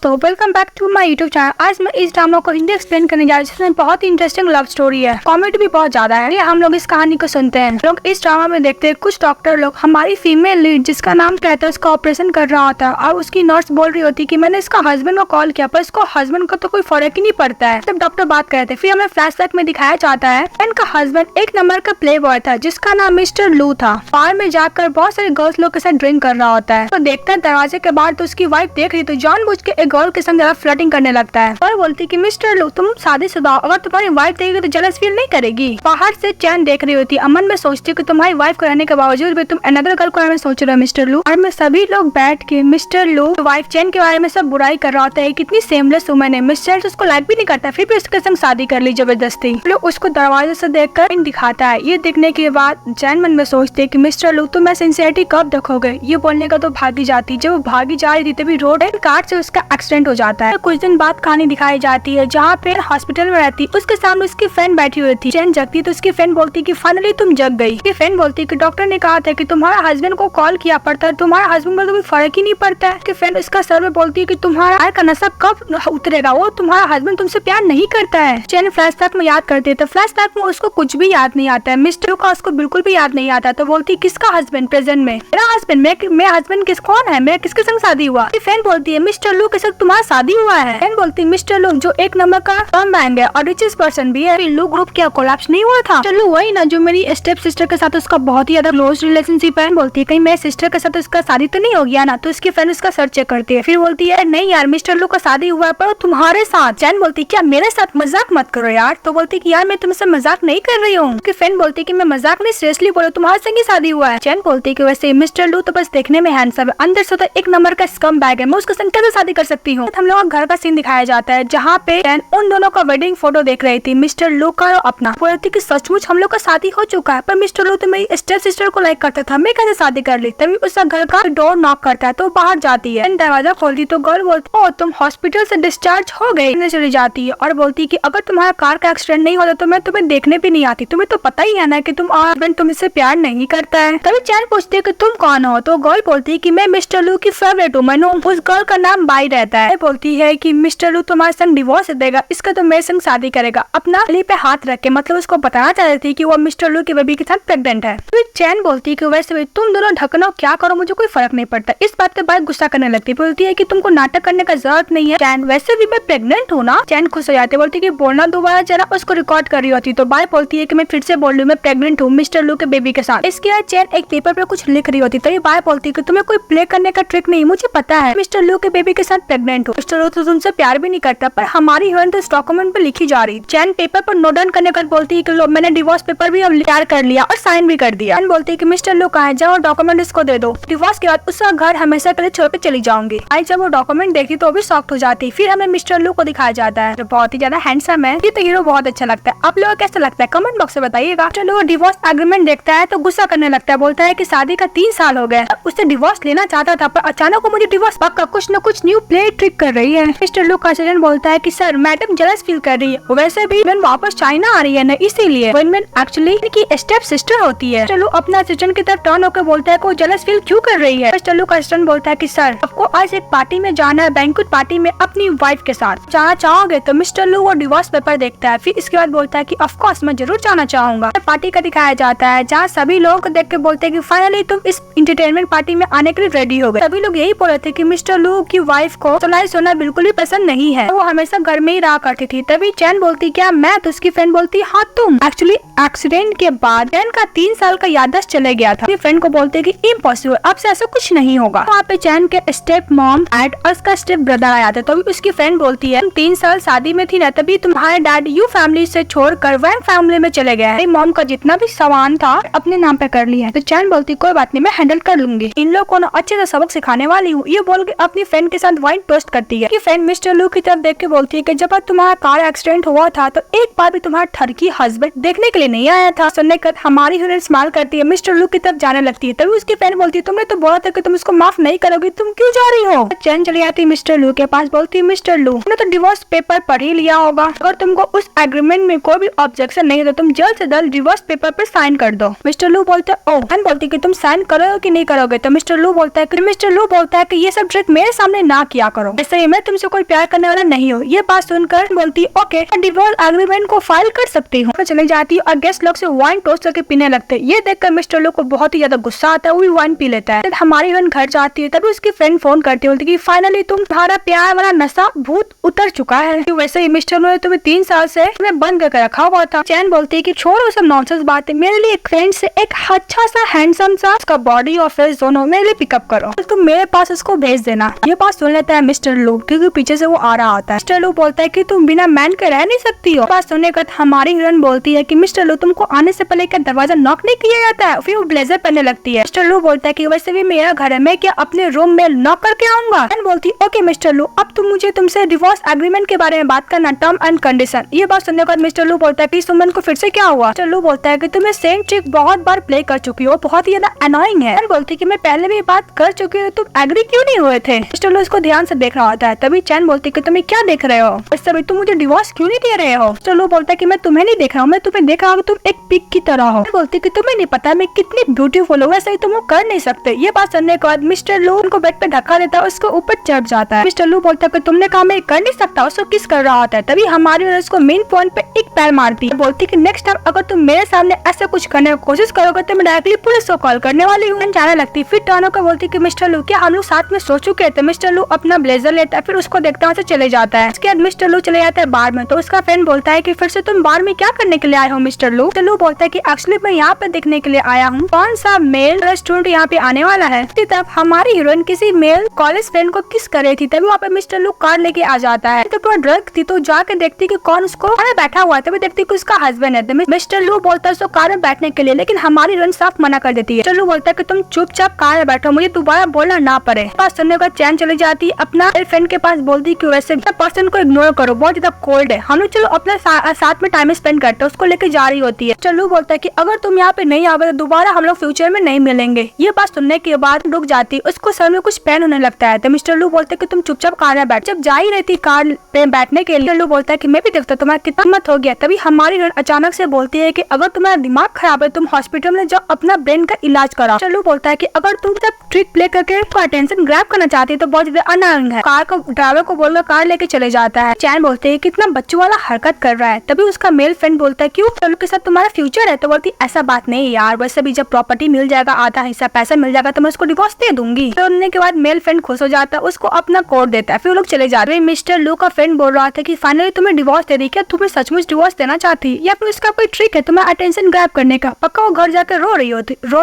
दोस्तों, welcome back to my YouTube channel. आज मैं इस ड्रामा को हिंदी एक्सप्लेन करने जा रही हूँ, जिसमें बहुत ही इंटरेस्टिंग लव स्टोरी है, कॉमेडी भी बहुत ज्यादा है। हम लोग इस कहानी को सुनते हैं। लोग इस ड्रामा में देखते हैं कुछ डॉक्टर लोग हमारी फीमेल लीड जिसका नाम कहता है उसका ऑपरेशन कर रहा होता है और उसकी नर्स बोल रही होती है कि मैंने इसका हस्बैंड को कॉल किया पर इसको हस्बैंड का तो कोई फर्क ही नहीं पड़ता है। तब डॉक्टर बात करते हैं। फिर हमें फ्लैशबैक में दिखाया जाता है इनका हस्बैंड एक नंबर का प्ले बॉय था जिसका नाम मिस्टर लू था। बार में जाकर बहुत सारे गर्ल्स लोग के साथ ड्रिंक कर रहा होता है। तो देखता है दरवाजे के बाहर तो उसकी वाइफ देख रही तो जानबूझ के एक गर्ल के संग ज्यादा फ्लर्टिंग करने लगता है और बोलती कि मिस्टर लू तुम शादीशुदा हो, अगर तुम्हारी वाइफ देखेगी तो जेलस फील नहीं करेगी। बाहर से चैन देख रही होती, अमन में सोचती कि तुम्हारी वाइफ को रहने के बावजूद भी तुम अनदर गर्ल को में सोच रहे हो मिस्टर लू। और में सभी लोग बैठ के मिस्टर लू वाइफ चैन के बारे में सब बुराई कर रहा होता है, कितनी सेमलेस वुमन है, मिस्टर उसको लाइक भी नहीं करता फिर भी उसके संग शादी कर ली जबरदस्ती। लोग उसको दरवाजे से देखकर दिखाता है। ये देखने के बाद चैन मन में सोचते है कि मिस्टर लू तुम सिंसियरिटी कब देखोगे। ये बोलने का तो भागी जाती। जब वो भागी जा रही थी तभी रोड एंड कार से उसका एक्सीडेंट हो जाता है। कुछ दिन बाद कहानी दिखाई जाती है जहाँ पे हॉस्पिटल में रहती, उसके सामने उसकी फ्रेंड बैठी हुई थी। चैन जगती तो उसकी फ्रेंड बोलती कि फाइनली तुम जग गई। उसकी फ्रेंड बोलती कि डॉक्टर ने कहा था कि तुम्हारा हस्बैंड को कॉल किया पड़ता है, तुम्हारा हस्बैंड को तो कोई फर्क ही नहीं पड़ता है। उसकी फ्रेंड उसका सर में बोलती है कि तुम्हारा आय का नशा कब उतरेगा, वो तुम्हारा हस्बैंड तुमसे प्यार नहीं करता है। चैन फ्लैशबैक में याद करती है तो फ्लैशबैक में उसको कुछ भी याद नहीं आता है, मिस्टर का उसको बिल्कुल भी याद नहीं आता। तो बोलती किसका हस्बैंड प्रेजेंट में, मेरा हस्बैंड, मेरा हस्बैंड किस कौन है, मेरा किसके संग शादी हुआ। फ्रेंड बोलती है मिस्टर लू के साथ तुम्हारा शादी हुआ है। फ्रेंड बोलती है मिस्टर लू जो एक नंबर का कम बैंक है और रिचेस्ट पर्सन भी है। लू ग्रुप क्या कोलैप्स नहीं हुआ था। चलो वही ना जो मेरी स्टेप सिस्टर के साथ उसका बहुत ही ज्यादा क्लोज रिलेशनशिप है। बोलती है कहीं मेरे सिस्टर के साथ उसका शादी तो नहीं हो गया ना। तो उसकी फ्रेंड उसका सर चेक करती है। फिर बोलती है नहीं यार मिस्टर लू का शादी हुआ है पर तुम्हारे साथ। चैन बोलती क्या मेरे साथ, मजाक मत करो यार। तो बोलती कि यार मैं तुमसे मजाक नहीं कर रही हूँ। फ्रेंड बोलती कि मैं मजाक नहीं सीरियसली बोलो, तुम्हारे संग ही शादी हुआ है। चैन बोलती कि वैसे मिस्टर लू तो बस देखने में हैंडसम है, अंदर से तो एक नंबर का स्कम बैग है, मैं उसके संग कैसे शादी कर सकती हूँ। हम लोग घर का सीन दिखाया जाता है जहाँ पे चैन उन दोनों का वेडिंग फोटो देख रही थी, मिस्टर लू का और अपना। बोलती कि सचमुच हम लोग का शादी हो चुका है पर मिस्टर लू तो मेरी स्टेप सिस्टर को लाइक करता था, मैं कैसे शादी कर ली। तभी उसका घर का डोर नॉक करता है तो बाहर जाती है। दरवाजा खोलती तो गर्ल बोलती ओ तुम हॉस्पिटल से डिस्चार्ज हो गई। चली जाती है और बोलती कि अगर तुम्हारा कार का एक्सीडेंट नहीं होता तो मैं तुम्हें देखने भी नहीं आती, तुम्हें तो पता ही है ना कि तुम हस्बैंड तुमसे प्यार नहीं करता है। तभी चैन पूछती है कि तुम कौन हो। तो गर्ल बोलती है कि मैं मिस्टर लू की फेवरेट वुमन हूँ। उस गर्ल का नाम बाई रहता है। बोलती है कि मिस्टर लू तुम्हारे संग डिवोर्स देगा, इसका तो मेरे संग शादी करेगा। अपना गले पे हाथ रख के मतलब उसको बताना चाहती थी कि वो मिस्टर लू की बेबी के साथ प्रेग्नेंट है। तो चैन बोलती है कि वैसे भी तुम दोनों ढकनो क्या करो मुझे कोई फर्क नहीं पड़ता। इस बात पे बाई गुस्सा करने लगती है। बोलती है कि तुमको नाटक करने का जरूरत नहीं है चैन, वैसे भी मैं प्रेग्नेंट हूँ ना। चैन खुश हो जाती है, बोलती है कि बोलना दोबारा जरा। उसको रिकॉर्ड कर रही होती तो बाई बोलती है कि मैं फिर से बोल रही हूँ मैं प्रेग्नेंट हूँ मिस्टर लू के बेबी के साथ। इसके बाद चैन एक पेपर पे कुछ लिख रही होती तो बाई बोलती है कि तुम्हें कोई प्ले करने का ट्रिक नहीं, मुझे पता है मिस्टर लू के बेबी के साथ प्रेग्नेंट हो। मिस्टर लू तो तुमसे प्यार भी नहीं करता पर हमारी हीरोइन तो इस डॉक्यूमेंट पे लिखी जा रही। चैन पेपर पर नोट डाउन करने का बोलती है कि लो मैंने डिवोर्स पेपर भी अब तैयार कर लिया और साइन भी कर दिया। चैन बोलती है कि मिस्टर लू कहाँ है, जाओ डॉक्यूमेंट इसको दे दो, डिवोर्स के बाद उसका घर हमेशा के लिए छोड़ के चली जाऊंगी। आई जब वो डॉक्यूमेंट देखती तो भी शॉक्ड हो जाती। फिर हमें मिस्टर लू को दिखाया जाता है जो बहुत ही ज्यादा हैंडसम है। ये तो हीरो बहुत अच्छा लगता है। आप लोगों को कैसा लगता है कमेंट बॉक्स में बताइएगा। मिस्टर लू डिवोर्स एग्रीमेंट देखता है तो गुस्सा करने लगता है, बोलता है कि शादी का 3 साल हो गए, उससे डिवोर्स लेना चाहता था पर अचानक वो मुझे डिवोर्स पक्का कुछ न कुछ न्यू प्ले ट्रिक कर रही है। मिस्टर लू का सर्जन बोलता है कि सर मैडम जेलस फील कर रही है, वैसे भी मैं वापस चाइना आ रही है ना इसीलिए मैं एक्चुअली की स्टेप सिस्टर होती है। मिस्टर लू अपना सर्जन की तरफ टर्न होकर बोलता है कि वो जेलस फील क्यों कर रही है। मिस्टर लू का सर्जन बोलता है कि सर आपको आज एक पार्टी में जाना है, बैंक्वेट पार्टी में अपनी वाइफ के साथ, जाना चाहोगे। तो मिस्टर लू वो डिवोर्स पेपर देखता है। फिर इसके बाद बोलता है कि ऑफ कोर्स मैं जरूर जाना चाहूंगा। पार्टी का दिखाया जाता है जहाँ सभी लोग को देख के बोलते हैं कि फाइनली तुम इस इंटरटेनमेंट पार्टी में आने के लिए रेडी हो गए। सभी लोग यही बोल रहे थे कि मिस्टर लू की वाइफ को सुनाई सोना बिल्कुल भी पसंद नहीं है, वो हमेशा घर में ही रहा करती थी। तभी चैन बोलती क्या मैं, तो उसकी फ्रेंड बोलती हाँ तुम। एक्चुअली एक्सीडेंट के बाद चैन का 3 साल का याददाश्त चले गया था। फ्रेंड को बोलते कि इम्पॉसिबल, अब से ऐसा कुछ नहीं होगा। वहाँ पे चैन के स्टेप मॉम एड और उसका स्टेप ब्रदर आया था। तभी उसकी फ्रेंड बोलती है 3 साल शादी में थी ना तभी तुम्हारे डैड यू फैमिली से छोड़कर वैन फैमिली में चले गए। मॉम का जितना भी सामान था अपने नाम पे कर लिया है। तो चैन बोलती कोई बात नहीं मैं हैंडल कर लूंगी, इन लोग को अच्छे से सबक सिखाने वाली हूँ। ये बोल के अपनी फ्रेंड के साथ वाइन टोस्ट करती है। फ्रेंड मिस्टर लू की तरफ देख के बोलती है कि जब तुम्हारा कार एक्सीडेंट हुआ था तो एक बार भी तुम्हारा ठरकी हस्बैंड देखने के लिए नहीं आया था। सुनने के हमारी हीरोइन स्माइल करती है, मिस्टर लू की तरफ जाने लगती है। तभी उसकी फ्रेंड बोलती है तुमने तो बोला था कि तुम इसको माफ नहीं करोगी, तुम क्यों जा रही हो। चैन चली आती है मिस्टर लू के पास, बोलती है मिस्टर लू तुमने तो डिवोर्स पेपर पढ़ ही लिया होगा, अगर तुमको उस एग्रीमेंट में कोई भी ऑब्जेक्शन नहीं है तो तुम जल्द से जल्द डिवोर्स पेपर पर साइन कर दो। मिस्टर लू बोलते ओ बोलती कि तुम साइन करोगे कि नहीं करोगे। तो मिस्टर लू बोलता है कि ये सब ट्रिक मेरे सामने ना किया करो, ऐसे ही मैं तुमसे कोई प्यार करने वाला नहीं हूँ। ये बात सुनकर बोलती ओके, डिवोर्स एग्रीमेंट को फाइल कर सकती हूँ। चले जाती और गेस्ट लोग से वाइन टोस्ट करके पीने लगते। ये देखकर मिस्टर लू को बहुत ही ज्यादा गुस्सा आता है, वो भी वाइन पी लेता है। हमारी हीरोइन घर जाती है, तभी उसकी फ्रेंड फोन करती है, बोलती कि फाइनली तुम्हारा प्यार वाला नशा भूत उतर चुका है। वैसे ही मिस्टर लू ने तुम्हें 3 साल से बंद करके रखा हुआ था। चैन बोलती है कि छोड़ो सब नॉनसेंस बातें, मेरे लिए एक फ्रेंड से एक अच्छा सा हैंडसम सा उसका बॉडी और फेस दोनों मेरे लिए पिकअप करो, तुम मेरे पास उसको भेज देना। ये बात सुन लेता है मिस्टर लू, क्योंकि पीछे से वो आ रहा होता है। मिस्टर लू बोलता है कि तुम बिना मैन के रह नहीं सकती हो। बात सुनने के बाद हमारी हीरोइन बोलती है कि मिस्टर लू तुमको आने से पहले क्या दरवाजा नॉक नहीं किया जाता है? फिर वो ब्लेजर पहनने लगती है। मिस्टर लू बोलता है कि वैसे भी मेरा घर है, मैं क्या अपने रूम में नॉक करके आऊंगा? बोलती ओके मिस्टर लू, अब तुमसे डिवोर्स एग्रीमेंट के बारे में बात करना, टर्म एंड कंडीशन। ये बात सुनने के बाद मिस्टर लू बोलता है कि सुमन को फिर से क्या हुआ? मिस्टर लू बोलता है कि तुम्हें सेम ट्रिक बहुत बार प्ले कर चुकी हो, बहुत ही ज्यादा अनोइंग है। बोलती है कि मैं पहले भी बात कर चुकी हूँ, तुम एग्री क्यों नहीं हुए थे? मिस्टर लू इसको ध्यान से देख रहा होता है। तभी चैन बोलती है कि तुम्हें क्या देख रहे हो, इस समय तुम मुझे डिवोर्स क्यों नहीं दे रहे हो? मिस्टर लू बोलता है कि मैं तुम्हें नहीं देख रहा हूँ, मैं तुम्हें देख रहा हूँ, तुम एक पिग की तरह हो। बोलती है कि तुम्हें नहीं पता मैं कितनी ब्यूटीफुल हूँ, वैसे ही तुम वो कर नहीं सकते। ये बात सुनने के बाद मिस्टर लू उनको बेड पे धक्का देता है, उसको ऊपर चढ़ जाता है। मिस्टर लू बोलता है कि तुमने कहा मैं कर नहीं सकता, उसको किस कर रहा होता है। तभी हमारी उसको मेन पॉइंट पे एक पैर मारती है, बोलती है कि नेक्स्ट टाइम अगर तुम मेरे सामने ऐसा कुछ करने की कोशिश करोगे तो मैं डायरेक्टली पुलिस को कॉल करने वाली हूँ। जाने लगती। फिर टर्नो को बोलती है कि मिस्टर लू क्या हम लोग साथ में सो चुके थे? मिस्टर लू अपना ब्लेजर लेता है, फिर उसको देखता है चले जाता है। उसके बाद मिस्टर लू चले जाता है बार में, तो उसका फ्रेंड बोलता है कि फिर से तुम बार में क्या करने के लिए आए हो मिस्टर लू? मिस्टर लू बोलता है कि एक्चुअली मैं यहाँ पे देखने के लिए आया हूँ कौन सा मेल रेस्टोरेंट यहाँ पे आने वाला है। तब हमारी हीरोइन किसी मेल कॉलेज फ्रेंड को किस कर रही थी, तभी वहाँ पे मिस्टर लू कार लेके आ जाता है। तो पूरा ड्रग थी, तो जाके देखती कि कौन उसको कार में बैठा हुआ है, तभी देखती कि उसका हस्बैंड है। मिस्टर लू बोलता है उसको कार में बैठने के लिए, लेकिन हमारी हीरोइन साफ मना कर देती है। मिस्टर लू बोलता है कि तुम चुपचाप कार में बैठो, मुझे दोबारा बोलना ना पड़े। बात सुनने का चैन चली जाती अपना फ्रेंड के पास, बोलती कि वैसे पर्सन को इग्नोर करो, बहुत ज्यादा कोल्ड है, हम लोग चलो अपने साथ में टाइम स्पेंड करते हैं। उसको लेके जा रही होती है। मिस्टर लू बोलता है कि अगर तुम यहाँ पे नहीं आओगे तो दोबारा हम लोग फ्यूचर में नहीं मिलेंगे। ये बात सुनने के बाद रुक जाती, उसको सर में कुछ पेन होने लगता है। तो मिस्टर लू बोलते है कि तुम चुपचाप कार में बैठ। जब जा ही रहती कार पे बैठने के लिए, लू बोलता है कि मैं भी देखता तुम्हारा कितना हिम्मत हो गया। तभी हमारी हीरोइन अचानक से बोलती है कि अगर तुम्हारा दिमाग खराब है तुम हॉस्पिटल में जाओ, अपना ब्रेन का इलाज कराओ। मिस्टर लू बोलता है कि अगर तुम सब ट्रिक प्ले करके अटेंशन ग्रैब करना चाहती है तो बहुत ज्यादा अनोइंग है। कार को ड्राइवर को बोलकर कार लेके चले जाता है। चैन बोलते है कितना बच्चों वाला हरकत कर रहा है। तभी उसका मेल फ्रेंड बोलता है क्यों मिस्टर लू के साथ तुम्हारा फ्यूचर है? तो बोलती ऐसा बात नहीं यार, वैसे भी जब प्रॉपर्टी मिल जाएगा, आधा हिस्सा पैसा मिल जाएगा तो मैं उसको डिवोर्स दे दूंगी। तो उन्होंने के बाद मेल फ्रेंड खुश हो जाता है, उसको अपना कोड देता है, फिर लोग चले जाते हैं। मिस्टर लू का फ्रेंड बोल रहा था कि फाइनली तुम्हें डिवोर्स दे दी, क्या तुम्हें सचमुच डिवोर्स देना चाहती या फिर उसका कोई ट्रिक है तुम्हें अटेंशन ग्रैब करने का? पक्का वो घर जाकर रो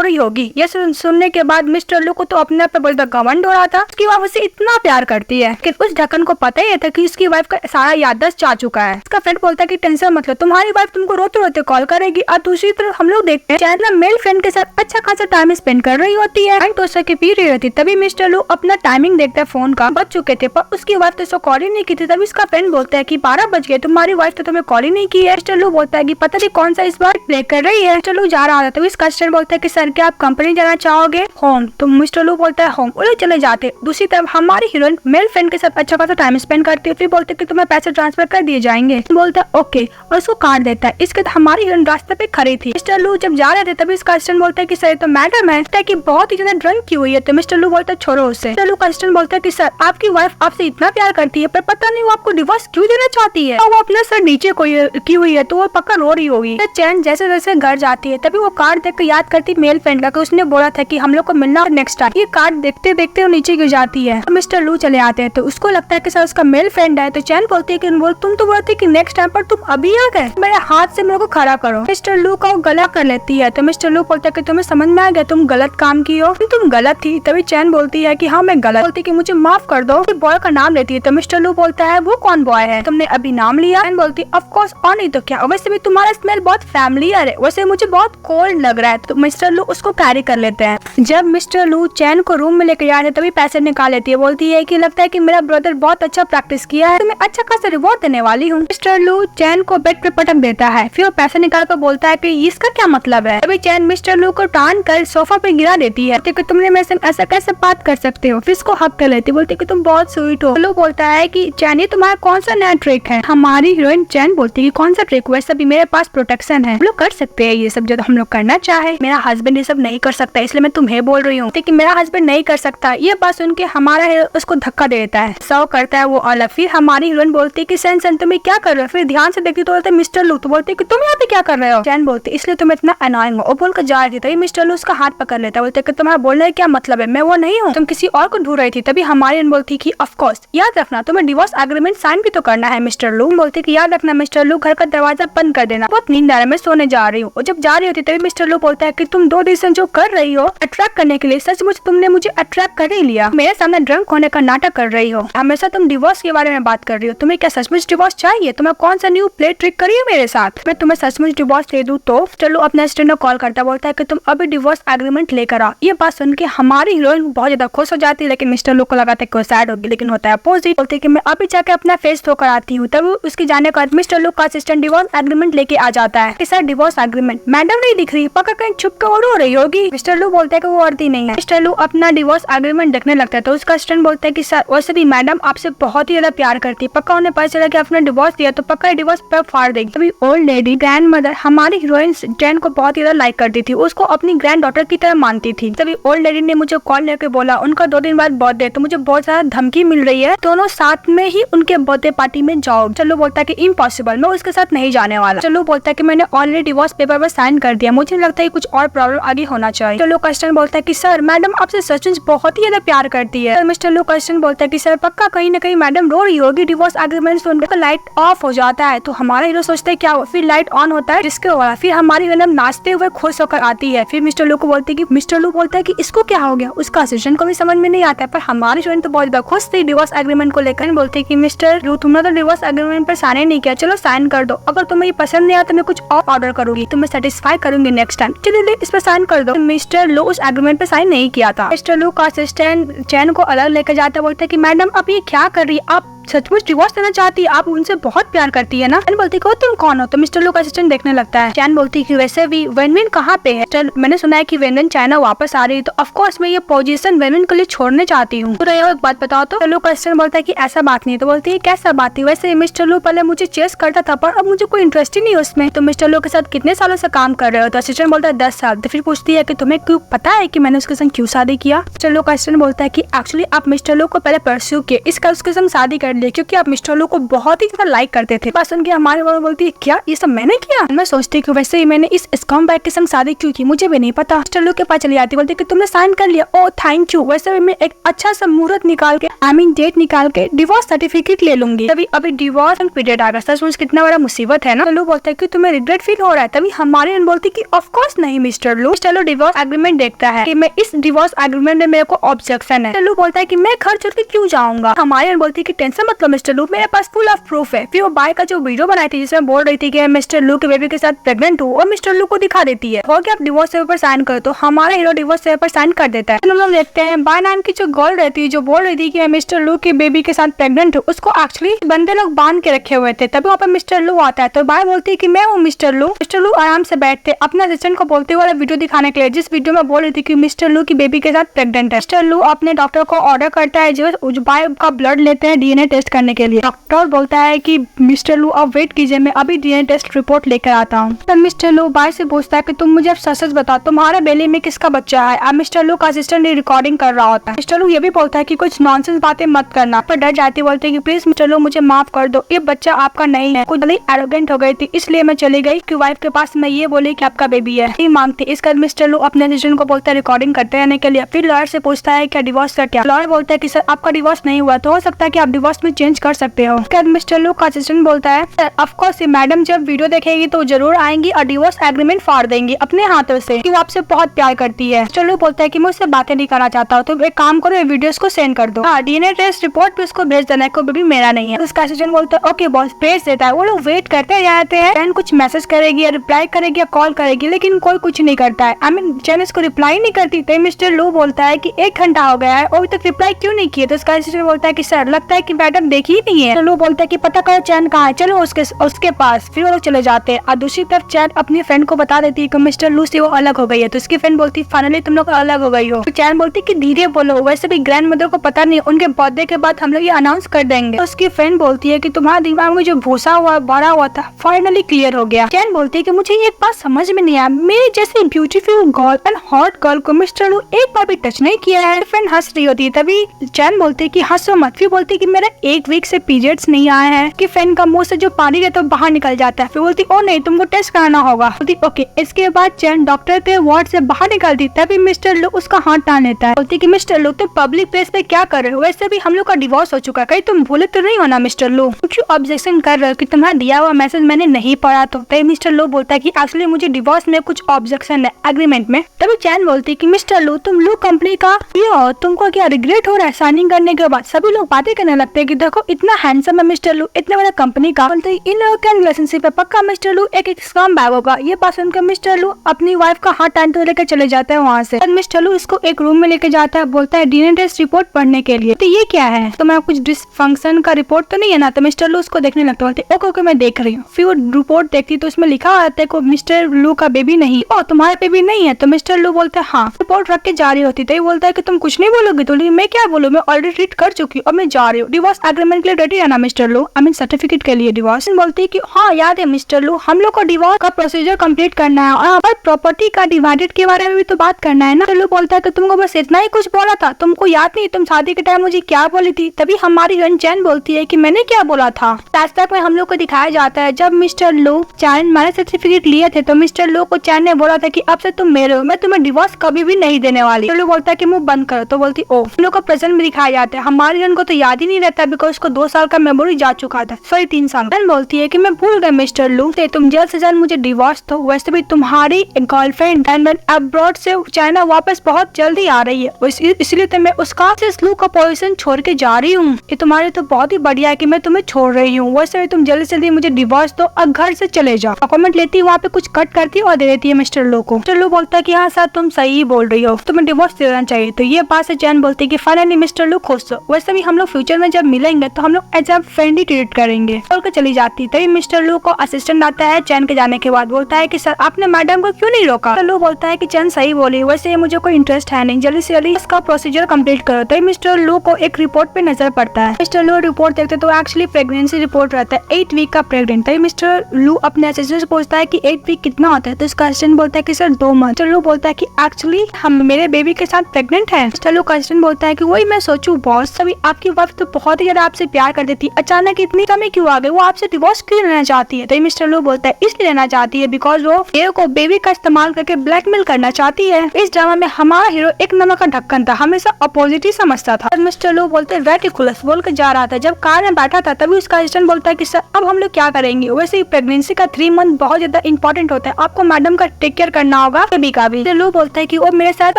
रही होगी। ये सुनने के बाद मिस्टर लू को तो अपने आप पे बहुत घमंड हो रहा था, उसकी वाइफ उसे इतना प्यार करती है कि उस ढक्कन को पता ही था कि उसकी वाइफ का सारा याददाश्त जा चुका है। उसका फ्रेंड बोलता है कि टेंशन मत लो, तुम्हारी वाइफ तुमको रोते रोते कॉल करेगी। और दूसरी तरफ हम लोग देखते हैं चैन मेल फ्रेंड के साथ अच्छा खासा टाइम स्पेंड कर रही होती है, टोस्टर के पी रही होती। तभी मिस्टर लू अपना टाइमिंग देखता है, फोन का बज चुके थे पर उसकी वाइफ तो कॉल ही नहीं की थी। तभी उसका फ्रेंड बोलता है कि 12 बज गए, तुम्हारी वाइफ तो तुम्हें कॉल ही नहीं की है। मिस्टर लू बोलता है कि पता नहीं कौन सा इस बार प्ले कर रही है। मिस्टर लू जा रहा था, तभी इसका कस्टमर बोलता है कि सर क्या आप कंपनी जाना चाहोगे? होम। तो मिस्टर लू बोलता है होम, वो लोग चले जाते। दूसरी तरफ हमारी हीरोइन मेल फ्रेंड के साथ अच्छा खासा टाइम स्पेंड करती है, फिर बोलते है कि तुम्हें पैसे ट्रांसफर कर दिए जाएंगे। बोलता है ओके और उसको काट देता है। इसके हमारी हीरोइन रास्ते पे खड़ी थी। मिस्टर लू जब जा रहे थे तभी इसका कस्टमर बोलता है कि सर तो मैडम है कि बहुत ही ज्यादा ड्रिंक की हुई है। तो मिस्टर लू बोलता है छोड़ो उसे। मिस्टर लू कस्टमर बोलता है कि सर आपकी वाइफ आपसे इतना प्यार करती है पर पता नहीं वो आपको डिवोर्स क्यों देना चाहती है, और वो अपना सर नीचे की हुई है तो वो पक्का रो रही होगी। चैन जैसे जैसे घर जाती है तभी वो कार्ड देख कर याद करती मेल फ्रेंड का, उसने बोला था कि हम लोग को मिलना नेक्स्ट टाइम। ये कार्ड देखते देखते वो नीचे गिर जाती है। मिस्टर लू चले आते हैं तो उसको लगता है कि सर उसका मेल फ्रेंड है। तो चैन बोलती है कि तुम तो बोलते कि नेक्स्ट टाइम पर तुम अभी आ गए, मेरे हाथ से मेरे को खड़ा करो। मिस्टर लू का वो गला कर लेती है। तो मिस्टर लू बोलता है कि तुम्हें समझ में आ गया तुम गलत काम की हो, तुम गलत थी। तभी चैन बोलती है कि हाँ मैं गलत, बोलती कि मुझे माफ कर दो। बॉय का नाम लेती है। तो मिस्टर लू बोलता है वो कौन बॉय है, तुमने अभी नाम लिया? चैन बोलती ऑफ कोर्स और नहीं तो क्या, वैसे भी तुम्हारा स्मेल बहुत फैमिलियर है, वैसे मुझे बहुत कोल्ड लग रहा है। तो मिस्टर लू उसको कैरी कर लेते हैं। जब मिस्टर लू चैन को रूम में लेकर जाते तभी पैसे निकाल लेती है। बोलती है कि लगता है कि मेरा ब्रदर बहुत अच्छा प्रैक्टिस किया है तो मैं अच्छा खासा रिवॉर्ड देने वाली हूँ। मिस्टर लू चैन को बेड पे पटक देता है, फिर वो पैसे निकाल कर बोलता है कि इसका क्या मतलब है। तभी चैन मिस्टर लू को टान कर सोफा पे गिरा देती है कि तुमने मेरे से ऐसा कैसे बात कर सकते हो। फिर इसको हक कर लेती है, बोलती कि तुम बहुत स्वीट हो। लू बोलता है कि चैन ये तुम्हारा कौन सा नया ट्रिक है। हमारी हीरोइन चैन बोलती है कि कौन सा ट्रिक, वैसे भी मेरे पास प्रोटेक्शन है, हम लोग कर सकते हैं ये सब जब हम लोग करना चाहे। मेरा हस्बैंड ये सब नहीं कर सकता इसलिए मैं तुम्हें बोल रही हूँ कि मेरा हस्बैंड नहीं कर सकता। ये बात सुन के हमारा उसको उसको धक्का दे देता है। सो करता है वो अलग। फिर हमारी हीरोइन बोलती है कि सैन सैन तुम क्या कर रहे हो? फिर ध्यान से देखती तो बोलते मिस्टर लू। तो बोलते है कि तुम यहाँ पे क्या कर रहे हो? सैन बोलती इसलिए तुम इतना अनोइंग हो। वो बोलकर जा रही थी तभी मिस्टर लू उसका हाथ पकड़ लेता है। बोलते कि तुम्हारा बोलने का क्या मतलब है? मैं वो नहीं हूँ, तुम किसी और को ढूंढ रही थी। तभी हमारी हीरोइन बोलती कि ऑफ कोर्स याद रखना तुम्हें डिवोर्स एग्रीमेंट साइन भी तो करना है मिस्टर लू। बोलते कि याद रखना मिस्टर लू, घर का दरवाजा बंद कर देना, बहुत नींद आ रहा है, मैं सोने जा रही हूँ। और जब जा रही होती तभी मिस्टर लू बोलता है कि तुम 2 डिसीजन जो कर रही हो अट्रैक्ट करने के लिए, सचमुच तुमने मुझे अट्रैक्ट कर ही लिया। मेरे सामने ड्रंक होने का नाटक कर रही हो, हमेशा तुम डिवोर्स के बारे में बात कर रही हो। तुम्हें क्या सचमुच डिवोर्स चाहिए? तुम्हें कौन सा न्यू प्ले ट्रिक करी है मेरे साथ? मैं तुम्हें सचमुच डिवोर्स दे दूं तो चलो अपने असिस्टेंट को कॉल करता, बोलता है कि तुम अभी डिवोर्स एग्रीमेंट लेकर आओ। ये बात सुन के हमारी हीरोइन बहुत ज्यादा खुश हो जाती है, लेकिन मिस्टर लू को लगाता है कि वो सैड होगी, लेकिन होता है अपोजिट। बोलते कि मैं अभी जाके अपना फेस धोकर आती हूँ। तब उसके जाने के बाद मिस्टर लू का असिस्टेंट डिवोर्स एग्रीमेंट लेके आ जाता है कि सर डिवोर्स एग्रीमेंट। मैडम नहीं दिख रही, पक्का कहीं छुप कर रो रही होगी। मिस्टर लू बोलते है कि वो औरती नहीं है। मिस्टर लू अपना डिवोर्स एग्रीमेंट देखने लगता है तो उसका असिस्टेंट बोलता है कि सर वैसे भी मैडम आपसे बहुत ही ज्यादा प्यार करती है, पक्का उन्हें पता चला कि आपने डिवोर्स दिया तो पक्का डिवोर्स पर फाड़ देगी। तभी ओल्ड लेडी ग्रैंड मदर हमारी हीरोइन जैन को बहुत ही ज्यादा लाइक करती थी, उसको अपनी ग्रैंड डॉटर की तरह मानती थी। तभी ओल्ड लेडी ने मुझे कॉल लेके बोला उनका 2 दिन बाद बर्थडे, तो मुझे बहुत ज्यादा धमकी मिल रही है, दोनों साथ में ही उनके बर्थडे पार्टी में जाओ। चलो बोलता है कि इम्पॉसिबल, मैं उसके साथ नहीं जाने वाला। चलो बोलता है कि मैंने ऑलरेडी डिवोर्स पेपर पर साइन कर दिया, मुझे लगता है कुछ और प्रॉब्लम आगे होना चाहिए। चलो कस्टन बोलता है कि सर मैडम आपसे सचमुच बहुत ही ज्यादा प्यार करती है। मिस्टर लू कस्टन बोलता है कि सर पक्का कहीं ना कहीं मैडम रो रही होगी डिवोर्स एग्रीमेंट सुनकर। लाइट ऑफ हो जाता है तो हमारा हीरो सोचता है क्या हुआ, फिर लाइट ऑन होता है जिसके वाला। फिर हमारी हीरोइन नाचते हुए खुश होकर आती है। फिर मिस्टर लू को बोलते है कि मिस्टर लू बोलता है कि इसको क्या हो गया, उसका असिस्टेंट को भी समझ में नहीं आता है, पर हमारी हीरोइन तो बहुत ज्यादा खुश थी डिवोर्स एग्रीमेंट को लेकर। बोलते कि मिस्टर लू तुमने तो डिवोर्स एग्रीमेंट पर साइन नहीं किया, चलो साइन कर दो, अगर तुम्हें ये पसंद नहीं आया तो मैं कुछ और ऑर्डर करूंगी, तुम्हें सेटिस्फाई करूंगी नेक्स्ट टाइम, चलिए इस पर साइन कर दो। मिस्टर लू उस एग्रीमेंट पे साइन नहीं किया था। मिस्टर लू का असिस्टेंट चैन को अलग लेकर जाता है, बोलता है कि मैडम आप ये क्या कर रही है, आप सचमुच डिवोर्स देना चाहती है, आप उनसे बहुत प्यार करती है ना। चैन बोलती है तुम कौन हो? तो मिस्टर लू का असिस्टेंट देखने लगता है। चैन बोलती है कि वैसे भी वेनविन कहाँ पे है? मैंने सुना है कि वेनविन चाइना वापस आ रही है, तो ऑफ कोर्स मैं ये पोजीशन वेनविन के लिए छोड़ने चाहती हूँ। तो एक बात बताओ तो लू का असिस्टेंट बोलता है कि ऐसा बात नहीं। तो बोलती है कैसा बात थी? वैसे मिस्टर लू पहले मुझे चेस करता था पर अब मुझे कोई इंटरेस्ट ही नहीं उसमें। तो मिस्टर लू के साथ कितने सालों से काम कर रहे हो? तो असिस्टेंट बोलता है 10 साल। तो फिर पूछती है कि तुम्हें क्यों पता है कि मैंने उसके संग क्यों शादी किया? मिस्टर लू का असिस्टेंट बोलता है कि एक्चुअली आप मिस्टर लू को पहले परस्यू किए, इसका उसके संग शादी कर लिए क्योंकि आप मिस्टर लू को बहुत ही ज्यादा लाइक करते थे। बात सुन के हमारे वालों बोलती है क्या ये सब मैंने किया? मैं सोचती कि वैसे ही मैंने इस स्कम बैग के संग शादी क्यों की, मुझे भी नहीं पता। मिस्टर लू के पास चली आती, बोलती कि तुमने साइन कर लिया, ओ थैंक यू, वैसे मैं एक अच्छा सा मुहूर्त निकाल के डेट निकाल के डिवोर्स सर्टिफिकेट ले लूंगी। तभी अभी डिवोर्स पीरियड आ गया, सच कितना बड़ा मुसीबत है ना। लू बोलता है कि तुम्हें रिग्रेट फील हो रहा है? तभी हमारे बोलती कि ऑफ कोर्स नहीं मिस्टर लू। मिस्टर लू डिवोर्स एग्रीमेंट देखता है कि मैं इस डिवोर्स एग्रीमेंट में मेरे को ऑब्जेक्शन है। मिस्टर लू बोलता है कि मैं घर छोड़ के क्यों जाऊंगा? हमारे बोलती है कि टेंशन मतलब मिस्टर लू, मेरे पास फुल ऑफ प्रूफ है। फिर वो बाय का जो वीडियो बनाई थी जिसमें बोल रही थी कि मिस्टर लू के बेबी के साथ प्रेग्नेंट हूँ और मिस्टर लू को दिखा देती है। हो गया आप डिवोर्स पेपर साइन कर, तो हमारा हीरो डिवोर्स पेपर साइन कर देता है। हम लोग देखते हैं बाय नाम की जो गर्ल रहती है जो बोल रही थी कि मैं मिस्टर लू के बेबी के साथ प्रेग्नेंट हूँ, उसको एक्चुअली बंदे लोग बांध के रखे हुए थे। तभी वहाँ पे मिस्टर लू आता है तो बाय बोलती है कि मैं हूँ मिस्टर लू। मिस्टर लू आराम से बैठते अपने असिस्टेंट को बोलते हुए वीडियो दिखाने के लिए, जिस वीडियो में बोल रही थी कि मिस्टर लू की बेबी के साथ प्रेग्नेंट है। मिस्टर लू अपने डॉक्टर को ऑर्डर करता है जो बाय का ब्लड लेते हैं डीएनए टेस्ट करने के लिए। डॉक्टर बोलता है कि मिस्टर लू आप वेट कीजिए, मैं अभी डीएनए टेस्ट रिपोर्ट लेकर आता हूँ। तब मिस्टर लू बाय से पूछता है कि तुम मुझे अब सच बताओ तुम्हारे बेली में किसका बच्चा है? अब मिस्टर लू का असिस्टेंट रिकॉर्डिंग कर रहा होता है। मिस्टर लू ये भी बोलता है कि कुछ नॉनसेंस बातें मत करना, पर डर जाती बोलते हैं कि प्लीज मिस्टर लू मुझे माफ कर दो, ये बच्चा आपका नहीं है। कुछ जल्दी एरोगेंट हो गई थी इसलिए मैं चली गई कि वाइफ के पास मैं ये बोली कि आपका बेबी है, नहीं मानती। इसके बाद मिस्टर लू अपने असिस्टेंट को बोलता है रिकॉर्डिंग करते रहने के लिए। फिर लॉयर से पूछता है क्या डिवोर्स का क्या? लॉयर बोलता है कि सर आपका डिवोर्स नहीं हुआ, तो हो सकता है कि आप डिवोर्स में चेंज कर सकते हो। इसके बाद मिस्टर लू का असिस्टेंट बोलता है सर ऑफ कोर्स मैडम जब वीडियो देखेगी तो जरूर आएंगी और डिवोर्स एग्रीमेंट फाड़ देंगी अपने हाथों से कि वो आपसे बहुत प्यार करती है। मिस्टर लू बोलता है कि मैं उससे बातें नहीं करना चाहता हूँ, तो एक काम करो वीडियोस को सेंड कर दो, हाँ डीएनए टेस्ट रिपोर्ट भी उसको भेज देना, कोई बेबी मेरा नहीं है। उसका असिस्टेंट बोलता है ओके बॉस, भेज देता है। वो लोग वेट करते जाते हैं चैन कुछ मैसेज करेगी या रिप्लाई करेगी या कॉल करेगी, लेकिन कोई कुछ नहीं करता है। चैन इसको रिप्लाई नहीं करती। तो मिस्टर लू बोलता है कि 1 घंटा हो गया है अभी तक रिप्लाई क्यों नहीं किया? तो उसका असिस्टेंट बोलता है कि सर लगता है कि नाटक देखी ही नहीं है। लू बोलता है कि पता करो चैन कहाँ है, चलो उसके पास। फिर वो लोग चले जाते हैं और दूसरी तरफ चैन अपनी फ्रेंड को बता देती है कि मिस्टर लू से वो अलग हो गई है। तो उसकी फ्रेंड बोलती है फाइनली तुम लोग अलग हो गई हो। तो चैन बोलती है कि धीरे बोलो, वैसे भी ग्रैंड मदर को पता नहीं, उनके बर्थडे के बाद हम लोग ये अनाउंस कर देंगे। तो उसकी फ्रेंड बोलती है कि तुम्हारा दिमाग में जो भूसा हुआ भरा हुआ था फाइनली क्लियर हो गया। चैन बोलती है कि मुझे एक बात समझ में नहीं आया, मेरी जैसी beautiful girl and hot girl को मिस्टर लू एक बार भी टच नहीं किया है। फ्रेंड हंस रही होती है, तभी चैन बोलती है कि हंसो मत। फिर बोलती है कि मेरा एक वीक से पीरियड्स नहीं आया है। कि फ्रेंड का मुंह से जो पानी रहता है बाहर निकल जाता है। फिर बोलती ओ नहीं, तुमको टेस्ट कराना होगा। बोलती ओके। इसके बाद चैन डॉक्टर के वार्ड से बाहर निकलती, तभी मिस्टर लू उसका हाथ टान लेता है। बोलती कि मिस्टर लू तुम पब्लिक प्लेस पे क्या कर रहे हो, वैसे भी हम लोग का डिवोर्स हो चुका है, कहीं तुम भूले तो नहीं हो ना मिस्टर लू। कुछ ऑब्जेक्शन कर रहे हो कि तुम्हारा दिया हुआ मैसेज मैंने नहीं पढ़ा। तो तभी मिस्टर लू बोलता है कि एक्चुअली मुझे डिवोर्स में कुछ ऑब्जेक्शन है एग्रीमेंट में। तभी चैन बोलती है कि मिस्टर लू तुम लू कंपनी का हो, तुमको क्या रिग्रेट हो रहा है साइनिंग करने के बाद। सभी लोग बातें करने लगते हैं कि देखो इतना हैंडसम है मिस्टर लू, इतने बड़ा कंपनी का। बोलते इन लोगों का रिलेशनशिप है, पक्का मिस्टर लू एक स्कम बैग होगा। ये बात सुनकर मिस्टर लू अपनी वाइफ का हाथ टानते हुए लेकर चले जाता है वहाँ से। मिस्टर लू इसको एक रूम में लेके जाता है, बोलता है डीएनए टेस्ट रिपोर्ट पढ़ने के लिए। तो ये क्या है, तो मैं कुछ डिसफंक्शन का रिपोर्ट तो नहीं है ना। तो मिस्टर लू उसको देखने लगता है, बोलते ओके ओके मैं देख रही हूँ। फिर वो रिपोर्ट देखती तो उसमें लिखा होता है को मिस्टर लू का बेबी नहीं। ओ तुम्हारा बेबी नहीं है। तो मिस्टर लू बोलते हैं हाँ। रिपोर्ट रख के जा रही होती तो बोलता है कि तुम कुछ नहीं बोलोगे। तो मैं क्या बोलूँ, मैं ऑलरेडी ट्रीट कर चुकी हूँ और मैं जा रही हूँ। डिवोर्स एग्रीमेंट के लिए रेडी है ना मिस्टर लू, आई मीन सर्टिफिकेट के लिए डिवोर्स। बोलती है कि हाँ याद है मिस्टर लू, हम लोग को डिवोर्स का प्रोसीजर कंप्लीट करना है और प्रॉपर्टी का डिवाइडेड के बारे में भी तो बात करना है ना। लू बोलता है कि तुमको बस इतना ही कुछ बोला था, तुमको याद नहीं तुम शादी के टाइम मुझे क्या बोली थी। तभी हमारी हीरोइन चैन बोलती है कि मैंने क्या बोला था। फ्लैशबैक में हम लोग को दिखाया जाता है जब मिस्टर लू चैन मैरिज सर्टिफिकेट लिए थे तो मिस्टर लू को चैन ने बोला था कि अब से तुम मेरे हो, मैं तुम्हें डिवोर्स कभी भी नहीं देने वाली। लू बोलता है कि मुंह बंद करो। तो बोलती ओ। हम लोग को प्रेजेंट में दिखाया जाता है, हमारी हीरोइन को तो याद ही नहीं रहता बिकॉज उसको 2 साल का मेमोरी जा चुका था, सॉरी 3 साल। बोलती है कि मैं भूल गई मिस्टर लू, तुम जल्द से जल्द मुझे डिवोर्स दो। वैसे भी तुम्हारी गर्लफ्रेंड एंड अब्रॉड से चाइना वापस बहुत जल्दी आ रही है, इसलिए तो मैं उसका लू का पोजीशन छोड़ के जा रही हूँ। ये तुम्हारे तो बहुत ही बढ़िया है कि मैं तुम्हें छोड़ रही हूँ। वैसे भी तुम जल्दी से जल्दी मुझे डिवोर्स दो और घर से चले जाओ। कमेंट लेती है वहाँ पे कुछ कट करती है और दे देती है मिस्टर लू को। मिस्टर लू बोलता है कि हाँ सर तुम सही बोल रही हो, तुम्हें डिवोर्स देना चाहिए। तो ये बात से चैन बोलती है कि फाइनली मिस्टर लू खुश हो। वैसे भी हम लोग फ्यूचर में जब मिलेंगे तो हम लोग एज अ फ्रेंडली ट्रीट करेंगे। बोलकर चली जाती। तभी मिस्टर लू को असिस्टेंट आता है चैन के जाने के बाद, बोलता है कि सर आपने मैडम को क्यों नहीं रोका। लू बोलता है कि चैन सही बोली, वैसे मुझे कोई इंटरेस्ट है नहीं, जल्दी से जल्दी इसका प्रोसीजर कंप्लीट करो। तभी मिस्टर लू को एक रिपोर्ट पे नजर पड़ता है। मिस्टर लू रिपोर्ट देखते तो एक्चुअली प्रेगनेंसी रिपोर्ट रहता है 8 वीक का प्रेग्नेंट। तभी मिस्टर लू अपने असिस्टेंट से पूछता है कि 8 वीक कितना होता है। तो उसका असिस्टेंट बोलता है कि सर 2 मंथ। मिस्टर लू बोलता है कि एक्चुअली हम मेरे बेबी के साथ प्रेग्नेंट है। मिस्टर लू का असिस्टेंट बोलता है कि वही मैं सोचूं बॉस, सभी आपकी वाइफ तो बहुत ही ज्यादा आपसे प्यार कर देती, अचानक इतनी कमी क्यों आ गई, वो आपसे डिवोर्स क्यों लेना चाहती है। तो मिस्टर लू बोलता है इसलिए लेना चाहती है बिकॉज वो हीरो को बेबी का इस्तेमाल करके ब्लैकमेल करना चाहती है। इस ड्रामा में हमारा हीरो एक नंबर का ढक्कन था, हमेशा अपोजिट ही समझता था। मिस्टर लू बोलते रेटिकुलस बोल के जा रहा था। जब कार में बैठा था तभी उसका असिस्टेंट बोलता है कि सर अब हम लोग क्या करेंगे। वैसे ही प्रेगनेंसी का 3 मंथ बहुत ज्यादा इंपॉर्टेंट होता है, आपको मैडम का टेक केयर करना होगा बेबी का भी। लू बोलता है कि वो मेरे साथ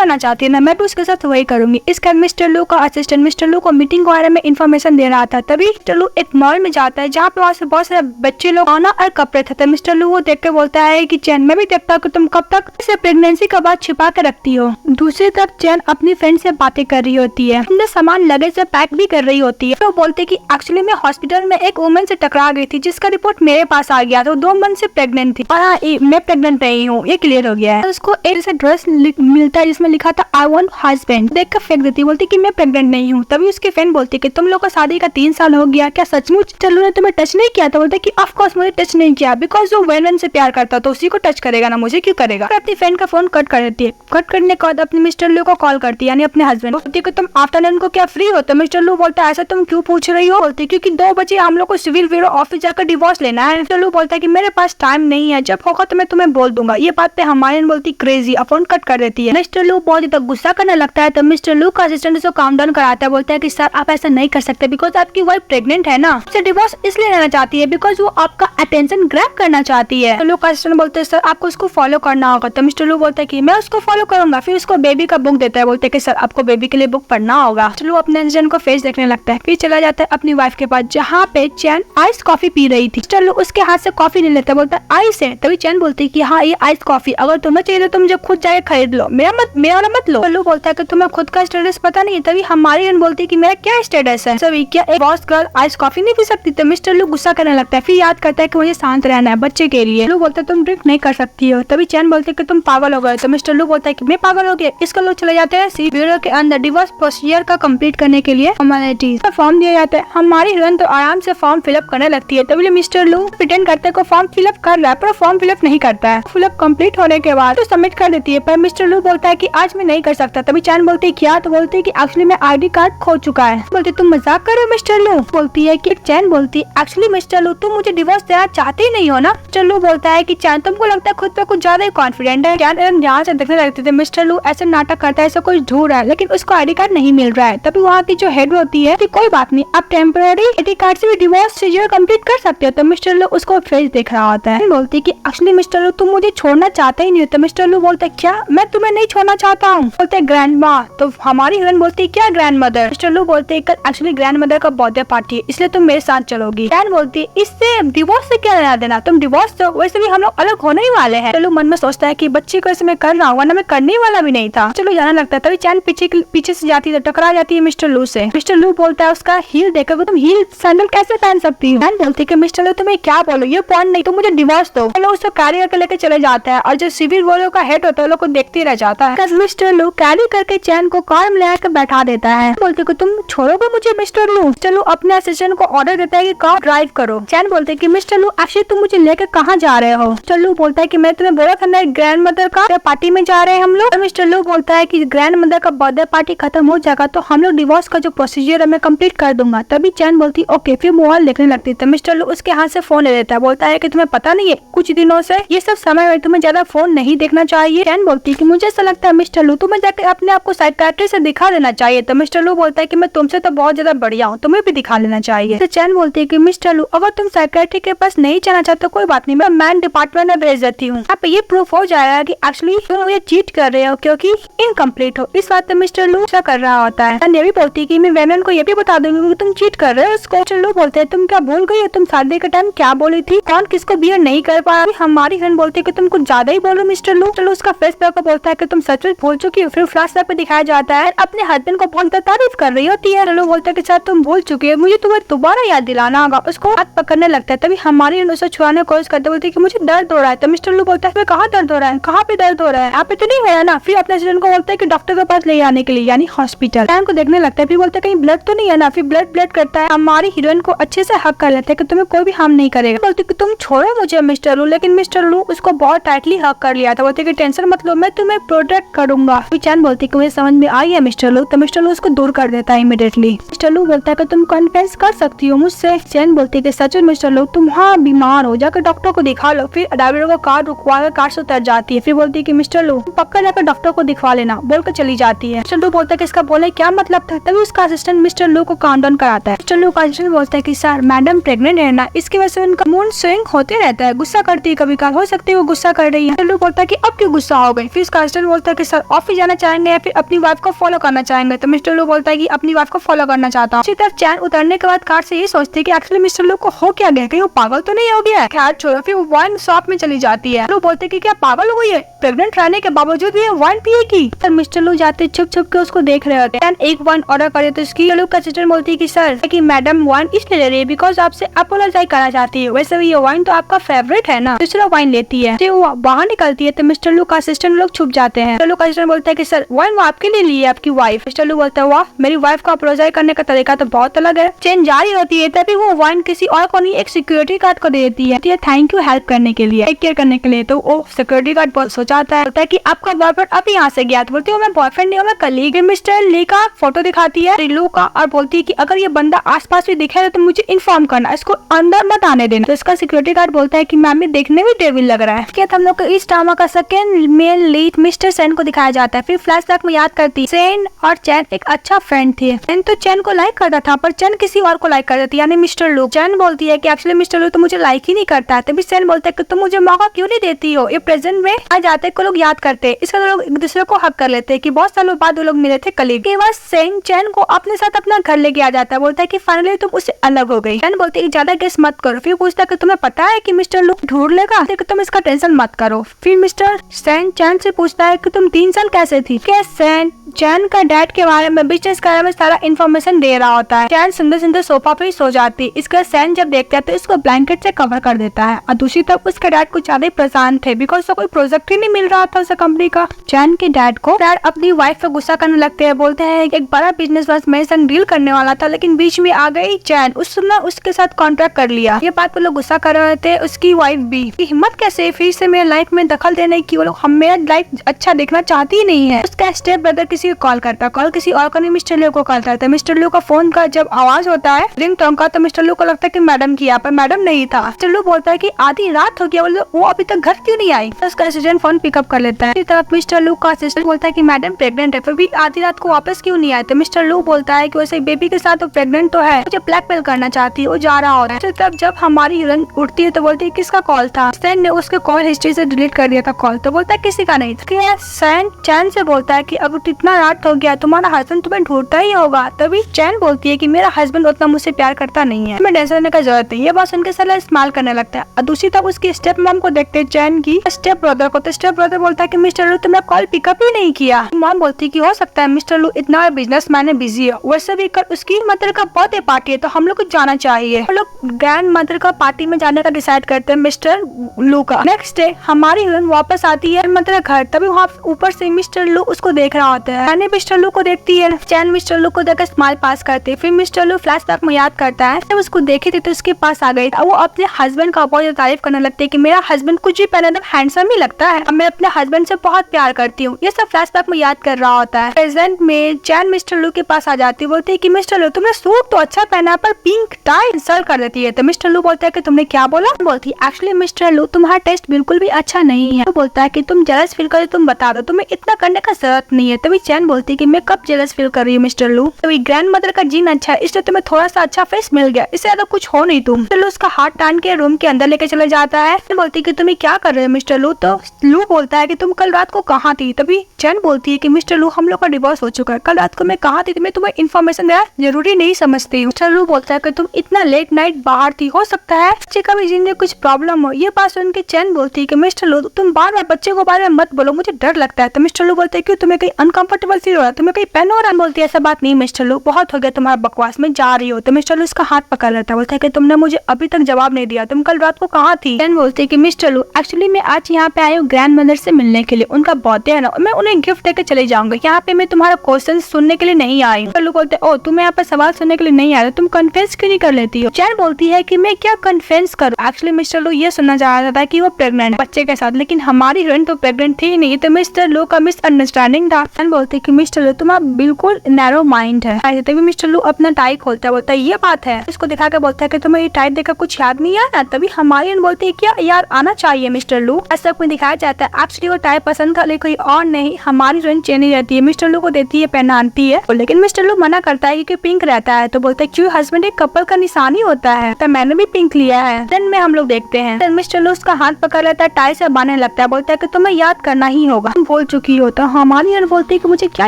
आना चाहती है ना, मैं भी उसके साथ वही करूंगी। इसका मिस्टर लू का असिस्टेंट मिस्टर लू को मीटिंग के बारे में इन्फॉर्मेशन दे रहा था। तभी मिस्टर लू एक मॉल में जाता है जहाँ पे वहाँ से बहुत सारे बच्चे लोग खाना और कपड़े थे। तो मिस्टर लू वो देख के बोलता है कि चैन मैं भी देखता हूँ कि तुम कब तक इसे प्रेगनेंसी का बात छिपा के रखती हो। दूसरी तरफ चैन अपनी फ्रेंड से बातें कर रही होती है, अपने सामान लगेज से पैक भी कर रही होती है। तो बोलते कि एक्चुअली मैं हॉस्पिटल में एक वुमन से टकरा गई थी जिसका रिपोर्ट मेरे पास आ गया था, 2 मंथ से प्रेग्नेंट थी और हाँ मैं प्रेग्नेंट नहीं हूँ, ये क्लियर हो गया है। तो उसको एक ऐसा ड्रेस मिलता है जिसमें लिखा था आई वांट हस्बैंड, देख कर फेंक देती, बोलती कि मैं प्रेग्नेंट नहीं हूँ। तभी उसकी फ्रेंड बोलती कि तुम लोग का शादी का 3 साल हो गया, क्या सचमुच चलो ने तुम्हें टच नहीं किया। तो बोलते कि ऑफ कोर्स मुझे टच नहीं किया बिकॉज वो वैन से प्यार करता तो उसी को टच करेगा ना, मुझे क्यों करेगा। अपनी फ्रेंड का फोन कट कर देती है। कट करने के बाद अपने मिस्टर लू को कॉल करती है यानी अपने हस्बैंड, बोलती कि तुम आफ्टरनून को क्या फ्री हो। तो मिस्टर लू बोलता है ऐसा तुम क्यों पूछ रही हो। बोलती क्योंकि 2 बजे हम लोग को सिविल ब्यूरो ऑफिस जाकर डिवोर्स लेना है। मिस्टर लू बोलता है कि मेरे पास टाइम नहीं है, जब होगा तो मैं तुम्हें बोल दूंगा। ये बात पे हमारी बोलती क्रेजी, फोन कट कर देती है। मिस्टर लू बहुत ज्यादा गुस्सा करने लगता है। तो मिस्टर लू का असिस्टेंट उसको काम डाउन कराता है, बोलता है कि सर आप ऐसा नहीं कर सकते बिकॉज आपकी वाइफ प्रेग्नेंट है ना, उससे डिवोर्स इसलिए लेना चाहती है बिकॉज वो आपका अटेंशन ग्रैब करना चाहती है। लू का असिस्टेंट बोलते हैं सर आपको उसको फॉलो करना होगा। तो मिस्टर लू बोलता है कि मैं उसको फॉलो करूंगा। फिर उसको बेबी का बुक देता है, बोलते है कि सर आपको बेबी के लिए बुक पढ़ना होगा। मिस्टर लू अपने असिस्टेंट को फेस देखने लगता है। फिर चला जाता है अपनी वाइफ के पास जहाँ पे चैन आइस कॉफी पी रही थी। मिस्टर लू उसके हाथ से कॉफी नहीं लेता, बोलता है आइस है। तभी चैन बोलती है कि हाँ ये आइस कॉफी, अगर तुम्हें चाहिए तो तुम जब खुद जाके खरीद लो, मेरा वाला मत लो। लू बोलता है कि तुम्हें खुद का स्टेटस पता नहीं। तभी हमारी बोलती है कि मेरा क्या स्टेटस है। सभी क्या एक बॉस गर्ल आइस कॉफी नहीं पी सकती? तो मिस्टर लू गुस्सा करने लगता है, फिर याद करता है कि मुझे शांत रहना है बच्चे के लिए। लू बोलता है तुम ड्रिंक नहीं कर सकती हो। तभी चैन बोलते कि तुम पागल हो गए। तो मिस्टर लू बोलता है कि मैं पागल हो गया। इसका लोग चले जाते हैं ब्यूरो के अंदर डिवोर्स प्रोसीजर का कंप्लीट करने के लिए फॉर्मेलिटीज का फॉर्म दिया जाता है। हमारी हीरोइन तो आराम से फॉर्म फिलअप करने लगती है। तभी मिस्टर लू प्रिटेंड करते हैं फॉर्म फिलअप कर रहा है, पर फॉर्म फिलअप नहीं करता है। फिलअप कंप्लीट होने के बाद तो सबमिट कर देती है, पर मिस्टर लू बोलता है कि आज मैं नहीं कर सकता। तभी चैन बोलती है क्या? तो बोलती है कि एक्चुअली मैं आईडी कार्ड खो चुका है। बोलती तुम मजाक कर रहे हो मिस्टर लू? बोलती है कि चैन बोलती है एक्चुअली मिस्टर लू तुम मुझे डिवोर्स देना चाहते ही नहीं हो ना? मिस्टर लू बोलता है कि चैन तुमको लगता है खुद पे कुछ ज्यादा ही कॉन्फिडेंट है। चैन यहाँ से देखने लगती है मिस्टर लू ऐसे नाटक करता है, ऐसा कुछ ढूंढ रहा है, लेकिन उसको आईडी कार्ड नहीं मिल रहा है। तभी वहाँ की जो हेड होती है कि कोई बात नहीं, आप टेम्पररी आईडी कार्ड से भी डिवोर्स प्रोसीजर कंप्लीट कर सकते हो। तो मिस्टर लू उसको फेस देख रहा होता है। बोलती है कि एक्चुअली मिस्टर लू तुम मुझे छोड़ना चाहते ही नहीं हो। तो मिस्टर लू बोलते क्या मैं तुम्हें नहीं छोड़ना चाहता हूँ? बोलते ग्रैंड माँ। तो हमारी हीरोइन बोलती है क्या ग्रैंड मदर? मिस्टर लू बोलते हैं कल एक्चुअली ग्रैंड मदर का बर्थडे पार्टी है, इसलिए तुम मेरे साथ चलोगी। चैन बोलती है इससे डिवोर्स से क्या लेना देना, तुम डिवोर्स दो, वैसे भी हम लोग अलग होने ही वाले हैं। चलो मन में सोचता है कि बच्चे को ऐसे मैं कर रहा हूँ, वरना मैं करने वाला भी नहीं था। चलो जाना लगता है। तभी चैन पीछे से जाती है, टकरा जाती है मिस्टर लू से। मिस्टर लू बोलता है उसका हील देखकर तुम हील सैंडल कैसे पहन सकती हो? चैन बोलती है कि मिस्टर लू तुम्हें क्या बोलो, ये पॉइंट नहीं, तुम मुझे डिवोर्स दो। चलो उसको कैरी करके लेके चले जाता है, और जो सिविल वालों का हेड होता है लोग को देखते रह जाता है। मिस्टर लू कैरी करके चैन को कार में लेकर बैठा देता है। बोलते कि तुम छोड़ोगे मुझे मिस्टर लू? चलो अपने असिस्टेंट को ऑर्डर देता है कि कार ड्राइव करो। चैन बोलते कि मिस्टर लू एक्चुअली तुम मुझे लेकर कहाँ जा रहे हो? मिस्टर लू बोलता है कि मैं तुम्हें बोला था ना ग्रैंड मदर का पार्टी में जा रहे हैं हम लोग। तो मिस्टर लू बोलता है कि ग्रैंड मदर का बर्थडे पार्टी खत्म हो जाएगा तो हम लोग डिवोर्स का जो प्रोसीजर है मैं कंप्लीट कर दूंगा। तभी चैन बोलती ओके, फिर मोबाइल देखने लगती है। तो मिस्टर लू उसके हाथ से फोन ले लेता है, बोलता है कि तुम्हें पता नहीं है कुछ दिनों से ये सब समय में तुम्हें ज्यादा फोन नहीं देखना चाहिए। चैन बोलती है कि मुझे ऐसा लगता है मिस्टर लू तुम्हें जाकर अपने आप को साइकियाट्रिस्ट से दिखा लेना चाहिए। तो मिस्टर लू बोलता है कि मैं तुमसे तो बहुत ज्यादा बढ़िया हूँ, तुम्हें भी दिखा लेना चाहिए। तो चैन बोलती है कि मिस्टर लू अगर तुम साइकियाट्रिस्ट के पास नहीं जाना चाहते कोई बात नहीं, मैं मैन डिपार्टमेंट में भेज देती हूँ। अब ये प्रूफ हो जाएगा कि एक्चुअली तुम मुझे चीट कर रहे हो क्योंकि इनकम्प्लीट हो। इस बात पे मिस्टर लू ऐसा कर रहा होता है। ये भी बोलती है कि मैं वेमेन को ये भी बता दूंगी कि तुम चीट कर रहे हो उसको। मिस्टर लू बोलते हैं तुम क्या भूल गई हो, तुम शादी के टाइम क्या बोली थी, कौन किसको बियर नहीं कर पाया? हमारी बहन बोलती है कि तुम कुछ ज्यादा ही बोलो मिस्टर लू। चलो उसका फेस पे बोलता है कि तुम सच में भूल चुकी हो। फिर फ्लैशबैक पे दिखाया जाता है अपने हस्बैंड को बहुत तारीफ कर रही होती है। चलो बोलता है कि सर तुम भूल चुकी है, मुझे तुम्हें दोबारा याद दिलाना होगा। उसको हाथ पकड़ने लगता है। तभी हमारी उसे छुड़ाने की कोशिश करते बोलती है कि मुझे दर्द हो रहा है। तो मिस्टर लू बोलता है कहाँ दर्द हो रहा है, कहाँ पे दर्द हो रहा है, यहाँ पे तो नहीं है ना। फिर अपने स्टूडेंट को बोलता है कि डॉक्टर के पास ले आने के लिए यानी हॉस्पिटल। को देखने लगता है, फिर बोलता है कहीं ब्लड तो नहीं है ना। फिर ब्लड करता है। हमारी हीरोइन को अच्छे से हक कर लेते है कि तुम्हें कोई भी हार्म नहीं करेगा। बोलती कि तुम छोड़ो मुझे मिस्टर लू, लेकिन मिस्टर लू उसको बहुत टाइटली हक कर लिया था। बोलते कि टेंशन मत लो, मैं तुम्हें प्रोटेक्ट करूंगा। चैन बोलती कि मुझे समझ में आई है मिस्टर लू। तो मिस्टर लू उसको दूर कर देता है इमीडिएटली। मिस्टर लू बोलता है कि तुम कॉन्फेस कर सकती हो मुझसे। चैन बोलती है कि सच में मिस्टर लू तुम हाँ बीमार हो, जाकर डॉक्टर को दिखा लो। फिर ड्राइवर को कार रुकवा कर कार से उतर जाती है। फिर बोलती है कि मिस्टर लू पक्का जाकर डॉक्टर को दिखवा लेना, बोलकर चली जाती है। मिस्टर लू बोलता है कि इसका बोलने क्या मतलब था। तभी उसका असिस्टेंट मिस्टर लू को काउंट डाउन कराता है। मिस्टर लू का असिस्टेंट बोलता है कि सर मैडम प्रेग्नेंट है ना, इसकी वजह से उनका मूड स्विंग होते रहता है, गुस्सा करती है कभी कभार, हो सकती है वो गुस्सा कर रही है। मिस्टर लू बोलता है कि अब क्यों गुस्सा हो गई। फिर उसका असिस्टेंट बोलता है कि सर ऑफिस जाना चाहेंगे या फिर अपनी वाइफ को फॉलो करना चाहेंगे। तो मिस्टर लू बोलता है कि अपनी वाइफ को फॉलो करना चाहता हूँ। इसी तरफ चैन उतरने के बाद कार से ये सोचती है कि एक्चुअली मिस्टर लू को हो क्या गया, कहीं वो पागल तो नहीं हो गया है। खैर छोड़ो, फिर वो वाइन शॉप में चली जाती है। लू बोलते कि क्या पागल हो गई है, प्रेग्नेंट रहने के बावजूद भी वाइन पिएगी। सर मिस्टर लू जाते छुप छुप के उसको देख रहे होते हैं। एक वाइन ऑर्डर करे तो उसकी लू का असिस्टेंट बोलती है कि सर कि मैडम वाइन इसलिए ले रही है बिकॉज आपसे अपोलोजाइज करना चाहती है, वैसे भी ये वाइन तो आपका फेवरेट है ना। दूसरा वाइन लेती है। तो वो बाहर निकलती है तो मिस्टर लू का असिस्टेंट लोग छुप जाते हैं। मिस्टर लू का असिस्टेंट बोलता है कि सर वाइन वो आपके लिए ली है आपकी वाइफ। मिस्टर लू बोलता है वाह मेरी वाइफ को अपोलोजाइज करने का तरीका तो बहुत अलग है। चेन जारी होती है तभी वो वाइन किसी और को नहीं एक सिक्योरिटी गार्ड को दे देती है। थैंक यू हेल्प करने के लिए, टेक केयर करने के लिए। तो वो सिक्योरिटी गार्ड बहुत सोचाता है, बोलता है कि आपका बॉयफ्रेंड अभी यहाँ से गया। तो बोलती है मैं बॉयफ्रेंड नहीं हूँ, मैं कलीग। मिस्टर ली का फोटो दिखाती है लू का और बोलती है कि अगर ये बंदा आसपास भी दिखे तो मुझे इन्फॉर्म करना, इसको अंदर मत आने देना। तो इसका सिक्योरिटी गार्ड बोलता है कि मैम ये देखने में डेविल लग रहा है। क्या हम लोग को इस ड्रामा का second male lead mister Sen को दिखाया जाता है। फिर फ्लैशबैक में याद करती है सेन और चैन एक अच्छा फ्रेंड थे। सेन तो चैन को लाइक करता था पर चैन किसी और को लाइक कर देती यानी मिस्टर लू। चैन बोलती है कि एक्चुअली मिस्टर लू तो मुझे लाइक ही नहीं करता है। तभी सेन बोलता है कि तुम मुझे मौका क्यों नहीं देती हो, ये प्रेजेंट में आ जाते को लोग याद करते हैं, इसका लोग एक दूसरे को हक कर लेते हैं कि बहुत सालों बाद वो लोग मिले थे कलीग। के बाद सेन चैन को अपने साथ अपना घर लेके आ जाता है। बोलता है कि फाइनली तुम उससे अलग हो गई। चैन बोलती है कि ज्यादा गेस मत करो। फिर पूछता है कि तुम्हें पता है कि मिस्टर लू ढूंढ लेगा, कि तुम इसका टेंशन मत करो। फिर मिस्टर सेन चैन से पूछता है कि तुम 3 साल कैसे थी। क्या सेन चैन का डैड के बारे में, बिजनेस के बारे में सारा इन्फॉर्मेशन दे रहा होता है। चैन सुंदर सुंदर सोफा पे ही सो जाती। इसका सैन जब देखता है तो इसको ब्लैंकेट से कवर कर देता है। और दूसरी तरफ उसके डैड कुछ ज्यादा परेशान थे बिकॉज उसको कोई प्रोजेक्ट ही नहीं मिल रहा था उसे कंपनी का। चैन के डैड अपनी वाइफ पे गुस्सा करने लगते हैं। बोलते हैं एक बड़ा बिजनेस मेरे संग डील करने वाला था लेकिन बीच में आ गई चैन, उसने उसके साथ कॉन्ट्रैक्ट कर लिया। ये बात वो लोग गुस्सा कर रहे थे। उसकी वाइफ भी हिम्मत कैसे फिर से मेरे लाइफ में दखल देने की, वो लोग मेरा लाइफ अच्छा देखना चाहती ही नहीं है। उसका स्टेप ब्रदर किसी को कॉल करता, कॉल किसी और को नहीं, मिस्टर लू को कॉल करता है। मिस्टर लू का फोन का जब आवाज होता है रिंग टोन का तो मिस्टर लू को लगता है कि मैडम की, यहाँ पर मैडम नहीं था। मिस्टर लू बोलता है कि आधी रात हो गया, वो अभी तक घर क्यों नहीं आई। तो उसका असिस्टेंट फोन पिकअप कर लेता है। इसी तरफ मिस्टर लू का असिस्टेंट बोलता है कि मैडम प्रेग्नेंट है, फिर भी आधी रात को वापस क्यों नहीं आए। तो मिस्टर लू बोलता है कि वैसे बेबी के साथ प्रेग्नेंट तो है, मुझे ब्लैकमेल करना चाहती है, वो जा रहा होता है। तब जब हमारी हीरोइन उठती है तो बोलती है किसका कॉल था। सैन ने उसके कॉल हिस्ट्री से डिलीट कर दिया था कॉल। तो बोलता है किसी का नहीं था। सैन चैन से बोलता है कि अगर इतना रात हो गया तुम्हारा हस्बैंड तुम्हें ढूंढता ही होगा। तभी चैन बोलती है कि मेरा हस्बैंड उतना मुझसे प्यार करता नहीं है, तुम्हें टेंशन लेने का जरूरत नहीं। ये बात सुनकर साला इस्तेमाल करने लगता है। और दूसरी तरफ उसकी स्टेप मॉम को देखते हैं, चैन की स्टेप ब्रदर को। तो स्टेप ब्रदर बोलता है कि मिस्टर लू तुमने कॉल पिकअप ही नहीं किया। मॉम बोलती है कि हो सकता है मिस्टर लू इतना बिजनेसमैन है, बिजी है, वैसे भी कल उसकी मदर का बर्थडे पार्टी है तो हम लोग को जाना चाहिए। हम लोग ग्रैंड मदर का पार्टी में जाने का डिसाइड करते हैं मिस्टर लू का। नेक्स्ट डे हमारी हीरोइन वापस आती है मतलब घर। तभी वहाँ ऊपर से मिस्टर लू उसको देख रहा होता है। मैंने मिस्टर लू को देखती है। चैन मिस्टर लू को देखकर स्माइल पास करती है। फिर मिस्टर लू फ्लैशबैक में याद करता है जब उसको देखी थी तो उसके पास आ गई। वो अपने हस्बैंड का बहुत तारीफ करने लगती है कि मेरा हस्बैंड कुछ भी पहने हैंडसम ही लगता है, मैं अपने हस्बैंड से बहुत प्यार करती हूँ। ये सब फ्लैशबैक में याद कर रहा होता है। प्रेजेंट में चैन मिस्टर लू के पास आ जाती है। बोलती है कि मिस्टर लू तुमने सूट तो अच्छा पहना पर पिंक टाई इंसल्ट कर देती है। तो मिस्टर लू बोलता है कि तुमने क्या बोला। बोलती है एक्चुअली मिस्टर लू तुम्हारा टेस्ट बिल्कुल भी अच्छा नहीं है। तो बोलता है कि तुम जेलस फील करो तुम बता दो, तुम्हें इतना करने का जरूरत नहीं है। तभी चैन बोलती है कि मैं कब जेलस फील कर रही हूँ मिस्टर लू, तभी ग्रैंड मदर का जीन अच्छा है इसलिए तुम्हें थोड़ा सा अच्छा फेस मिल गया, इससे ज्यादा कुछ हो नहीं तुम। मिस्टर लू उसका हाथ टान के रूम के अंदर लेके चले जाता है। बोलती है कि तुम्हें क्या कर रहे हो मिस्टर लू। तो लू बोलता है कि तुम कल रात को कहाँ थी। तभी चैन बोलती है कि मिस्टर लू हम लोग का डिवोर्स हो चुका है, कल रात को मैं कहाँ थी मैं तुम्हें इन्फॉर्मेशन देना जरूरी नहीं समझती हूँ। मिस्टर लू बोलता है कि तुम इतना लेट नाइट बाहर थी, हो सकता है बच्चे का भी जिंदगी कुछ प्रॉब्लम हो। ये बात सुन के चैन बोलती है कि मिस्टर लू तुम बार बार बच्चे को बारे में मत बोलो, मुझे डर लगता है। तो मिस्टर लू बोलते हैं क्यों तुम्हें कहीं अनकंफर्टेबल फील हो रहा है, तुम्हें कहीं पेन हो रहा है। बोलती है ऐसा बात नहीं मिस्टर लू, बहुत हो गया तुम्हारा बकवास, में जा रही हो। तो मिस्टर लू इसका हाथ पकड़ लेता है। बोलता है कि तुमने मुझे अभी तक जवाब नहीं दिया, तुम कल रात को कहाँ थी। चैन बोलती है कि मिस्टर लू एक्चुअली मैं आज यहाँ पे आई हूँ ग्रैंड मदर से मिलने के लिए, उनका बर्थडे है ना, मैं उन्हें गिफ्ट देकर चले जाऊंगा, यहाँ पे मैं तुम्हारा क्वेश्चन सुनने के लिए नहीं आई। मिस्टर लू बोलते ओ तुम यहाँ पर सवाल सुनने के लिए नहीं आए, तुम कन्फेस क्यों नहीं कर लेती हो। चैन बोलती है कि मैं क्या कन्फेस करूँ। एक्चुअली मिस्टर लू ये सुनना चाह रहा था कि वो प्रेग्नेंट बच्चे के साथ, लेकिन हमारी हीरोइन तो प्रेग्नेंट थी ही नहीं। तो मिस्टर लू का मिसअंडरस्टैंडिंग था। चैन बोलती है कि मिस्टर लू तुम्हारा बिल्कुल नैरो माइंड है। तभी मिस्टर लू अपना टाई खोलता है। बोलता है ये बात है, इसको दिखा के बोलता है कि तुम्हें ये टाई देखकर कुछ याद नहीं आया। तभी हमारी हीरोइन बोलती है क्या यार आना चाहिए मिस्टर लू, ऐसा में दिखाया जाता है। एक्चुअली वो टाई पसंद कर ले कोई और नहीं, हमारी हीरोइन चेनी रहती है, मिस्टर लू को देती है पहनाती है, लेकिन मिस्टर लू मना करता है क्योंकि पिंक रहता है। तो बोलता है क्यों हस्बैंड एक कपल का निशानी होता है, तो मैंने भी पिंक लिया है। देन में हम लोग देखते हैं मिस्टर लू उसका हाथ पकड़ लेता है, टाई से बांधने लगता है। बोलता है कि तुम्हें याद करना ही होगा, तुम बोल चुकी हो। तो हमारी हीरोइन बोलती है कि मुझे क्या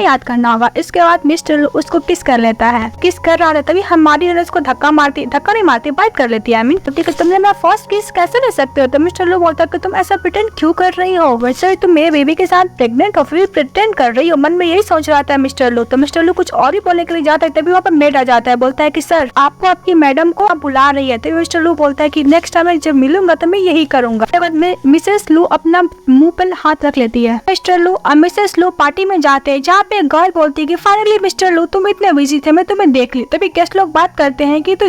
याद करना होगा। इसके बाद मिस्टर लू उसको किस कर लेता है, किस कर रहा है। तभी हमारी हीरोइन उसको धक्का नहीं मारती, बात कर लेती है। तुमने मेरा फर्स्ट किस कैसे ले सकते हो। तो मिस्टर लू बोलता है कि तुम ऐसा प्रिटेंड क्यों कर रही हो, वैसे तुम मेरे बेबी के साथ प्रेग्नेंट हो फिर प्रिटेंड कर रही हो, मन में यही सोच रहा था मिस्टर लू। तो मिस्टर लू कुछ और ही बोलने के लिए जाता है। तभी वहाँ पर मेड आ जाता है। बोलता है कि सर आपको आपकी मैडम को बुला रही है। तो मिस्टर लू बोलता है कि नेक्स्ट टाइम जब मिलूंगा तो मैं यही करूंगा। उसके बाद में मिसेस लू अपना मुंह पर हाथ रख लेती है। मिस्टर लू और मिसेस लू पार्टी में जाते हैं जहाँ पे गर्ल बोलती है कि फाइनली मिस्टर लू तुम इतने बिजी थे मैं तुम्हें देख ली। तभी गेस्ट लोग बात करते हैं कि तो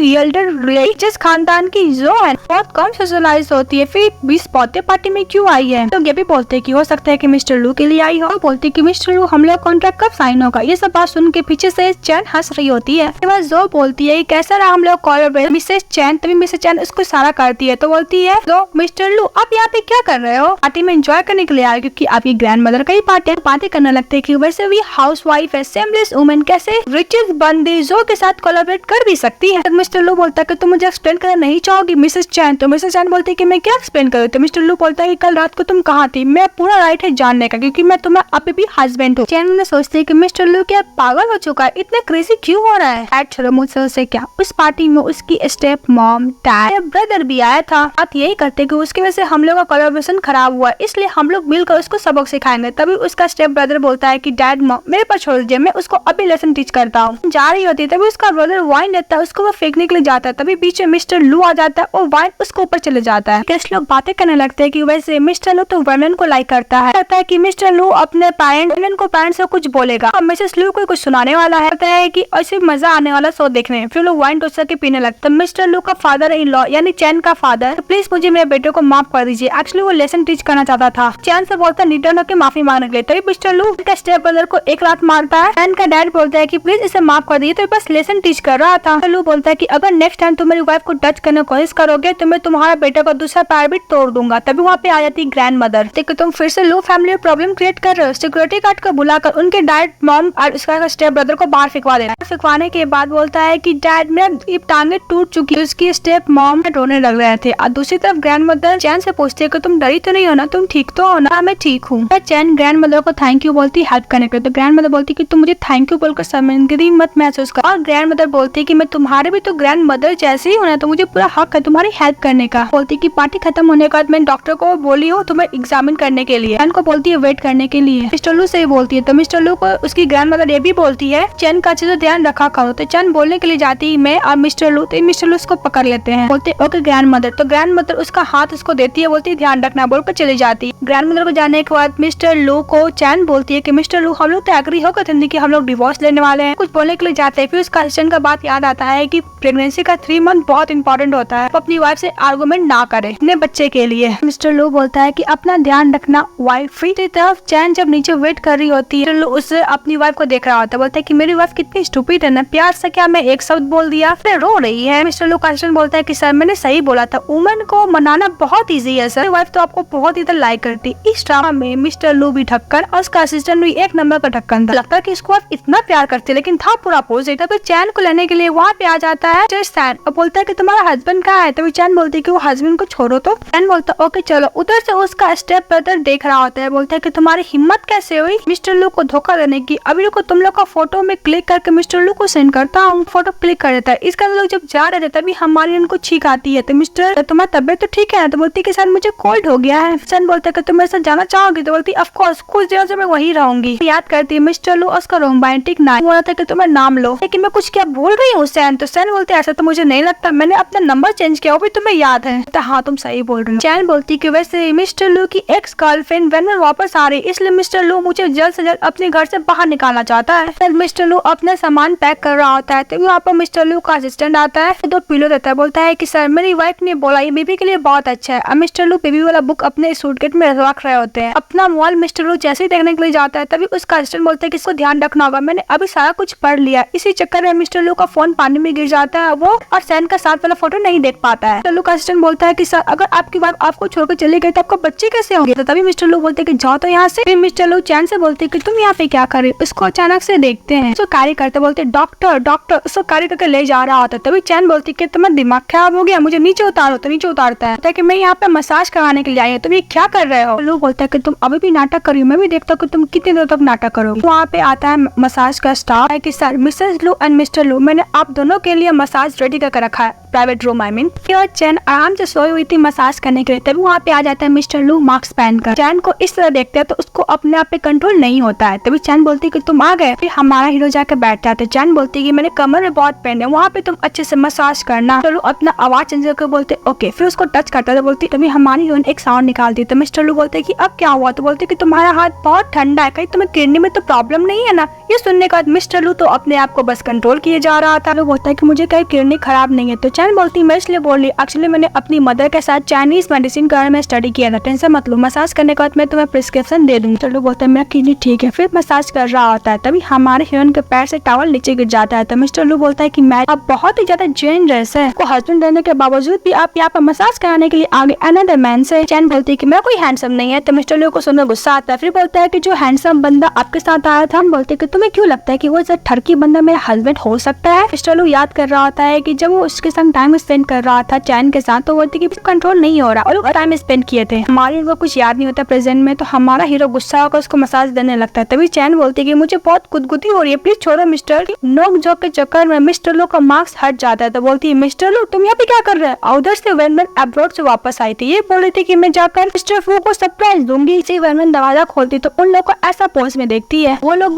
जिस खानदान की जो है बहुत कम सोशलाइज होती है, फिर 20 पौधे पार्टी में क्यों आई है। तो ये भी बोलते हैं कि हो सकता है कि मिस्टर लू के लिए आई हो। बोलते हैं कि मिस्टर लू हम लोग कॉन्ट्रैक्ट कब साइन होगा। ये सब बात सुन के पीछे से चैन हंस रही होती है। जो बोलती है कैसा रहा हम लोग कॉलेज। मिसेस चैन तभी मिसेस चैन उसको इशारा करती है। तो बोलती है तो मिस्टर लू आप यहाँ पे क्या कर रहे हो, पार्टी में एंजॉय करने के लिए आए क्योंकि आपकी ग्रैंड मदर का ही पार्टी है। बातें करने लगते हैं कि वैसे भी हाउस वाइफ है, सेमलेस वुमेन कैसे रिचेस बंदी जो के साथ कोलैबोरेट कर भी सकती है। मिस्टर लू बोलता है कि तुम मुझे एक्सप्लेन करना नहीं चाहोगी मिसेस चैन। तो मिसेस चैन बोलती है कि मैं क्या एक्सप्लेन करूँ। तो मिस्टर लू बोलता है कि कल रात को तुम कहाँ थी, मैं पूरा राइट है जानने का क्योंकि मैं तुम्हें अभी भी हस्बैंड हूँ। चैन ने सोचती है कि मिस्टर लू क्या पागल हो चुका है, इतना क्रेजी क्यों हो रहा है। छोड़ो मुझसे उसे क्या। उस पार्टी में उसकी स्टेप मॉम डैड ब्रदर भी आया था। बात यही करते कि उसकी वजह से हम लोग का कोलैबोरेशन खराब हुआ, इसलिए हम लोग मिलकर उसको सबक सिखाएंगे। तभी उसका स्टेप ब्रदर बोलता है कि डैड डैड मेरे पर छोड़ दीजिए, मैं उसको अभी लेसन टीच करता हूँ। जा रही होती है तभी उसका ब्रदर वाइन लेता है, उसको वो फेंकने के लिए जाता है, तभी बीच में मिस्टर लू आ जाता है और वाइन उसके ऊपर चले जाता है। गेस्ट लोग बातें करने लगते हैं कि वैसे मिस्टर लू तो वर्नन को लाइक करता है। कहता है कि मिस्टर लू अपने पेरेंट्स से कुछ बोलेगा और मिसेस लू को कुछ सुनाने वाला है। कहता है कि ऐसे मजा आने वाला शो देखने। फिर लोग वाइन टोस्टर के पीने लगता है। मिस्टर लू का फादर इन लॉ यानी चैन का फादर, तो प्लीज मुझे मेरे बेटे को माफ कर दीजिए, एक्चुअली वो लेसन टीच करना चाहता था। चैन से बोलता है रिटर्न होकर माफी मांगने के लिए, तभी मिस्टर लू का स्टेप ब्रदर को एक रात मारता है। चैन का डैड बोलता है कि प्लीज इसे माफ कर दीजिए, तो बस लेसन टीच कर रहा था। लू बोलता है कि अगर नेक्स्ट टाइम तुम मेरी वाइफ को टच करने की कोशिश करोगे तो मैं तुम्हारा बेटे का दूसरा पैर भी तोड़ दूंगा। तभी वहाँ पे आ जाती ग्रैंड मदर। देखो तुम फिर से लू फैमिली में प्रॉब्लम क्रिएट कर रहे हो। सिक्योरिटी गार्ड को बुलाकर उनके डैड मॉम और उसका स्टेप ब्रदर को बाहर फेंकवा देना। फेंकवाने के बाद बोलता है कि डैड मेरा टांगे टूट चुकी है। उसकी स्टेप मॉम रोने लग रहे थे और दूसरी तरफ ग्रैंड मदर चैन से पूछती है कि तुम डरी तो नहीं हो ना, तुम ठीक तो हो ना? मैं ठीक हूँ। चैन ग्रैंड मदर को थैंक यू बोलती हेल्प करने के लिए। तो ग्रैंड मदर बोलती कि तुम मुझे थैंक यू बोलकर शर्मिंदगी मत महसूस कर। और ग्रैंड मदर बोलती है कि मैं तुम्हारे भी तो ग्रैंड मदर जैसे ही होना, तो मुझे पूरा हक है तुम्हारी हेल्प करने का। बोलती कि पार्टी खत्म होने के बाद मैं डॉक्टर को बोली हूँ तुम्हें एग्जामिन करने के लिए। चैन को बोलती है वेट करने के लिए। मिस्टर लू से बोलती है तो मिस्टर लू को उसकी ग्रैंड मदर ये भी बोलती है चैन का अच्छे से ध्यान रखा करो। तो चैन बोलने के लिए जाती है मैं और मिस्टर लू, तो मिस्टर लू उसको पकड़ लेते हैं। बोलते ओके ग्रैंड मदर। तो ग्रैंड मदर उसका हाथ उसको देती है, बोलती है ध्यान रखना बोलकर चली जाती है। ग्रैंड मदर को जाने के बाद मिस्टर लू को चैन बोलती है कि मिस्टर लू हम लोग तो एग्री हो गए थे कि हम लोग डिवोर्स लेने वाले हैं। कुछ बोलने के लिए जाते हैं। फिर उसका असिस्टेंट का बात याद आता है कि प्रेगनेंसी का 3 मंथ बहुत इंपॉर्टेंट होता है, वो अपनी वाइफ से आर्गुमेंट ना करे अपने बच्चे के लिए। मिस्टर लू बोलता है कि अपना ध्यान रखना वाइफ। की तरफ चैन जब नीचे वेट कर रही होती है, उससे अपनी वाइफ को देख रहा होता है। बोलता है कि मेरी वाइफ कितनी स्टूपिड है ना, प्यार से क्या मैं एक शब्द बोल दिया फिर रो रही है। मिस्टर लू का असिस्टेंट बोलता है कि सर मैंने सही बोला था, वुमन को मनाना बहुत इजी है सर, वाइफ तो आपको बहुत ही लाइक करती। इस ड्रामा में मिस्टर लू भी ढक्कन और उसका असिस्टेंट भी एक नंबर का ढक्कन था। लगता है कि इसको आप इतना प्यार करते, लेकिन था पूरा अपोजिट। फिर चैन को लेने के लिए वहाँ पे आ जाता है सैन और बोलता है कि तुम्हारा हस्बैंड कहाँ है। तभी चैन बोलती है कि वो हस्बैंड को छोड़ो। तो चैन बोलता है ओके चलो। उधर से उसका स्टेप ब्रदर देख रहा होता है। बोलता है कि तुम्हारी हिम्मत कैसे हुई मिस्टर लू को धोखा देने की। अभी रुको तुम लोग का फोटो में क्लिक करके मिस्टर लू को सेंड करता हूँ। फोटो क्लिक कर देता है। इसका लोग जब जा रहे थे तभी हमारी उनको छींक आती है। तो मिस्टर तुम्हारी तबियत तो ठीक है? तो बोलती कि सर मुझे कोल्ड हो गया है। सैन बोलता है कि तुम मेरे साथ जाना चाहोगी? तो बोलती ऑफ कोर्स, कुछ दिनों से मैं वही रहूंगी। याद करती है मिस्टर लू उसका रोमांटिक नाइट बोला था कि तुम्हें नाम लो, लेकिन मैं कुछ क्या बोल रही हूँ सैन। तो सैन बोलते ऐसा तो मुझे नहीं लगता, मैंने अपना नंबर चेंज किया वो भी तुम्हें याद है। तो हाँ तुम सही बोल रही हो। चैन बोलती कि वैसे मिस्टर लू की एक्स गर्लफ्रेंड वेन वापस आ रही, इसलिए मिस्टर लू मुझे जल्द से जल्द अपने घर से बाहर निकालना चाहता है। फिर मिस्टर लू अपना सामान पैक कर रहा होता है तो वहाँ पर मिस्टर लू का असिस्टेंट आता है, 2 पिलो देता है। बोलता है कि सर मेरी वाइफ ने बोला ये बेबी के लिए बहुत अच्छा है। अब मिस्टर लू बेबी वाला बुक अपने सूटकेस में रख रहे होते हैं। अपना मोबाइल मिस्टर लू जैसे ही देखने के लिए जाता है तभी उसका असिस्टेंट बोलता है कि इसको ध्यान रखना होगा, मैंने अभी सारा कुछ पढ़ लिया। इसी चक्कर में मिस्टर लू का फोन पानी में गिर जाता है, वो और सैन का साथ वाला फोटो नहीं देख पाता है। मिस्टर लू का असिस्टेंट बोलता है कि सर अगर आपकी वाइफ आपको छोड़कर चले गए तो आपको बच्चे कैसे होंगे? तो तभी मिस्टर लू बोलते हैं कि जाओ तो यहाँ से। फिर मिस्टर लू चैन से बोलते हैं कि तुम यहाँ पे क्या कर रहे हो? उसको अचानक से देखते हैं, उसको कार्य करते बोलते डॉक्टर डॉक्टर, उसको कार्य करके ले जा रहा होता है। तभी चैन बोलती कि तुम्हारा दिमाग खराब हो गया, मुझे नीचे उतारो। तो नीचे उतारता है कि मैं यहाँ पे मसाज कराने के लिए आई हूँ, तुम ये क्या कर रहे हो? लू बोलता है कि तुम अभी भी नाटक कर रही हो, मैं भी देखता हूँ कि तुम कितनी देर तक नाटक करोगे। वहाँ पे आता है मसाज का स्टाफ है कि सर मिसेस लू एंड मिस्टर लू, मैंने आप दोनों के लिए मसाज रेडी करके रखा है, प्राइवेट रूम आई मीन। और चैन आराम से सोई हुई थी मसाज करने के लिए। तभी वहाँ पे आ जाता है मिस्टर लू मास्क पहनकर। चैन को इस तरह देखते हैं तो उसको अपने आप पे कंट्रोल नहीं होता है। तभी चैन बोलती है कि तुम आ गए। फिर हमारा हीरो जाकर बैठ जाते। चैन बोलती है कि मैंने कमर में बहुत पेन है, वहाँ पे तुम अच्छे से मसाज करना। चलो अपना आवाज चेंज करके बोलते ओके। फिर उसको टच करता है, बोलती तभी हमारी हीरोइन एक साउंड निकालती है। तो मिस्टर लू बोलते कि अब क्या हुआ? तो बोलते कि तुम्हारा हाथ बहुत ठंडा है, कहीं तुम्हें किडनी में तो प्रॉब्लम नहीं है ना? ये सुनने के बाद मिस्टर लू तो अपने आप को बस कंट्रोल किए जा रहा था। वो बोलता है कि मुझे कहीं किडनी खराब नहीं है। तो चैन बोलती मैं इसलिए बोल रही, एक्चुअली मैंने अपनी मदर के साथ चाइनीज मेडिसिन के बारे में स्टडी किया था, टेंशन मत लो, मसाज करने के बाद मैं तुम्हें प्रिस्क्रिप्शन दे दूंगी। चलो बोलता है मेरा किडनी ठीक है। फिर मसाज कर रहा होता है तभी हमारे हीरोइन के पैर से टॉवल नीचे गिर जाता है। तो मिस्टर लू बोलता है कि मैं अब बहुत ही ज्यादा जेनरस है, को हस्बैंड रहने के बावजूद भी आप यहाँ पर मसाज कराने के लिए आगे अनदर मैन से। चैन बोलती है कि मैं कोई हैंडसम नहीं है। तो मिस्टर लू को सुनकर गुस्सा आता है। फिर बोलता है कि जो हैंडसम बंदा आपके साथ आया था, हम बोलते हैं कि तुम्हें क्यों लगता है कि वो ठरकी बंदा मेरा हस्बैंड हो सकता है? मिस्टर लू याद कर रहा होता है कि जब वो उसके संग हीरोइन टाइम स्पेंड कर रहा था चैन के साथ, तो बोलती कि कंट्रोल नहीं हो रहा और लोग टाइम स्पेंड किए थे, हमारे को कुछ याद नहीं होता प्रेजेंट में, तो हमारा हीरो गुस्सा होकर उसको मसाज देने लगता है। तभी चैन बोलती है कि मुझे बहुत गुदगुदी हो रही है, प्लीज छोड़ो मिस्टर। नोक झोंक के चक्कर में मिस्टर लो का मार्क्स हट जाता है, तो बोलती है मिस्टर लो तुम यहाँ पे क्या कर रहे हैं। उधर से वेनमैन अब्रॉड से वापस आई थी, ये बोल रही थी कि मैं जाकर मिस्टर फू को सरप्राइज दूंगी। इसी वेनमैन दरवाजा खोलती तो उन लोग को ऐसा पोज में देखती है, वो लोग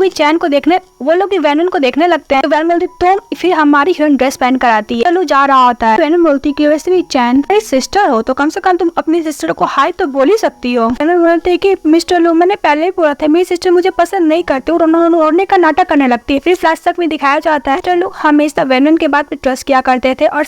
भी वेनमैन को देखने लगते हैं। वेनमैन बोलती तुम, फिर हमारी हीरोइन ड्रेस पहन कर आती है, चलो जा रहा होता है। वेनमैन बोलती कि वैसे भी चैन मेरी सिस्टर हो तो कम से कम तुम अपनी सिस्टर को हाय तो बोल ही सकती हो। वेनमैन बोलते कि मिस्टर लो मैंने पहले ही बोला था मेरी सिस्टर मुझे पसंद नहीं करती और उन्होंने रोने का नाटक करने लगती है। फिर फ्लैशबैक में दिखाया जाता है मिस्टर लो हमेशा वेनमैन के बात पे ट्रस्ट किया करते थे और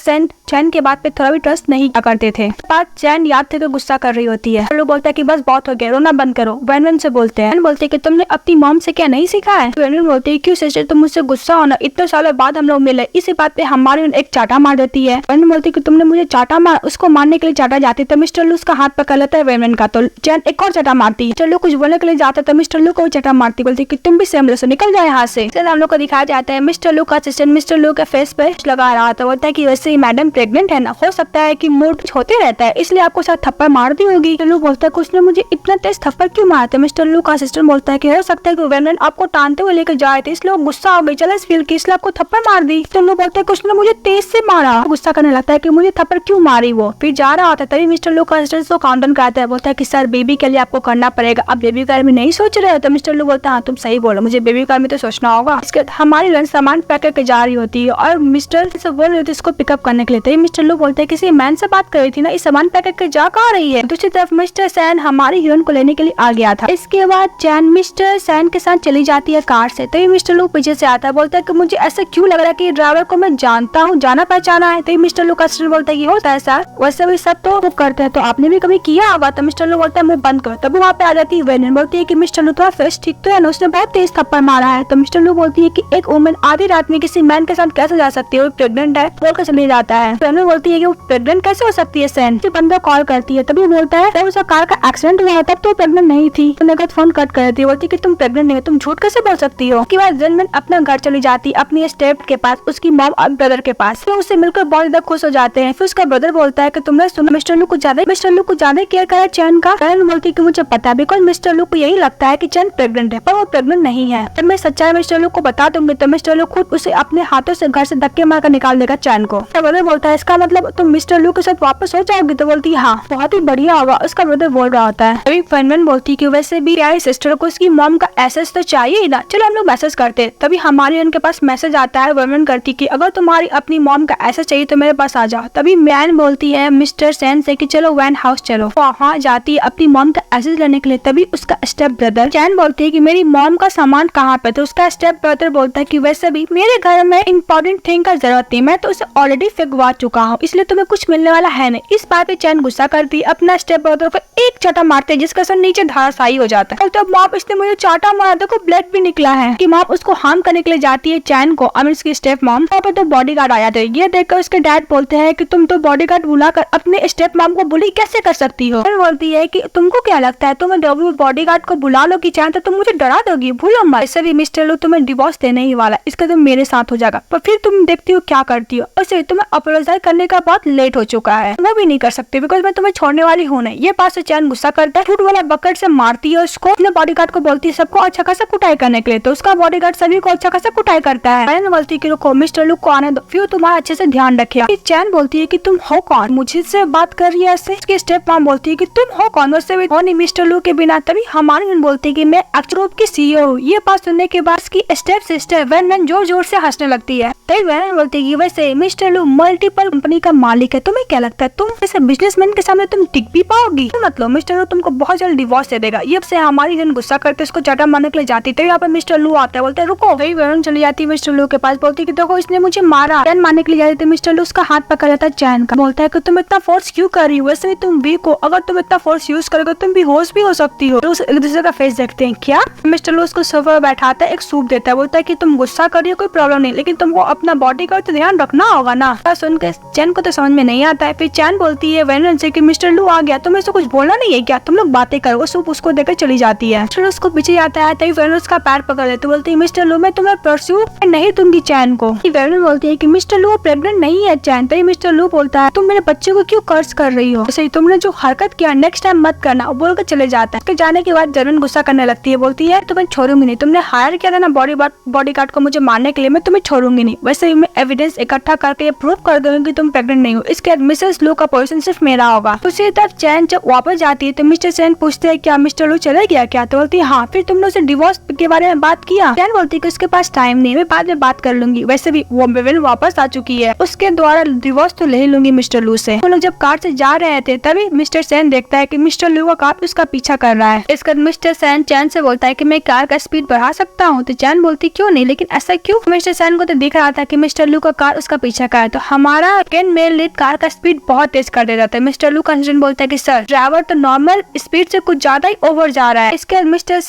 चैन के बात पे थोड़ा भी ट्रस्ट नहीं किया करते थे। बात चैन याद थे तो गुस्सा कर रही होती है, लोग बोलता है कि बस बहुत हो गया रोना बंद करो। वेनमैन से बोलते हैं, बोलते कि तुमने अपनी मॉम से क्या नहीं सीखा है। वेनमैन बोलते है क्यों सिस्टर तुम मुझसे गुस्सा होना, इतने सालों बाद हम लोग मिले। इसी बात पे हमारी एक चाटा मार देती है। वेनमैन बोलती कि तुमने मुझे चाटा मार, उसको मारने के लिए चाटा जाती तो मिस्टर लू उसका हाथ पकड़ लेता है वेनमैन का, तो चैन एक और चाटा मारती है। मिस्टर लू कुछ बोलने के लिए जाता तो मिस्टर लू को चाटा मारती, बोलती कि तुम भी सेम जैसे निकल जाए यहाँ से। हम लोग को दिखाया जाता है मिस्टर लू का असिस्टेंट मिस्टर लू के फेस पे लगा रहा था, बोलता है कि वैसे ही मैडम प्रेग्नेंट है ना, हो सकता है कि मूड होते रहता है इसलिए आपको शायद थप्पड़ मार दी होगी। लू बोलता है कि उसने मुझे इतना तेज थप्पड़ क्यों मारा था। मिस्टर लू का असिस्टेंट बोलता है कि हो सकता है कि वेनमैन आपको टानते हुए लेकर जाए थे इसलिए गुस्सा हो गई चला फील की इसलिए आपको थप्पड़ मार दी। तो लू बोलता है कि उसने मुझे तेज से मारा, गुस्सा करने लगता है कि मुझे थप्पड़ क्यों मारी। वो फिर जा रहा होता है तभी मिस्टर लू का असिस्टेंट को काउंटर कराता है, बोलता है कि सर बेबी के लिए आपको करना पड़ेगा, अब बेबी कार में नहीं सोच रहे हो। तो मिस्टर लू बोलता है हाँ तुम सही बोलो मुझे बेबी कार में तो सोचना होगा। इसके हमारी रन सामान पैक करके जा रही होती है और मिस्टर से बोल रही होती है इसको पिकअप करने के लिए। तभी मिस्टर लू बोलते हैं किसी मैन से बात कर रही थी ना, इस सामान पैक करके जा कहाँ रही है। दूसरी तरफ मिस्टर सैन हमारी हीरोइन को लेने के लिए आ गया था। इसके बाद चैन मिस्टर सैन के साथ चली जाती है कार से, तभी मिस्टर लू पीछे से आता है, बोलता है कि मुझे ऐसा क्यों लग रहा है कि ड्राइवर को मैं जानता हूँ, जाना पहचाना है। तभी मिस्टर लू का असिस्टेंट बोलता है कि होता है सर, वैसे भी सब तो करते हैं तो आपने भी कभी किया होगा। तो मिस्टर लू बोलता है मुझे बंद करो। तभी वहाँ पे आ जाती है वेनमैन, बोलती है कि मिस्टर लू थोड़ा फेस ठीक तो है ना, उसने बहुत तेज थप्पड़ मारा है। तो मिस्टर लू बोलती है कि एक वुमेन आधी रात में किसी मैन के साथ कैसे जा सकती है, वो प्रेग्नेंट है, बोलकर चले जाता है। वेनमैन बोलती है कि वो प्रेग्नेंट कैसे हो सकती है। सैन बंदा कॉल करती है, तभी बोलता है जब उसका कार का एक्सीडेंट हुआ तब तो प्रेग्नेंट नहीं थी। तो फोन कट कर देती है, बोलती कि तुम प्रेग्नेंट नहीं हो, तुम झूठ कैसे बोल सकती हो। उसके बाद वेनमैन अपना घर चली जाती अपनी स्टेप के पास, उसकी मॉम और ब्रदर के पास। तो उससे मिलकर बहुत ज्यादा खुश हो जाते हैं। फिर उसका ब्रदर बोलता है कि तुमने सुना मिस्टर लू कुछ ज्यादा केयर करा चैन का। चैन बोलती है कि मुझे पता है बिकॉज मिस्टर लू को यही लगता है कि चैन प्रेग्नेंट है पर वो प्रेग्नेंट नहीं है। जब मैं सच्चाई मिस्टर लू को बता दूंगी तो मिस्टर लू खुद उसे अपने हाथों से घर से धक्के मारकर निकाल देगा चैन को। ब्रदर बोलता है इसका मतलब तुम मिस्टर लू के साथ वापस हो जाओगी। तो बोलती है हाँ बहुत ही बढ़िया होगा, उसका ब्रदर बोल रहा होता है। तभी वेनमैन बोलती है कि वैसे भी प्यारी सिस्टर को उसकी मॉम का एसेस तो चाहिए ही ना, चलो हम लोग मैसेज करते। तभी हमारे उनके पास मैसेज आता है, वेनमैन करती कि अगर तुम्हारी अपनी मॉम का एसेस चाहिए तो मेरे पास आ जाओ। तभी मैन बोलती है मिस्टर सैन से कि चलो वैन हाउस चलो, वहाँ जाती है अपनी मॉम का एसेस लेने के लिए। तभी उसका स्टेप ब्रदर चैन बोलती है कि मेरी मॉम का सामान कहाँ पे। तो उसका स्टेप ब्रदर बोलता है कि वैसे भी मेरे घर में इंपॉर्टेंट थिंग का जरूरत नहीं, मैं तो उसे ऑलरेडी फेंकवा चुका हूँ, इसलिए तुम्हें कुछ मिलने वाला है नहीं। इस बात पे चैन गुस्सा करती है, अपना स्टेप ब्रदर को एक चाटा मारते हैं जिसका सर नीचे धाराशायी हो जाता है। तो मॉम इसने मुझे चाटा मारा, देखो ब्लड भी निकला है। कि मॉम उसको हार्म करने के लिए जाती है चैन को, अब इसकी स्टेप मॉम वहाँ पे तो बॉडीगार्ड आ जाते हैं। ये देखकर उसके डैड बोलते हैं कि तुम तो बॉडीगार्ड बुलाकर अपने स्टेप मॉम को बुली कैसे कर सकती हो। फिर बोलती है कि तुमको क्या लगता है तुम बॉडीगार्ड को बुला लो कि चैन तो तुम मुझे डरा दोगी, भूलो मत। ऐसे भी मिस्टर लू तुम्हें डिवोर्स देने ही वाला, इसका तुम मेरे साथ हो जाएगा। पर फिर तुम देखती हो क्या करती हो, वैसे तुम्हें अपोलोजाइज करने का बहुत लेट हो चुका है, मैं भी नहीं कर सकती बिकॉज मैं तुम्हें छोड़ने वाली हूँ नहीं। ये बात से चैन गुस्सा करता है, फूट वाला बकेट से मारती है उसको। अपने बॉडीगार्ड को बोलती है सबको अच्छा खासा कुटाई करने के लिए, तो उसका बॉडीगार्ड सभी को अच्छा खासा कुटाई करता है। चैन बोलती है कि रुको मिस्टर लू को आने दो, फिर तुम्हारा अच्छे से ध्यान रखिए। चैन बोलती है कि तुम हो कौन, मुझसे बात कर रही है ऐसे। उसकी स्टेप मॉम बोलती है कि तुम हो कौन, वैसे भी हो नहीं मिस्टर लू के बिना। तभी हमारी बोलती है कि मैं एक्चुअल की सीईओ हूँ। ये बात सुनने के बाद उसकी स्टेप सिस्टर वेनमैन जोर जोर से हंसने लगती है। तभी वेनमैन बोलती है कि वैसे मिस्टर लू मल्टीपल कंपनी का मालिक है, तुम्हें क्या लगता है तुम ऐसे बिजनेसमैन के सामने तुम टिक भी पाओगी। मतलब मिस्टर लू तुमको बहुत जल्द डिवोर्स दे देगा। ये से हमारी जन गुस्सा करते उसको चाटा मारने के लिए जाती, तभी यहाँ पर मिस्टर लू आता है, बोलते है रुको। वही वेनमैन चली जाती है मिस्टर लू के पास, बोलती है कि देखो इसने मुझे मारा। चैन मारने के लिए जाती है, मिस्टर लू उसका हाथ पकड़ लेता है चैन का, बोलता है कि तुम इतना फोर्स क्यों कर रही हो, वैसे भी तुम वीक हो, अगर तुम इतना फोर्स यूज करोगे तुम तुम भी होश भी हो सकती हो। तो एक दूसरे का फेस देखते हैं। क्या? मिस्टर लू उसको सोफा पर बैठाता है, एक सूप देता है, बोलता है कि तुम गुस्सा कर रही हो कोई प्रॉब्लम नहीं, लेकिन तुमको अपना बॉडी का तो ध्यान रखना होगा ना। सुनकर चैन को तो समझ में नहीं आता है। फिर चैन बोलती है वेनन से कि मिस्टर लू आ गया, तुम्हें कुछ बोलना नहीं है क्या? तुम लोग बातें करो। सूप उसको देकर चली जाती है। मिस्टर उसको पीछे जाता है, तभी वेनन उसका पैर पकड़ लेते, बोलती है मिस्टर लू मैं तुम्हें परस्यू नहीं दूंगी चैन को। वेनन बोलती है कि मिस्टर लू प्रेग्नेंट नहीं है चैन। तभी मिस्टर लू बोलता है तुम मेरे बच्चे को क्यों कर्ज कर रही हो, जैसे तुमने जो हरकत किया नेक्स्ट टाइम मत करना, बोलकर चले जाता है। उसके जाने के बाद वेनन गुस्सा करने लगती है, बोलती है तुम्हें छोड़ूंगी नहीं, तुमने हायर किया था ना बॉडीगार्ड को मुझे मारने के लिए, मैं तुम्हें छोड़ूंगी नहीं। वैसे ही मैं एविडेंस इकट्ठा करके प्रूव कर दूंगी कि तुम प्रेग्नेंट नहीं हो। इसके बाद मिसेस लू का पोजीशन सिर्फ मेरा होगा। उसी तरफ चैन जब वापस जाती है तो मिस्टर चैन पूछते हैं क्या मिस्टर लू चले गया क्या? तो बोलती है हाँ। फिर तुमने उसे डिवोर्स के बारे में बात किया? चैन बोलती है कि उसके पास टाइम नहीं, मैं बाद में बात कर लूंगी। वैसे भी वो वेनन वापस आ चुकी है, उसके द्वारा डिवोर्स तो ले ही लूंगी मिस्टर लू से। वो लोग जब कार से जा रहे थे तभी मिस्टर चैन देखता है कि मिस्टर लू का कार उसका पीछा कर रहा है। इसके बाद मिस्टर चैन से बोलता है कि मैं कार का स्पीड बढ़ा सकता हूँ। तो चैन बोलती क्यों नहीं, लेकिन ऐसा क्यों? मिस्टर चैन को तो दिख रहा था कि मिस्टर लू का कार उसका पीछा कर, तो हमारा कैन मेल लीड कार का स्पीड बहुत तेज कर दे जाता है। मिस्टर लू कंसर्न बोलता है कि सर ड्राइवर तो नॉर्मल स्पीड से कुछ ज्यादा ही ओवर जा रहा है। इसके बाद मिस्टर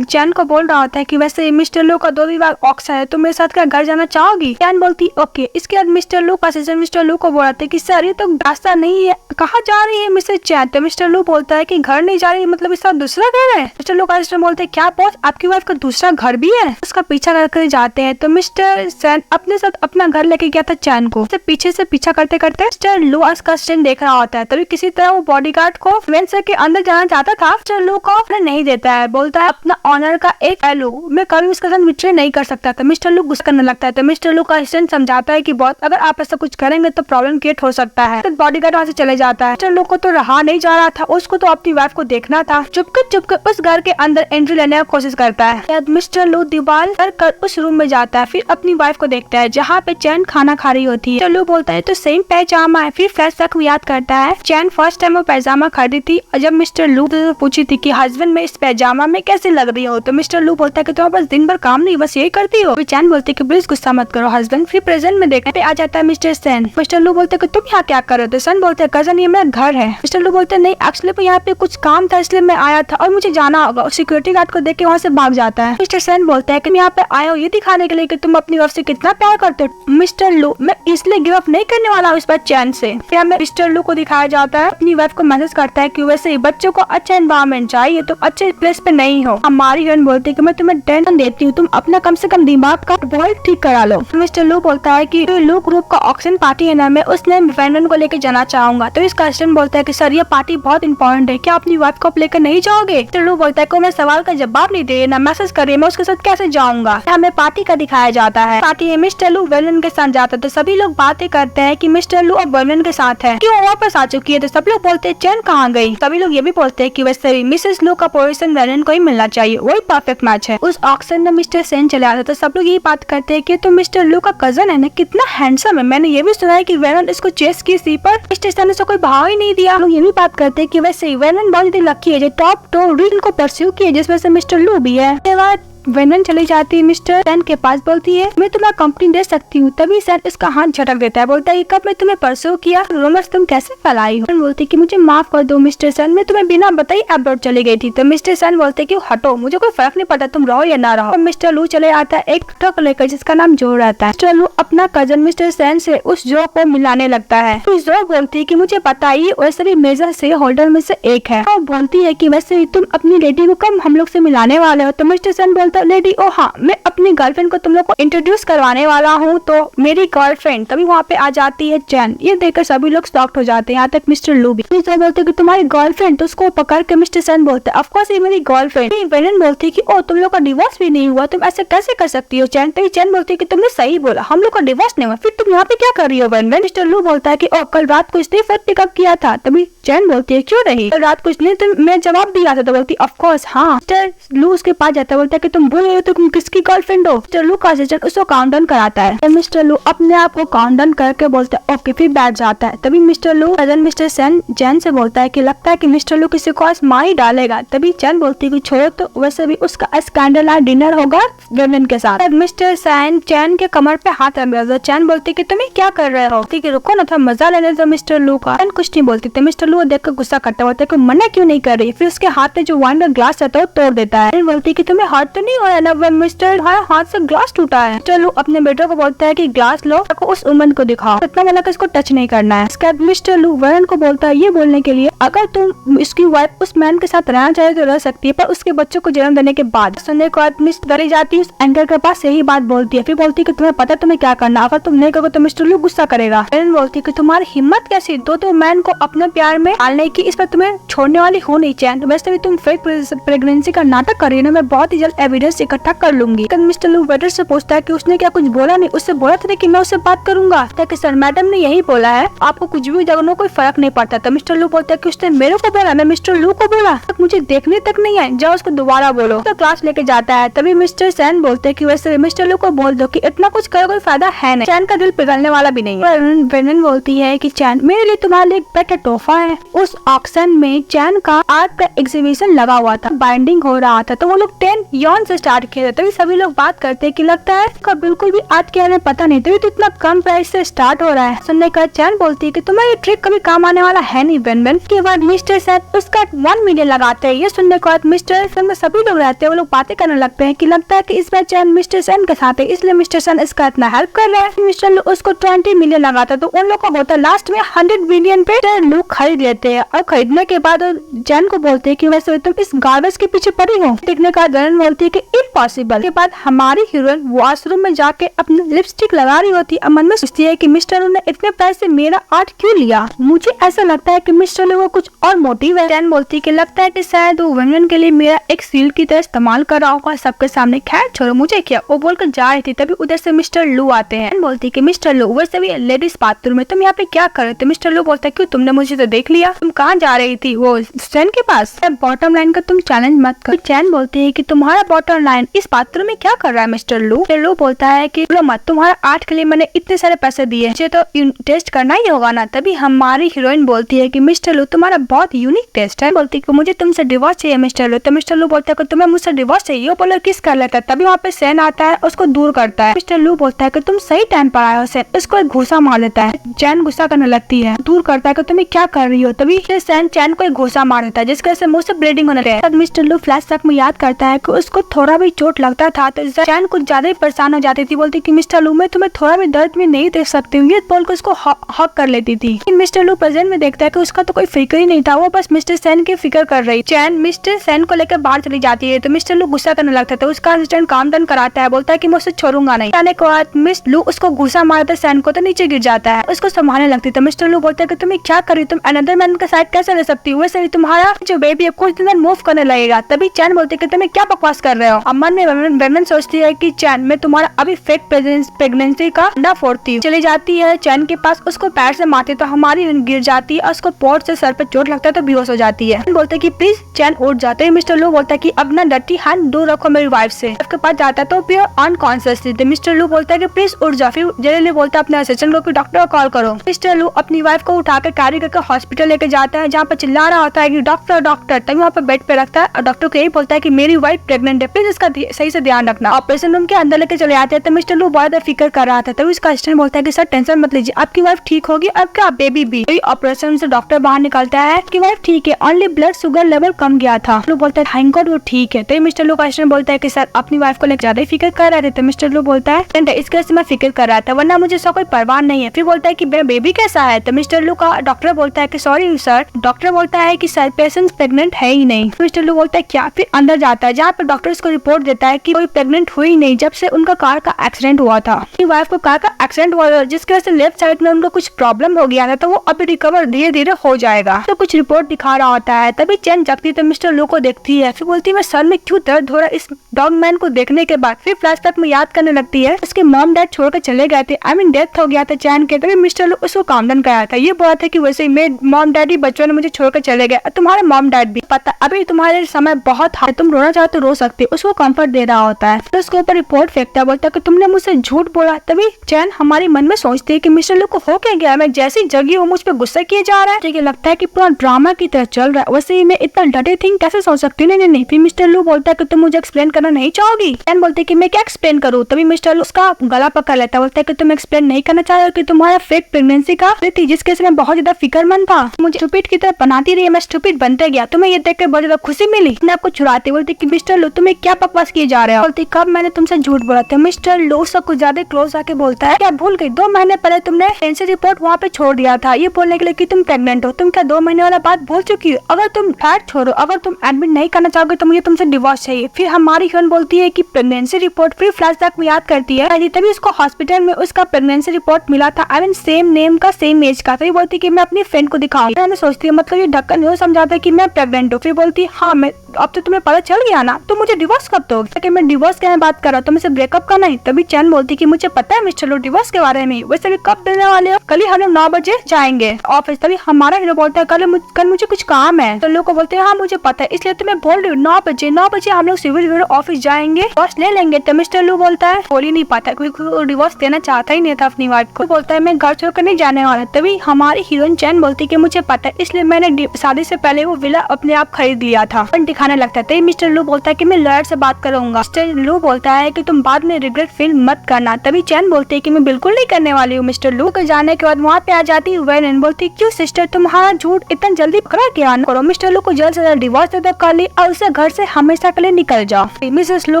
चैन को बोल रहा होता है कि वैसे मिस्टर लू का 2 विभाग ऑक्सा है, तुम मेरे साथ क्या घर जाना चाहोगी? चैन बोलती ओके। इसके बाद मिस्टर लू का असिस्टेंट मिस्टर लू को बोलता है कि सर ये तो रास्ता नहीं है, कहाँ जा रही है मिसेस चैन? तो मिस्टर लू बोलता है कि घर नहीं जा रही, मतलब इसका दूसरा घर है। मिस्टर लू का असिस्टेंट बोलते हैं क्या बॉस आपकी वाइफ का दूसरा घर भी है? उसका पीछा करके जाते हैं तो मिस्टर चैन अपने साथ अपना घर लेके गया था चैन को। पीछे से पीछा करते करते मिस्टर लू का असिस्टेंट देख रहा होता है, तभी किसी तरह वो बॉडीगार्ड को वेन सर के अंदर जाना चाहता था। मिस्टर लू को नहीं देता है, बोलता है अपना ऑनर का एक पहलू मैं कभी उसके साथ विट्रे नहीं कर सकता था। मिस्टर लू गुस्सा करने लगता है तो मिस्टर लू का असिस्टेंट समझाता है कि बॉस अगर आप ऐसा कुछ करेंगे तो प्रॉब्लम क्रिएट हो सकता है। तो बॉडीगार्ड वहाँ से चले जाता है। मिस्टर लू को तो रहा नहीं जा रहा था, उसको तो अपनी वाइफ को देखना था। चुपके उस घर के अंदर एंट्री लेने की कोशिश करता है। मिस्टर लू दीवार कर उस रूम में जाता है, फिर अपनी वाइफ को देखता है जहाँ पे चैन खाना खा रही होती है। मिस्टर लू बोलता है तो सेम पैजामा है। फिर फ्लैशबैक याद करता है चैन फर्स्ट टाइम वो पैजामा खरीदी थी और जब मिस्टर लू पूछी थी कि हस्बैंड में इस पैजामा में कैसे लग रही हो, तो मिस्टर लू बोलता है कि तुम बस दिन भर काम नहीं बस यही करती हो। फिर चैन बोलती है कि प्लीज गुस्सा मत करो हस्बैंड। फिर प्रेजेंट में देखने पे आ जाता है मिस्टर सेन। मिस्टर लू बोलते कि तुम यहाँ क्या कर रहे हो? तो सन बोलते कजन ये मेरा घर है। मिस्टर लू बोलते नहीं एक्चुअली यहाँ पे कुछ काम था इसलिए मैं आया था और मुझे जाना होगा। सिक्योरिटी गार्ड को देख के वहाँ से भाग जाता है। मिस्टर सेन बोलता है कि यहाँ पे आए हो ये दिखाने के लिए कि तुम अपनी वाइफ से कितना प्यार करते हो। मिस्टर लू मैं इसलिए गिव अप नहीं करने वाला हूँ इस बार चैन से। फिर हमें मिस्टर लू को दिखाया जाता है अपनी वाइफ को मैसेज करता है कि वैसे बच्चों को अच्छा एनवायरमेंट चाहिए, तुम अच्छे प्लेस पे नहीं हो। हमारी बहन बोलती है कि मैं तुम्हें टेंशन देती हूँ, तुम अपना कम से कम दिमाग का बॉल ठीक करा लो। मिस्टर लू बोलता है कि लू ग्रुप का ऑक्सीजन पार्टी है ना, मैं उसने वेनन को लेकर जाना चाहूंगा। तो इसका असिस्टेंट बोलता है कि सर ये पार्टी बहुत इंपॉर्टेंट है, क्या अपनी वाइफ को लेकर नहीं जाओगे? मिस्टर लू बोलता है कि मैं सवाल का जवाब नहीं दे ना मैसेज करिए, मैं उसके साथ कैसे जाऊंगा। हमें पार्टी का दिखाया जाता है। पार्टी में मिस्टर लू वेनन के साथ जाता है तो सभी लोग बातें करते हैं कि मिस्टर लू अब वेनन के साथ है, क्यों वापस आ चुकी है। तो सब लोग बोलते हैं चैन कहाँ गई। सभी लोग ये भी बोलते हैं कि वैसे भी मिसेस लू का पोजीशन वेनन को ही मिलना चाहिए, वही परफेक्ट मैच है। उस ऑक्शन में मिस्टर सेन चले आता है तो सब लोग यही बात करते हैं कि तो मिस्टर लू का कजन है ना, कितना हैंडसम है। मैंने ये भी सुना है कि वेनन इसको चेस की सी पर मिस्टर सेन ने कोई भाव ही नहीं दिया। लोग ये भी बात करते हैं कि वैसे वेनन बहुत ही लकी है जो टॉप 2 रील को परस्यू किए, जिसमें से मिस्टर लू भी है। उसके बाद वेनन चली जाती है मिस्टर सेन के पास, बोलती है मैं तुम्हें कंपनी दे सकती हूँ। तभी सेन इसका हाथ झटक देता है, बोलता है कब मैं तुम्हें परसों किया, रूमर्स तुम कैसे फैलाई हो। बोलती है कि मुझे माफ कर दो मिस्टर सेन, मैं तुम्हें बिना बताई अब्रॉड चली गई थी। तो मिस्टर सेन बोलते है कि हटो, मुझे कोई फर्क नहीं पड़ता तुम रहो या ना रहो। मिस्टर लू चले आता है एक ट्रक लेकर जिसका नाम जो रहता है। मिस्टर लू अपना कजन मिस्टर सेन से उस जो को मिलाने लगता है। तो जो बोलती है कि मुझे बताइए वैसे भी मेजर से होल्डर में से एक है। और बोलती है कि वैसे तुम अपनी लेडी को कब हम लोग से मिलाने वाले हो। तो मिस्टर सेन बोलता है लेडी ओ हाँ, मैं अपनी गर्लफ्रेंड को तुम लोग को इंट्रोड्यूस करवाने वाला हूँ। तो मेरी गर्लफ्रेंड तभी वहाँ पे आ जाती है चैन। ये देखकर सभी लोग शॉक्ड हो जाते हैं, यहाँ तक मिस्टर लू भी। मिस्टर बोलते कि तुम्हारी गर्लफ्रेंड, तो उसको पकड़ के मिस्टर सेन बोलते ऑफ कोर्स ये मेरी गर्लफ्रेंड। वेनन बोलती कि ओ तुम लोग का डिवोर्स भी नहीं हुआ, तुम ऐसे कैसे कर सकती हो चैन। तो चैन बोलती कि तुमने सही बोला, हम लोग का डिवोर्स नहीं हुआ, फिर तुम यहाँ पे क्या कर रही हो वेनन। मिस्टर लू बोलता है कि ओ कल रात को इसने फोन पिकअप किया था। तभी चैन बोलती है क्यों नहीं, कल रात को इसने मैं जवाब दिया था। तो बोलती ऑफ कोर्स हाँ। मिस्टर लू उसके पास जाता है, बोलता है कि तुम तुम भूल गए हो तुम किसकी गर्लफ्रेंड हो। मिस्टर लू का असिस्टेंट उसको काउंट डाउन कराता है। तो मिस्टर लू अपने आप को काउंट डाउन करके बोलता है ओके, फिर बैठ जाता है। तभी मिस्टर लू मिस्टर सेन चैन से बोलता है कि लगता है कि मिस्टर लू किसी को आज मार ही डालेगा। तभी चैन बोलती है कि छोड़ो, तो वैसे भी उसका स्कैंडल डिनर होगा वेनवेन के साथ। मिस्टर सैन चैन के कमर पे हाथ रख दिया। चैन बोलती है कि तुम क्या कर रहे हो, कि रुको ना, थोड़ा मजा लेने दो मिस्टर लू का। चैन कुछ नहीं बोलती थी। मिस्टर लू देख कर गुस्सा करता होता है कि मना क्यों नहीं कर रही। फिर उसके हाथ में जो वाइन का ग्लास रहता है वो तोड़ देता है। बोलती है कि तुम्हें हाथ तो नहीं हो रहा ना मिस्टर, हाथ से ग्लास टूटा है। मिस्टर लू अपने बेटे को बोलता है कि ग्लास लो, उस वुमन को दिखाओ, इतना वाला इसको टच नहीं करना है। इसके बाद मिस्टर लू वरुण को बोलता है ये बोलने के लिए अगर तुम इसकी वाइफ उस मैन के साथ रहना चाहे तो रह सकती है, पर उसके बच्चों को जन्म देने के बाद। सुनने के बाद मिस डरी जाती है, उस एंकर के पास यही बात बोलती है। फिर बोलती है कि तुम्हें पता है तुम्हें क्या करना, अगर तुम नहीं करोगे तो मिस्टर लू गुस्सा करेगा। वरुण बोलती है कि तुम्हारी हिम्मत कैसी दो मैन को अपने प्यार में डालने की, इस पर तुम्हें छोड़ने वाली हो नहीं चैन। वैसे भी तुम फेक प्रेगनेंसी का नाटक कर रही है ना, मैं बहुत ही जल्द एविडेंस इकट्ठा कर लूंगी। मिस्टर लू वेटर से पूछता है कि उसने क्या कुछ बोला नहीं, उससे बोला था कि मैं उससे बात करूंगा। कि सर मैडम ने यही बोला है, आपको कुछ भी जगह कोई फर्क नहीं पड़ता। तो मिस्टर लू बोलता है कि उसने मेरे को बोला, मैं मिस्टर लू को बोला, मुझे देखने तक नहीं है, जाओ उसको दोबारा बोलो। तो क्लास लेके जाता है। तभी मिस्टर सैन बोलते हैं कि वैसे मिस्टर लू को बोल दो कि इतना कुछ करे कोई फायदा है नहीं, चैन का दिल पिघलने वाला भी नहीं है। वेनन बोलती है कि चैन मेरे लिए तुम्हारे लिए एक बेटर तोहफा है। उस ऑक्शन में चैन का आर्ट का एग्जीबिशन लगा हुआ था, बाइंडिंग हो रहा था, तो वो लोग 10 यॉन से स्टार्ट किए थे। तभी सभी लोग बात करते हैं कि लगता है इसका बिल्कुल भी आर्ट के बारे में पता नहीं, तभी तो इतना कम प्राइस से स्टार्ट हो रहा है। सुनने का चैन बोलती है कि तुम्हें ये ट्रिक कभी काम आने वाला है नहीं वेनवेन। के बाद मिस्टर सैन उसका 1 मिलियन लगाते हैं। ये सुनने के बाद मिस्टर सैन में सभी लोग रहते हैं, वो लोग बातें करने लगते हैं कि लगता है कि इस बार चैन मिस्टर सैन के साथ है, इसलिए मिस्टर सैन इसका इतना हेल्प कर रहे हैं। मिस्टर लू उसको 20 मिलियन लगाता है, तो उन लोग का होता है लास्ट में 100 मिलियन पे लोग खरीद लेते हैं। और खरीदने के बाद चैन को बोलते हैं कि वैसे तुम इस गार्बेज के पीछे पड़ी हो। देखने का वेनन बोलती है कि इम्पॉसिबल। के बाद हमारी हीरोइन वॉशरूम में जाके अपनी लिपस्टिक लगा रही होती है, मन में सोचती है कि मिस्टर लू ने इतने पैसे से मेरा आर्ट क्यों लिया। मुझे ऐसा लगता है कि मिस्टर लू को कुछ और मोटिव है। चैन बोलती है कि लगता है कि शायद वो वेनवेन के लिए मेरा एक सील की तरह इस्तेमाल कर रहा होगा सबके सामने। खैर छोड़ो, मुझे क्या, वो बोलकर जा रही थी। तभी उधर से मिस्टर लू आते हैं। बोलती है कि मिस्टर लू वैसे भी लेडीज बाथरूम में तुम यहाँ पे क्या कर रहे थे। मिस्टर लू बोलता है क्यों, तुमने मुझे तो देख लिया, तुम कहाँ जा रही थी, वो चैन के पास। बॉटम लाइन का तुम चैलेंज मत कर। चैन बोलती है कि तुम्हारा बॉटम लाइन इस बाथरूम में क्या कर रहा है मिस्टर लू। मिस्टर लू बोलता है कि मत, तुम्हारा आर्ट के लिए मैंने इतने सारे पैसे दिए, मुझे तो टेस्ट करना ही होगा ना। तभी हमारी हीरोइन बोलती है कि मिस्टर लू तुम्हारा बहुत यूनिक टेस्ट है। बोलती है कि मुझे तुमसे डिवोर्स चाहिए मिस्टर लू। तो मिस्टर लू बोलता है कि तुम्हें मुझसे डिवोर्स चाहिए, वो बोलो किस कर लेता है। तभी वहाँ पे सैन आता है, उसको दूर करता है। मिस्टर लू बोलता है कि तुम सही टाइम पर आए हो सैन, इसको एक घूसा मार देता है। चैन गुस्सा करने लगती है, दूर करता है कि तुम्हें क्या कर रही हो। तभी सैन चैन को एक घूसा मार देता है, जिसकी वजह से मुंह से ब्लीडिंग होने लगे। मिस्टर लू फ्लैशबैक में याद करता है कि उसको थोड़ा भी चोट लगता था तो चैन कुछ ज्यादा ही परेशान हो जाती थी। बोलती कि मिस्टर लू मैं तुम्हें थोड़ा भी दर्द में नहीं देख सकती हूँ, ये बोल कर उसको हक कर लेती थी। मिस्टर लू प्रेजेंट में देखता है कि उसका तो कोई फिक्र ही नहीं था, वो बस मिस्टर सैन की फिक्र कर रही। चैन मिस्टर सैन को लेकर बाहर चली जाती है, तो मिस्टर लू गुस्सा करने लगता है। उसका असिस्टेंट काम डन कराता है, बोलता है कि मैं उसे छोड़ूंगा नहीं। जाने के बाद मिस्टर लू उसको घुसा मारता सैन को, तो नीचे गिर जाता है। उसको संभालने लगती है। तो मिस्टर लू बोलता है कि तुम्हें क्या करी, तुम अनदर मैन का साइड कैसे ले सकती हो, वैसे भी तुम्हारा जो बेबी है कुछ दिन मूव करने लगेगा। तभी चैन बोलती है कि तुम्हें क्या बकवास कर रहे हो। अमन में वेनन सोचती है कि चैन मैं तुम्हारा अभी फेक प्रेगनेंसी का अंडा फोड़ती हूँ। चली जाती है चैन के पास, उसको पैर से मारती तो हमारी गिर जाती है और उसको पोर्ट से सर पे चोट लगता है तो बेहोश हो जाती है। बोलते कि प्लीज चैन उठ जाते हैं। मिस्टर लू बोलता है कि अब ना डर्टी हैंड दूर रखो मेरी वाइफ से। उसके पास जाता है तो फिर अनकॉन्शियस थी। मिस्टर लू बोलता है कि प्लीज उठ जाओ। फिर जल्दी बोलता है अपने असिस्टेंट को कि डॉक्टर को कॉल करो। मिस्टर लू अपनी वाइफ को उठाकर कैरी करके हॉस्पिटल लेके जाता है, जहाँ पर चिल्ला रहा होता है कि डॉक्टर डॉक्टर। तभी वहाँ पे बेड पे रखता है और डॉक्टर को यही बोलता है कि मेरी वाइफ प्रेग्नेंट है, प्लीज इसका सही से ध्यान रखना। ऑपरेशन रूम के अंदर लेके चले आते हैं तो मिस्टर लू बहुत फिक्र कर रहा था। तभी उसका असिस्टेंट बोलता है कि सर टेंशन मत लीजिए, आपकी वाइफ ठीक होगी, आपका बेबी भी। ऑपरेशन से डॉक्टर बाहर निकलता है कि वाइफ ठीक है, ओनली ब्लड शुगर लेवल कम गया था। लू बोलता है थैंक गॉड वो ठीक है। तो मिस्टर लू का असिस्टेंट बोलता है कि सर अपनी वाइफ को लेकर ज्यादा ही फिक्र कर रहे थे। तो मिस्टर लू बोलता है इसके वजह से मैं फिक्र कर रहा था, वरना मुझे इसका कोई परवाह नहीं है। फिर बोलता है कि बेबी कैसा है। तो मिस्टर लू का डॉक्टर बोलता है कि सॉरी सर। डॉक्टर बोलता है कि सर पेशेंट प्रेग्नेंट है ही नहीं। मिस्टर लू बोलता है क्या। फिर अंदर जाता है जहाँ पे डॉक्टर उसको रिपोर्ट देता है कि कोई प्रेग्नेंट हुई नहीं जब से उनका कार का एक्सीडेंट हुआ था। वाइफ को कार का एक्सीडेंट हुआ जिसकी वजह से लेफ्ट साइड में उनको कुछ प्रॉब्लम हो गया था, तो वो अभी रिकवर धीरे धीरे हो जाएगा। तो कुछ रिपोर्ट दिखा रहा होता है। तभी चैन जगती तो मिस्टर लू को देखती है। फिर बोलती है मैं सर में क्यों दर्द हो रहा है इस डॉग मैन को देखने के बाद। फिर फ्लैशबैक में याद करने लगती है उसके मॉम डैड छोड़कर चले गए थे, आई मीन डेथ हो गया था चैन के। तभी मिस्टर लू उसको काम डन कराया था, ये बोला था कि वैसे ही मेरे मॉम डैडी बच्चों ने मुझे छोड़कर चले गए, तुम्हारे मॉम डैड भी। पता अभी तुम्हारे समय बहुत हार्ड, तुम रोना चाहो तो रो सकते। उसको कंफर्ट दे रहा होता है, तो उसके ऊपर रिपोर्ट फेंकता है, बोलता है कि तुमने मुझसे झूठ बोला। तभी चैन हमारे मन में सोचती है कि मिस्टर लू को हो क्या गया, मैं जैसी जगी हूँ मुझ पर गुस्सा किया जा रहा है। मुझे लगता है कि पूरा ड्रामा की तरह चल रहा है, वैसे ही मैं इतना डटे थिंग कैसे सोच सकती हूँ। नहीं। फिर मिस्टर लू बोलता है कि तुम मुझे एक्सप्लेन करना नहीं चाहोगी। चैन बोलती है कि मैं क्या एक्सप्लेन करूँ। तभी मिस्टर लू उसका गला पकड़ लेता है, बोलता है कि तुम एक्सप्लेन नहीं करना चाह रहे कि तुम्हारा फेक प्रेगनेंसी का थी, जिसके से मैं बहुत ज्यादा फिक्रमंद था, मुझे स्टूपिड की तरह बनाती रही, मैं स्टूपिड बनते गया, तुम्हें ये देख कर बहुत ज्यादा खुशी मिली, मैं आपको चुराती। बोलती कि मिस्टर लू तुम्हें क्या बकवास किए जा रहे हो। बोलती कब मैंने तुमसे झूठ बोला था। मिस्टर लू उससे कुछ ज्यादा क्लोज आके बोलता है क्या भूल गई, 2 महीने पहले तुमने प्रेगनेंसी रिपोर्ट वहाँ पे छोड़ दिया था ये बोलने के लिए कि तुम प्रेग्नेंट हो। तुम क्या 2 महीने वाला बात भूल चुकी हो। अगर तुम फैट छोड़ो, अगर तुम एडमिट नहीं करना चाहोगे तो मुझे तुमसे डिवोर्स चाहिए। फिर हमारी हीरोइन बोलती है कि प्रेगनेंसी रिपोर्ट, फिर फ्लैशबैक में याद करती है तभी उसको हॉस्पिटल में उसका प्रेगनेंसी रिपोर्ट मिला था, आई मीन सेम नेम का सेम एज का। तो बोलती कि मैं अपनी फ्रेंड को दिखाऊंगी। मैंने सोचती है मतलब ये ढक्कन नहीं समझाता कि मैं प्रेग्नेंट हूँ। फिर बोलती हाँ मैं, अब तो तुम्हें पता चल गया ना, तो मुझे डिवोर्स कब दोगे। कि मैं डिवोर्स के बात कर रहा हूँ, तुमसे ब्रेकअप का नहीं। तभी चैन बोलती कि मुझे पता है मिस्टर लू डिवोर्स के बारे में, वैसे भी कब देने वाले हो। कल ही हम लोग 9 बजे जाएंगे ऑफिस। तभी हमारा हीरो बोलता है कल मुझे कुछ काम है। तो लोग को बोलते हैं हाँ मुझे पता है, इसलिए तो मैं बोल रही हूँ 9 बजे हम लोग सिविल ब्यूरो ऑफिस जाएंगे, डिवोर्स ले लेंगे। तो मिस्टर लू बोलता है बोल ही नहीं पाता क्योंकि डिवोर्स देना चाहता ही नहीं था अपनी वाइफ को। बोलता है मैं घर छोड़कर नहीं जाने वाला। तभी हमारी हीरोइन चैन बोलती कि मुझे पता है, इसलिए मैंने शादी से पहले वो विला अपने आप खरीद लिया था, दिखाने लगता है। मिस्टर लू बोलता है कि मैं लॉयर से बात करूंगा। मिस्टर लू बोलता है कि तुम बाद में रिग्रेट फील मत करना। तभी चैन बोलती है कि मैं बिल्कुल नहीं करने वाली हूँ। मिस्टर लू के जाने के बाद वहाँ पे आ जाती है वेन, बोलती क्यों सिस्टर तुम्हारा झूठ इतना जल्दी पकड़ा क्या करो। मिस्टर लू को जल्द से जल्द डिवोर्स दे दो कर ली और उसे घर से हमेशा के लिए निकल जाओ। मिसेस लू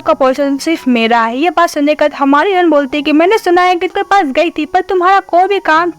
का पोर्शन सिर्फ मेरा है। ये बात सुनने के बाद हमारी रन बोलती है कि मैंने सुना है कि तुम्हारे पास गई थी पर तुम्हारा कोई भी काम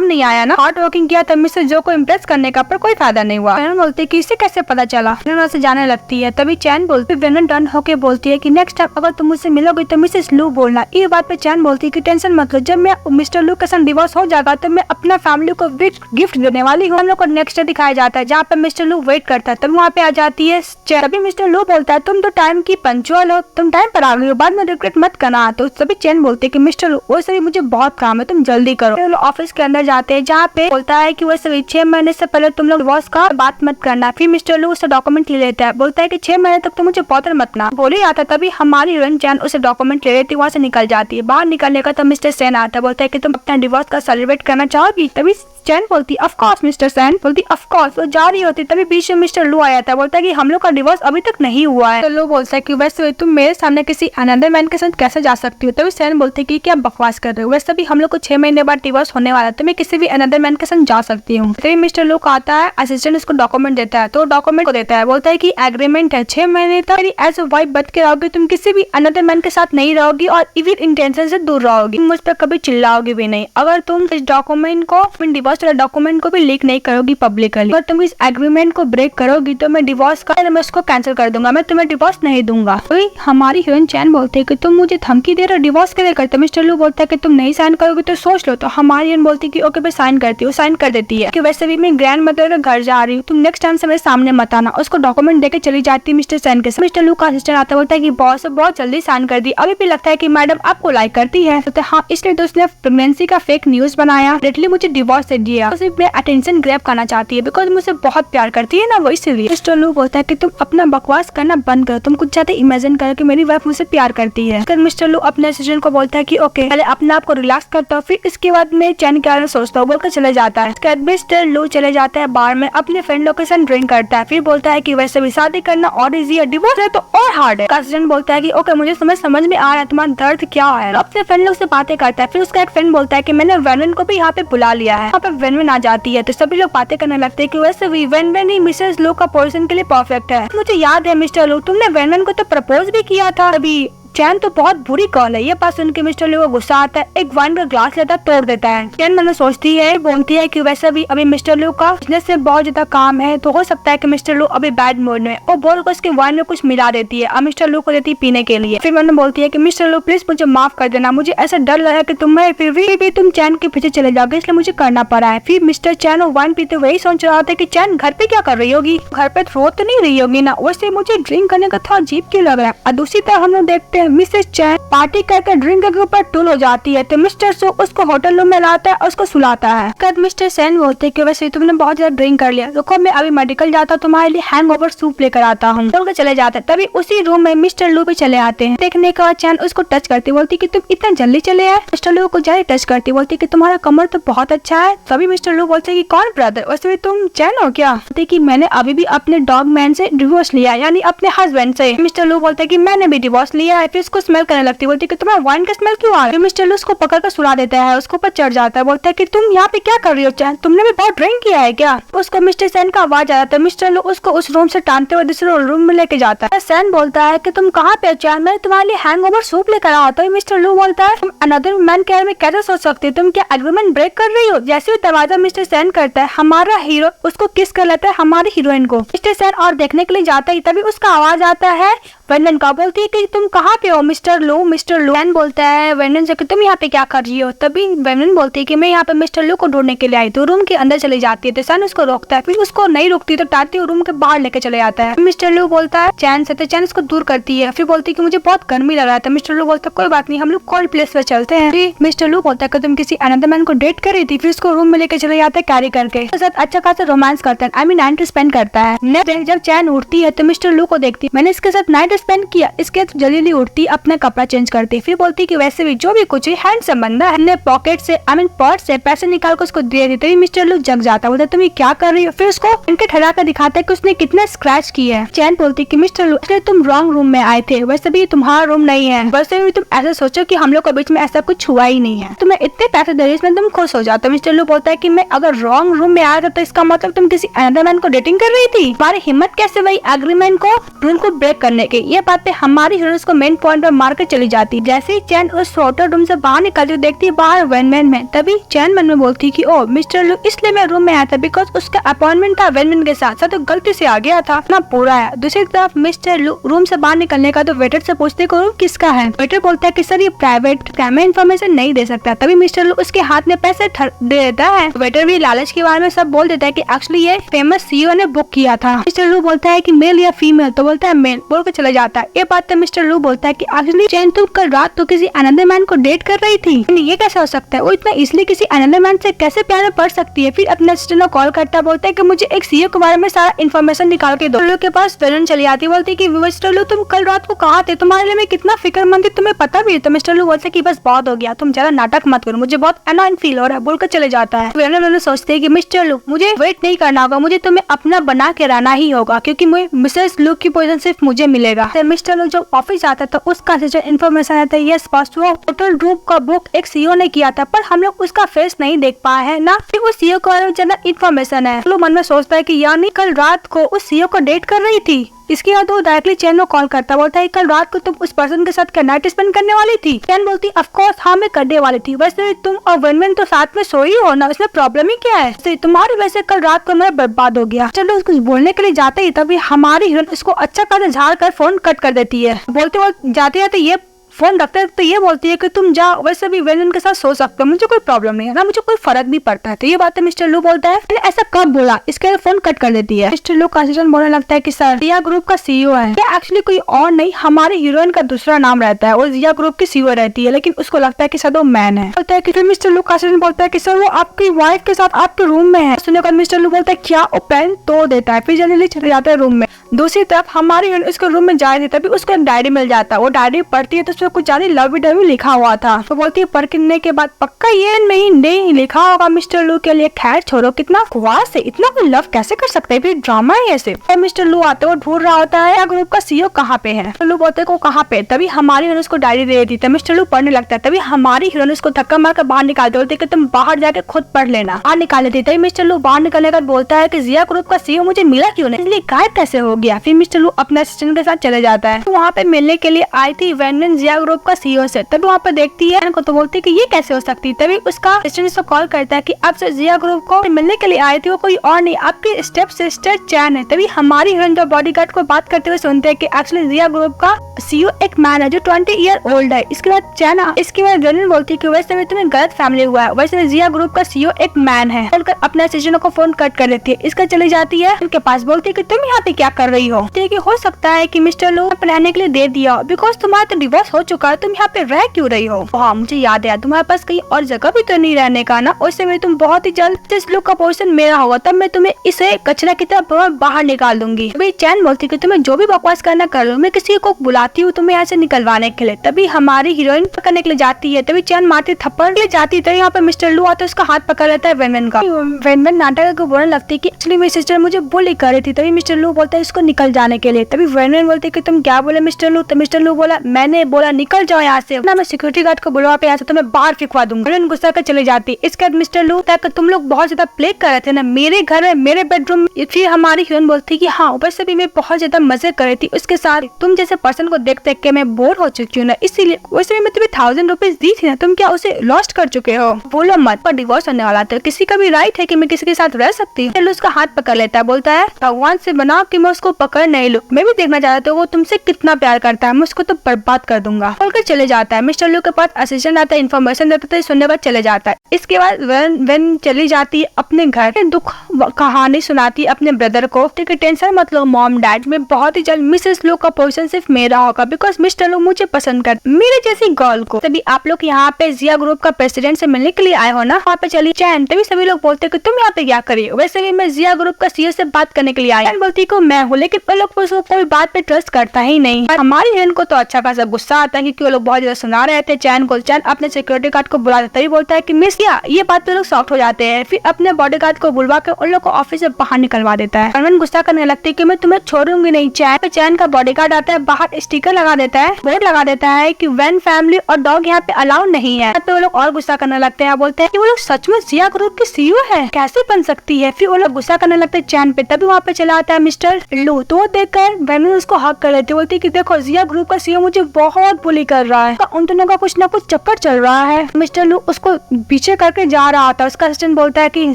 नहीं आया ना, हार्ड वर्किंग किया था मिसेस जो को इम्प्रेस करने का, पर कोई फायदा नहीं हुआ। बोलती है कि इसे कैसे पता चला। से जाने लगती है। तभी चैन बोलती वेनन डन होके बोलती है कि नेक्स्ट टाइम अगर तुम मुझसे मिलोगे तो मिसेस लू बोलना। ये बात पे चैन बोलती है कि टेंशन मत लो, जब मैं मिस्टर लू के साथ डिवोर्स हो जाएगा तो मैं अपना फैमिली को गिफ्ट देने वाली हूँ। हम लोग को नेक्स्ट डे दिखाया जाता है जहाँ पे मिस्टर लू वेट करता है। तब वहाँ पे आ जाती है चैन। तभी मिस्टर लू बोलता है तुम तो टाइम की पंचुअल हो, तुम टाइम पर आ गई हो, बाद में रिग्रेट मत करना। तो तभी चैन बोलती है कि मिस्टर लू वैसे भी मुझे बहुत काम है, तुम जल्दी करो। ऑफिस के अंदर जाते हैं जहाँ पे बोलता है कि वैसे भी 6 महीने से पहले तुम लोग डिवोर्स का बात मत करना। फिर मिस्टर लू उससे डॉक्यूमेंट ले लेता है, बोलता है कि 6 महीने तक तो मुझे बॉदर मत ना बोल ही आता। तभी हमारी हीरोइन चैन उसे डॉक्यूमेंट ले लेती, वहाँ से निकल जाती है। बाहर निकलने का तब मिस्टर सेन आता है, बोलता है कि तुम अपना डिवोर्स का सेलिब्रेट करना चाहोगी। तभी चैन बोलती ऑफ कोर्स मिस्टर सेन, बोलती ऑफ कोर्स। वो जा रही होती तभी बीच में मिस्टर लू आया था, बोलता है कि हम लोग का डिवोर्स अभी तक नहीं हुआ है। तो लू बोलता है कि वैसे तुम मेरे सामने किसी अनदर मैन के साथ कैसे जा सकती हो। तभी सेन बोलती है कि क्या बकवास कर रहे हो, वैसे भी हम लोग को 6 महीने बाद डिवोर्स होने वाला है, तो मैं किसी भी अनदर मैन के साथ जा सकती हूँ। तभी मिस्टर लू आता है, असिस्टेंट उसको डॉक्यूमेंट देता है, तो डॉक्यूमेंट को देता है, बोलता है कि एग्रीमेंट है 6 महीने तक मेरी एज अ वाइफ बच के रहोगी, तुम किसी भी अनदर मैन के साथ नहीं रहोगी और इविल इंटेंशन से दूर रहोगी, मुझ पर कभी चिल्लाओगी भी नहीं। अगर तुम इस डॉक्यूमेंट को डिवोर्स वाला डॉक्यूमेंट को लीक नहीं करोगी पब्लिकली, अगर तुम इस एग्रीमेंट को ब्रेक करोगी तो मैं डिवोर्स का मैं उसको कैंसिल कर दूंगा, मैं तुम्हें डिवोर्स नहीं दूंगा। तो हमारी हीरोइन चैन बोलते है कि तुम मुझे धमकी दे रहे हो डिवोर्स के लिए करते। मिस्टर लू बोलता है कि तुम नहीं साइन करोगे तो सोच लो। तो हमारी हीरोइन बोलती है कि ओके मैं साइन करती हूँ, साइन कर देती है कि वैसे भी मैं ग्रैंड मदर के घर जा रही हूँ, तुम नेक्स्ट टाइम से मेरे सामने मत आना। उसको डॉक्यूमेंट देके चली जाती है मिस्टर सेन के साथ। मिस्टर लू का असिस्टेंट आता बोलता है कि बॉस बहुत जल्दी साइन कर दी, अभी भी लगता है कि मैडम आपको लाइक करती है। तो हाँ इसलिए तो उसने प्रेगनेंसी का फेक न्यूज बनाया, मुझे डिवोर्स दे दिया, सिर्फ मैं अटेंशन ग्रैब करना चाहती है बिकॉज मुझे बहुत प्यार करती है ना, वो इसीलिए। मिस्टर लू बोलता है कि तुम अपना बकवास करना बंद करो, तुम कुछ ज्यादा इमेजिन करो कि मेरी वाइफ मुझे प्यार करती है। मिस्टर लू अपने असिस्टेंट को बोलता है कि ओके पहले अपने आप को रिलैक्स करता हूँ, फिर इसके बाद मैं चैन के बारे में सोचता हूँ बोलकर चले जाता है। इसके बाद मिस्टर लू चले जाता है बार में, अपने फ्रेंड लोग के साथ ड्रिंक करता है, फिर बोलता है कि वैसे भी शादी करना और इजी है, डिवोर्स है तो और हार्ड है। असिस्टेंट बोलता है कि ओके मुझे समझ में आ रहा है तुम्हारा दर्द क्या है। अपने फ्रेंड लोग से बातें करता है, फिर उसका एक फ्रेंड बोलता है कि मैंने वेनवेन को भी यहाँ पे बुला लिया है। यहाँ पे वेनवेन आ जाती है तो सभी लोग बातें करने लगते हैं कि वैसे भी वेनवेन ही मिसेस लू का पर्सन के लिए परफेक्ट है। मुझे याद है मिस्टर लू तुमने वेनवेन को तो प्रपोज भी किया था। अभी चैन तो बहुत बुरी कॉल है। ये बात सुन के मिस्टर लू को गुस्सा आता है, एक वाइन का ग्लास लेता है, तोड़ देता है। चैन मैंने सोचती है, बोलती है कि वैसे भी अभी मिस्टर लू का बिजनेस से बहुत ज्यादा काम है, तो हो सकता है कि मिस्टर लू अभी बैड मूड में, और बोल कर उसके वाइन में कुछ मिला देती है और मिस्टर लू को देती है पीने के लिए। फिर मैंने बोलती है कि मिस्टर लू प्लीज मुझे माफ कर देना, मुझे ऐसा डर लगा कि तुम्हें फिर भी तुम चैन के पीछे चले जाओगे, इसलिए मुझे करना पड़ा है। फिर मिस्टर चैन और वाइन पीते वही सोच रहा था कि चैन घर पे क्या कर रही होगी, घर पे रो तो नहीं रही होगी ना, वैसे मुझे ड्रिंक करने का थोड़ा अजीब क्यों लग रहा है। और दूसरी तरफ हम लोग देखते हैं मिसेस चैन पार्टी करके ड्रिंक के ऊपर टूल हो जाती है तो मिस्टर सो उसको होटल रूम में लाता है और उसको सुलाता है। कद मिस्टर सेन बोलते हैं कि वैसे तुमने बहुत ज्यादा ड्रिंक कर लिया, रुको मैं अभी मेडिकल जाता हूँ, तुम्हारे लिए हैंगओवर सूप लेकर आता हूँ। तो चले जाते हैं। तभी उसी रूम में मिस्टर लू भी चले आते हैं। देखने के बाद चैन उसको टच करती बोलती कि तुम इतना जल्दी चले आए। मिस्टर लू को जारी टच करती बोलती कि तुम्हारा कमर तो बहुत अच्छा है। तभी मिस्टर लू बोलते कि कौन ब्रदर, वैसे भी तुम चैन हो क्या? बोलते कि मैंने अभी भी अपने डॉग मैन से डिवोर्स लिया, यानी अपने हस्बैंड से। मिस्टर लू बोलते कि मैंने भी डिवोर्स लिया है। फिर उसको स्मेल करने लगती, बोलती कि तुम्हें वाइन का स्मेल क्यों आ रहा है? मिस्टर लू उसको पकड़ कर सुला देता है, उसको ऊपर चढ़ जाता है, बोलता है कि तुम यहाँ पे क्या कर रही हो चैन, तुमने भी बहुत ड्रिंक किया है क्या? उसको मिस्टर सैन का आवाज आ जाता है। मिस्टर लू उसको उस रूम से टानते हुए दूसरे रूम में लेके जाता है। सैन बोलता है कि तुम कहाँ पे चैन, मैं तुम्हारे लिए हैंगओवर सूप लेकर आया। तो मिस्टर लू बोलता है तुम अनदर मैन केयर में कैसे सोच सकती हो, तुम क्या एग्रीमेंट ब्रेक कर रही हो? जैसे ही दरवाजा मिस्टर सैन करता है, हमारा हीरो उसको किस कर लेता है हमारी हीरोइन को। मिस्टर सैन और देखने के लिए जाता है, तभी उसका आवाज आता है वेंडन का। बोलती है कि तुम कहाँ पे हो मिस्टर लू? मिस्टर लू सैन बोलता है वेंडन से कि तुम यहाँ पे क्या कर रही हो? तभी वेंडन बोलती है कि मैं यहाँ पे मिस्टर लू को ढूंढने के लिए आई। तो रूम के अंदर चली जाती है तो सैन उसको रोकता है, फिर उसको नहीं रोकती तो टाटती रूम के बाहर लेके चले जाता है। मिस्टर लू बोलता है चैन से, तो चैन उसको दूर करती है। फिर बोलती है कि मुझे बहुत गर्मी लग रहा था। मिस्टर लू बोलता है कोई बात नहीं, हम लोग कोल्ड प्लेस पे चलते हैं। फिर मिस्टर लू बोलता है कि तुम किसी अनदर मैन को डेट कर रही थी। फिर उसको रूम में लेके चले जाते हैं कैरी करके, उसके साथ अच्छा खासा रोमांस करता है, आई मीन नाइट स्पेंड करता है। नेक्स्ट डे जब चैन उठती है तो मिस्टर लू को देखती है, मैंने इसके साथ नाइट स्पेंड किया। इसके जल्दी उठती अपना कपड़ा चेंज करती, फिर बोलती कि वैसे भी जो भी कुछ है हैंडसम बंदा है। अपने पॉकेट से आई मीन पर्स से पैसे निकाल कर उसको दे देती। मिस्टर लू जग जाता, बोलता तुम ये क्या कर रही हो? फिर उसको इनके ठहरा कर दिखाता है कि उसने कितना स्क्रैच किया है। चैन बोलती कि मिस्टर लू तुम रॉन्ग रूम में आए थे, वैसे भी तुम्हारा रूम नहीं है, वैसे भी तुम ऐसा सोचो कि हम लोग के बीच में ऐसा कुछ हुआ ही नहीं है, तुम्हें इतने पैसे दे रही इसमें तुम खुश हो जाते। मिस्टर लू बोलता है कि मैं अगर रॉन्ग रूम में आया था तो इसका मतलब तुम किसी अनदर मैन को डेटिंग कर रही थी। हमारी हिम्मत कैसे वही एग्रीमेंट को रूल को ब्रेक करने की? ये बातें हमारी हीरोइन को मेन पॉइंट पर मार कर चली जाती। जैसे ही चैन उस होटल रूम से बाहर निकलती देखती है बाहर वेनमैन में। तभी चैन मन में बोलती कि ओ मिस्टर लू इसलिए मैं रूम में आया था बिकॉज उसका अपॉइंटमेंट था वेनमैन के साथ, तो गलती से आ गया था ना पूरा है। दूसरी तरफ मिस्टर लू रूम से बाहर निकलने का तो वेटर से पूछते को रूम किसका है। वेटर बोलता है कि सर ये प्राइवेट मैं इन्फॉर्मेशन नहीं दे सकता। तभी मिस्टर लू उसके हाथ में पैसे दे देता है। वेटर भी लालच के बारे में सब बोल देता है कि एक्चुअली ये फेमस सीईओ ने बुक किया था। मिस्टर लू बोलता है कि मेल या फीमेल, तो बोलता है मेल, बोल कर चला जाता है। ये बात मिस्टर लू बोलता है कि एक्चुअली चैन तुम कल रात तो किसी अनदर मैन को डेट कर रही थी, ये कैसे हो सकता है? वो इतना इसलिए किसी अनदर मैन से कैसे प्यार में पड़ सकती है? फिर अपने असिस्टेंट को कॉल करता, बोलता है कि मुझे एक सीईओ के बारे में सारा इन्फॉर्मेशन निकाल के दो। के पास वेरन चली आती, बोलती है कि मिस्टर लू तुम कल रात को कहाँ थे, तुम्हारे लिए मैं कितना फिक्रमंद थी तुम्हें पता भी है? तो मिस्टर लू बोलते है कि बस बहुत हो गया, तुम ज्यादा नाटक मत करो, मुझे बहुत अनोइंग फील हो रहा है, बोलकर चले जाता है। वेरन सोचते है कि मिस्टर लू मुझे वेट नहीं करना होगा, मुझे तुम्हें अपना बना के रहना ही होगा क्योंकि मिसेस लू की पोजीशन सिर्फ मुझे मिलेगा। मिस्टर लू जब ऑफिस आता है तो उसका जो इन्फॉर्मेशन आता है यस बॉस वो होटल रूम का बुक एक सीईओ ने किया था, पर हम लोग उसका फेस नहीं देख पाए हैं ना फिर उस सीईओ के बारे में ज्यादा इन्फॉर्मेशन है। लोग मन में सोचता है कि यानी कल रात को उस सीईओ को डेट कर रही थी। इसके बाद वो डायरेक्टली चैन को कॉल करता, बोलता है कल रात को तुम उस पर्सन के साथ नाइट स्पेंड करने वाली थी। चैन बोलती ऑफ कोर्स हाँ मैं करने वाली थी, वैसे तुम और वेनमैन तो साथ में सोई हो ना, इसमें प्रॉब्लम ही क्या है? तुम्हारी वजह से कल रात को मेरा बर्बाद हो गया। चलो कुछ बोलने के लिए जाते ही तभी हमारी हीरोइन इसको अच्छा खासा झाड़ कर फोन कट कर देती है। बोलते बोलते जाते जाते ये फोन रखते तो ये बोलती है कि तुम जाओ, वैसे भी वेनमैन के साथ सो सकते हो, मुझे कोई प्रॉब्लम नहीं है ना, मुझे कोई फर्क भी पड़ता है। तो ये बात मिस्टर लू बोलता है ऐसा कब बोला, इसके फोन कट कर देती है। मिस्टर लू का असिस्टेंट बोलने लगता है कि सर जिया ग्रुप का सीईओ है, ये एक्चुअली कोई और नहीं हमारे हीरोइन का दूसरा नाम रहता है और जिया ग्रुप की सीईओ रहती है, लेकिन उसको लगता है कि सर वो मैन है। बोलता है कि फिर मिस्टर लू का असिस्टेंट बोलता है कि सर वो आपकी वाइफ के साथ आपके रूम में है। सुनने का मिस्टर लू बोलता है क्या, वो पेन तोड़ देता है, फिर जल्दी चले जाता है रूम में। दूसरी तरफ हमारी हीरोइन उसके रूम में जा रही थी तभी उसको एक डायरी मिल जाता है। वो डायरी पढ़ती है तो उसमें कुछ ज्यादा लव भी लिखा हुआ था। तो बोलती है पढ़ने के बाद पक्का ये नहीं लिखा होगा मिस्टर लू के लिए। खैर छोड़ो, कितना ख्वास है, इतना कोई लव कैसे कर सकते हैं, फिर ड्रामा है ऐसे। मिस्टर लू आते वो ढूंढ रहा होता है ग्रुप का सीईओ कहाँ पे है। लू बोलते को कहाँ पे, तभी हमारी हीरोइन उसको डायरी दे देती है। मिस्टर लू पढ़ने लगता है, तभी हमारी हीरोइन उसको धक्का मार कर बाहर निकाल देती है कि तुम बाहर जाके खुद पढ़ लेना। बाहर निकाल लेती है। तभी मिस्टर लू बाहर निकलने का बोलता है कि जिया ग्रुप का सीईओ मुझे मिला क्यों नहीं, इसलिए गायब कैसे हो गया। फिर मिस्टर लू अपने असिस्टेंट के साथ चले जाता है। वहाँ पे मिलने के लिए आई थी वेनमैन जिया ग्रुप का सीईओ से। तभी वहाँ पे देखती है को तो बोलती है कि ये कैसे हो सकती। तभी उसका असिस्टेंट को कॉल करता है कि अब से जिया ग्रुप को मिलने के लिए आए थे वो कोई और नहीं आपकी स्टेप सिस्टर चैन है। तभी हमारी हीरोइन जो बॉडीगार्ड को बात करते हुए सुनते हैं कि एक्चुअली जिया ग्रुप का सीईओ एक मैन है जो 20 ईयर ओल्ड है। इसके बाद चैन इसके बाद जनरल बोलती है कि वैसे भी तुम्हें गलत फैमिली हुआ है, वैसे जिया ग्रुप का सीईओ एक मैन है। बोलकर अपने असिस्टेंट को फोन कट कर देती है। इसका चली जाती है उनके पास, बोलती है कि तुम यहाँ पे क्या कर कर रही हो। देखिए हो सकता है कि मिस्टर लू रहने के लिए दे दिया बिकॉज तुम्हारा तो डिवोर्स हो चुका है, तुम यहाँ पे रह क्यों रही हो। हाँ मुझे याद है तुम्हारे पास कहीं और जगह भी तो नहीं रहने का ना, उससे में तुम बहुत ही जल्द इस लू का पोर्शन मेरा होगा, तब मैं तुम्हें इसे कचरा की तरह बाहर निकाल दूंगी। तभी चैन बोलती कि तुम्हें जो भी बकवास करना कर लो, मैं किसी को बुलाती हूँ तुम्हें यहाँ से निकलवाने के लिए। तभी हमारी हीरोइन पकड़ने के लिए जाती है, तभी चैन मारती थप्पड़ के जाती है, यहाँ पे मिस्टर लू आता है, उसका हाथ पकड़ लेता है वेनवेन का। वेनवेन नाटक को बोलने लगती है कि एक्चुअली मेरी सिस्टर मुझे बुली कर रही थी। तभी मिस्टर लू बोलता है इसको निकल जाने के लिए। तभी वेनवेन बोलती है कि तुम क्या बोले मिस्टर लू। तो मिस्टर लू बोला मैंने बोला निकल जाओ यहाँ से, ना मैं सिक्योरिटी गार्ड को बुलवा पे यहाँ से तुम्हें बाहर फिकवा दूंगा। वेनवेन गुस्सा कर चले जाती है। इसके बाद मिस्टर लू तक तुम लोग बहुत ज्यादा प्ले कर रहे थे ना मेरे घर में, मेरे बेडरूम में। फिर हमारी हीरोइन बोलती है कि हाँ ऊपर से भी मैं बहुत ज्यादा मजे कर रही थी उसके साथ, तुम जैसे पर्सन को देख देख के मैं बोर हो चुकी हूँ ना, इसीलिए वैसे भी मैं तुम्हें 1000 रुपीज दी थी ना, तुम क्या उसे लॉस्ट कर चुके हो। बोलो मत, पर डिवोर्स होने वाला था, किसी का भी राइट है कि मैं किसी के साथ रह सकती हूँ। उसका हाथ पकड़ लेता है, बोलता है भगवान से बना कि मैं उसको पकड़ नहीं लूं, मैं भी देखना चाहता हूँ वो तुमसे कितना प्यार करता है, मैं उसको तो बर्बाद कर दूंगा। बोलकर चले जाता है। मिस्टर लू के पास असिस्टेंट आता है, इन्फॉर्मेशन देता है, सुनने बाद चले जाता है। इसके बाद वेन चली जाती है अपने घर, दुख कहानी सुनाती है अपने ब्रदर को। ठीक है टेंशन मत लो मॉम डैड, मैं बहुत ही जल्द मिसेस लू का पोजीशन सिर्फ मेरा होगा बिकॉज मिस्टर लू मुझे पसंद करते मेरे जैसी गर्ल को। तभी आप लोग यहाँ पे जिया ग्रुप का प्रेसिडेंट से मिलने के लिए आए हो ना, वहाँ पे चली चैन। तभी सभी लोग बोलते हैं कि तुम यहाँ पे क्या करिए। वैसे भी मैं जिया ग्रुप का सीईओ से बात करने के लिए आई। चैन बोलती है मैं हूँ, लेकिन वो लोग उसको कोई बात पे ट्रस्ट करता ही नहीं। हमारी हीरोइन को तो अच्छा खासा गुस्सा आता है क्योंकि वो लोग बहुत ज्यादा सुना रहे थे चैन को। चैन अपने सिक्योरिटी गार्ड को बुला देता है, बोलता है कि मिस क्या, ये बात पे लोग शॉक्ड हो जाते हैं। फिर अपने बॉडी गार्ड को बुलवा कर उन लोग को ऑफिस से बाहर निकलवा देता है। परवीन गुस्सा करने लगती है कि मैं तुम्हें छोड़ूंगी नहीं। चैन का बॉडीगार्ड आता है, बाहर स्टिकर लगा देता है, बोर्ड लगा देता है कि वैन फैमिली और डॉग यहाँ पे अलाउड नहीं है। तो वो लोग और गुस्सा करने लगते हैं, बोलते हैं कि वो लोग सचमुच जिया ग्रुप की सीईओ है, कैसे बन सकती है। फिर वो लोग गुस्सा करने लगते हैं चैन पे। तभी वहाँ पे चला आता है मिस्टर लू, तो देखकर वैन उसको हक कर लेती है, बोलती है कि देखो जिया ग्रुप का सीईओ मुझे बहुत बुली कर रहा है, उन दोनों का कुछ ना कुछ चक्कर चल रहा है। मिस्टर लू उसको पीछे करके जा रहा था। उसका असिस्टेंट बोलता है कि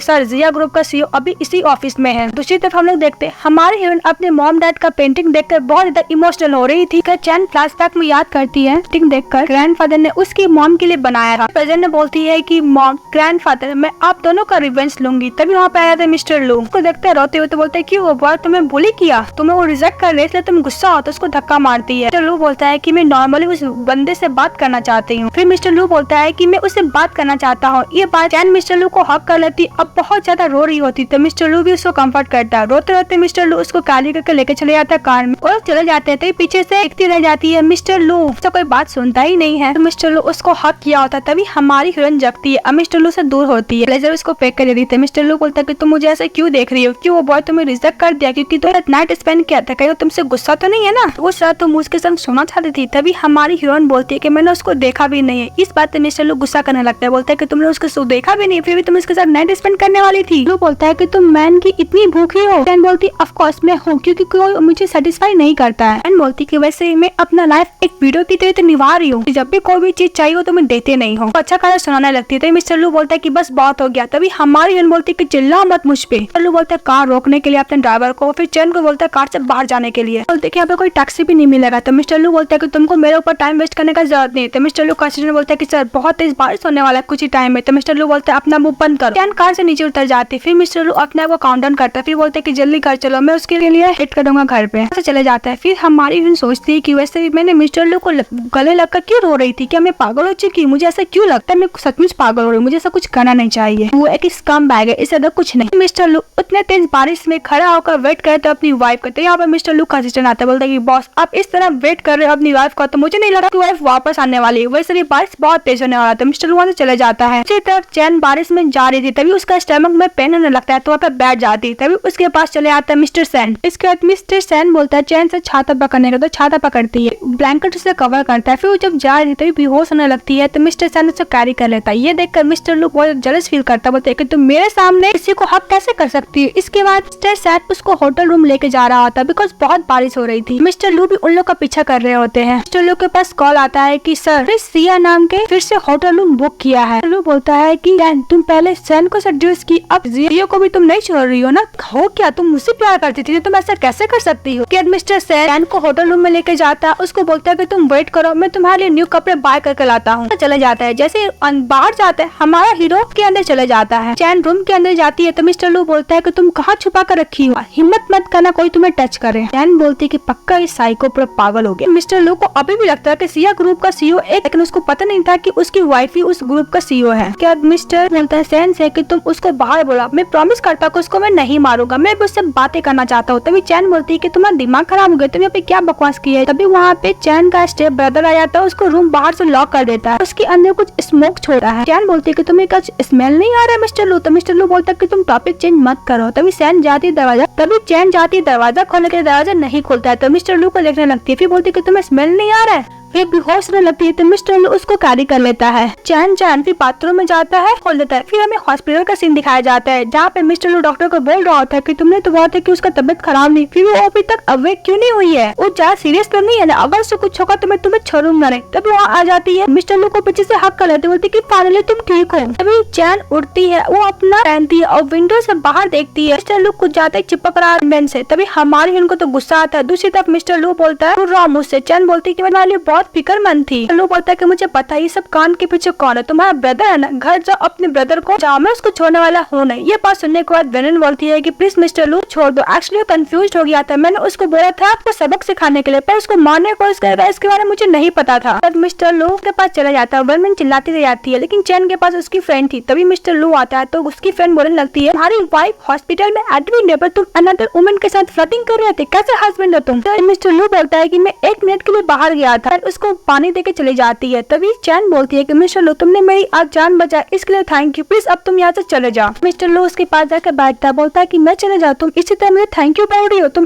सर जिया ग्रुप का सीईओ अभी इसी ऑफिस में है। दूसरी तरफ हम लोग देखते हैं हमारी हीरोइन अपने मॉम डैड का पेंटिंग देखकर बहुत ज्यादा इमोशनल हो रही थी। चैन फ्लैशबैक में याद करती है पेंटिंग देखकर ग्रैंडफादर ने उसकी मॉम के लिए बनाया था। प्रेजेंट ने बोलती है कि मॉम ग्रैंडफादर मैं आप दोनों का रिवेंज लूंगी। तभी वहाँ पे आया था मिस्टर लू, उसको देखते रोते हुए तो बोलते है कि वो बॉय तुम्हें बुली किया, तुम्हें वो रिजेक्ट कर रहे इसलिए तुम गुस्सा हो, तो उसको धक्का मारती है। मिस्टर लू बोलता है कि मैं नॉर्मली उस बंदे से बात करना चाहती हूँ। फिर मिस्टर लू बोलता है कि मैं उससे बात करना चाहता हूँ। ये बात चैन मिस्टर लू को हक कर लेती, अब बहुत ज्यादा रो रही होती, तो मिस्टर लू भी उसको कंफर्ट करता है। रोते रोते मिस्टर लू उसको कैरी करके लेके चले जाता है कार में और चले जाते हैं। तो पीछे से देखती रह जाती है मिस्टर लू, उसका कोई बात सुनता ही नहीं है। तो मिस्टर लू उसको हक किया होता है। तभी हमारी हीरोइन जगती है, अब मिस्टर लू से दूर होती है, ब्लेजर उसको पैक कर देती है। मिस्टर लू बोलता है कि तुम मुझे ऐसे क्यों देख रही हो, क्यों वो बॉय तुम्हें रिजेक्ट कर दिया, क्योंकि तुम नाइट स्पेंड किया था, कहीं तुमसे गुस्सा तो नहीं है ना, वो रात तुम उसके संग सोना चाहती थी। तभी हमारी हीरोइन बोलती है कि मैंने उसको देखा भी नहीं है। इस बात पे मिस्टर लू गुस्सा करने लगता है, बोलता है कि तुमने उसको देखा भी नहीं, फिर भी तुम इसके साथ नाइट स्पेंड करने वाली थी। लू बोलता है कि तुम मैन की इतनी भूखी हो। चैन बोलती ऑफ कोर्स मैं हूँ, क्योंकि कोई मुझे सेटिस्फाई नहीं करता है। चैन बोलती कि वैसे मैं अपना लाइफ एक वीडियो की तरह तो निभा रही हूँ, जब भी कोई भी चीज चाहिए हो तो मैं देते नहीं हूँ। अच्छा खासा सुनाने लगती है। तो मिस्टर लू बोलता है कि बस बहुत हो गया। तभी हमारी हीरोइन बोलती है कि चिल्ला मत मुझ पे। मिस्टर लू बोलता है कार रोकने के लिए अपने ड्राइवर को, फिर चैन को बोलता है कार से बाहर जाने के लिए। बोलते कि यहाँ पे कोई टैक्सी भी नहीं मिलेगा। तो मिस्टर लू बोलता है कि तुमको मेरे ऊपर टाइम वेस्ट करने का जरूरत नहीं। तो मिस्टर लू का असिस्टेंट बोलता है कि सर बहुत तेज बारिश होने वाला है कुछ ही टाइम में। तो मिस्टर लू बोलता है अपना मुंह बंद करो। चैन कार से नीचे उतर जाती है। फिर मिस्टर लू अपने आप को काउंट डाउन करता है, फिर बोलते है कि जल्दी घर चलो, मैं उसके लिए वेट करूंगा घर पे। ऐसे चले जाता है। फिर हमारी हीरोइन सोचती है कि वैसे भी मैंने मिस्टर लू को गले लगकर क्यों रो रही थी, क्या मैं पागल हो चुकी, मुझे ऐसा क्यों लगता है मैं सचमुच पागल हो रही हूँ, मुझे ऐसा कुछ करना नहीं चाहिए, वो एक स्कम बैग है, इससे अधिक कुछ नहीं। मिस्टर लू उतने तेज बारिश में खड़ा होकर वेट करते अपनी वाइफ का। तो यहाँ पर मिस्टर लू का असिस्टेंट आता है, बोलता है कि बॉस आप इस तरह वेट कर रहे हो अपनी वाइफ का, तो मुझे नहीं लगा कि वाइफ वापस आने वाली है, वैसे भी बारिश बहुत तेज होने वाला था। मिस्टर लू वहाँ से चले जाता है। उसी तरफ चैन बारिश में जा रही थी, तभी उसका स्टमक में पेन होने लगता है, तो वहाँ पे बैठ जाती है। तभी उसके पास चले आता है मिस्टर सैन। इसके बाद मिस्टर सैन बोलता है चैन से छाता पकड़ने का, तो छाता पकड़ती है, ब्लैंकेट से कवर करता है। फिर वो जब जा रही तभी बेहोश होने लगती है, तो मिस्टर सैन उसे कैरी कर लेता है। ये देखकर मिस्टर लू बहुत जेलस फील करता है, बोलते है कि तुम मेरे सामने किसी को हक कैसे कर सकती है। इसके बाद मिस्टर सैन उसको होटल रूम लेके जा रहा होता है बिकॉज बहुत बारिश हो रही थी। मिस्टर लू भी उन लोग का पीछा कर रहे होते हैं। मिस्टर लू के पास कॉल आता है कि सर सिया नाम के फिर से होटल रूम बुक किया है। लू बोलता है कि तुम पहले सैन को सेड्यूस की, अब जिया को भी तुम नहीं छोड़ रही हो ना, हो क्या तुम मुझसे प्यार करती थी, तुम ऐसा कैसे कर सकती हो। मिस्टर सैन को होटल रूम में लेके जाता है, उसको बोलता है कि तुम वेट करो, मैं तुम्हारे लिए न्यू कपड़े बाय करके लाता हूँ। चले जाता है। जैसे बाहर जाता है हमारा हीरो के अंदर चले जाता है। चैन रूम के अंदर जाती है, तो मिस्टर लू बोलता है कि तुम कहाँ छुपा कर रखी हो, हिम्मत मत करना कोई तुम्हें टच करे। चैन बोलती है कि पक्का इस साइको पूरा पागल हो गया। मिस्टर लू को अभी भी लगता है कि सिया ग्रुप का सीईओ एक, लेकिन उसको पता नहीं था कि उसकी वाइफ ही उस ग्रुप का सीईओ है। क्या मिस्टर बोलता है चैन से कि तुम उसको बाहर बोला, मैं प्रॉमिस करता हूँ उसको मैं नहीं मारूंगा, मैं उससे बातें करना चाहता हूँ। तभी चैन बोलती है कि तुम्हारा दिमाग खराब हो गया, तुम यहाँ पे क्या बकवास की है। तभी वहाँ पे चैन का स्टेप ब्रदर आ जाता है, उसको रूम बाहर से लॉक कर देता है, उसके अंदर कुछ स्मोक छोड़ा है। चैन बोलती है कि तुम्हें कुछ स्मेल नहीं आ रहा है मिस्टर लू। तो मिस्टर लू बोलता है कि तुम टॉपिक चेंज मत करो। तभी चैन जाती दरवाजा खोलने के दरवाजा नहीं खोलता है, तो मिस्टर लू को देखने लगती है, फिर बोलती है कि तुम्हें स्मेल नहीं आ रहा है, फिर बेहोश होने लगती है। तो मिस्टर लू उसको कैरी कर लेता है। चैन फिर बाथरूम में जाता है, खोल देता है। फिर हमें हॉस्पिटल का सीन दिखाया जाता है, जहाँ पे मिस्टर लू डॉक्टर को बोल रहा होता है कि तुमने तो बोला था कि उसका तबियत खराब नहीं, फिर वो अभी तक अवेक क्यों नहीं हुई है, वो ज्यादा सीरियस तो नहीं है ना, अगर उससे कुछ होगा तो मैं तुम्हें छोड़ूंगा नहीं। तभी वहाँ आ जाती है, मिस्टर लू को पीछे से हक कर लेती, बोलती कि फाइनली तुम ठीक हो। तभी चैन उठती है, वो अपना पहनती है और विंडो से बाहर देखती है। मिस्टर लू कुछ जाता है चिपक रहा है से। तभी हमारी उनको तो गुस्सा आता है। दूसरी तरफ मिस्टर लू बोलता है मुझसे। चैन बोलती है कि मेरे लिए बहुत फिक्रमंद थी। लू बोलता है कि मुझे पता है ये सब कान के पीछे कौन है, तुम्हारा ब्रदर है ना, घर जाओ अपने ब्रदर को जाओ, मैं उसको छोड़ने वाला हूँ नहीं। ये बात सुनने के बाद वेनन बोलती है कि प्लीज मिस्टर लू छोड़ दो, एक्चुअली वो कंफ्यूज हो गया था, मैंने उसको बोला था आपको सबक सिखाने के लिए, पर उसको मारने को इसके बारे में मुझे नहीं पता था। तब मिस्टर लू के पास चला जाता है, वेनन चिल्लाती रह जाती है, लेकिन चैन के पास उसकी फ्रेंड थी। तभी मिस्टर लू आता है, तो उसकी फ्रेंड बोलने लगती है तुम्हारी वाइफ हॉस्पिटल में एडमिट है, पर तुम अनदर वुमन के साथ फ्लर्टिंग कर रहे थे, कैसे हस्बैंड हो तुम। तो मिस्टर लू बोलता है कि मैं 1 मिनट के लिए बाहर गया था, उसको पानी देके चली जाती है। तभी चैन बोलती है कि मिस्टर लू तुमने मेरी आज जान बचाई, इसके लिए थैंक यू, प्लीज अब तुम यहाँ से चले जाओ। मिस्टर लू उसके पास जाकर बैठता है, बोलता है कि मैं चले जाऊँ, तुम इसी तरह मुझे थैंक यू बोल रही हो, तुम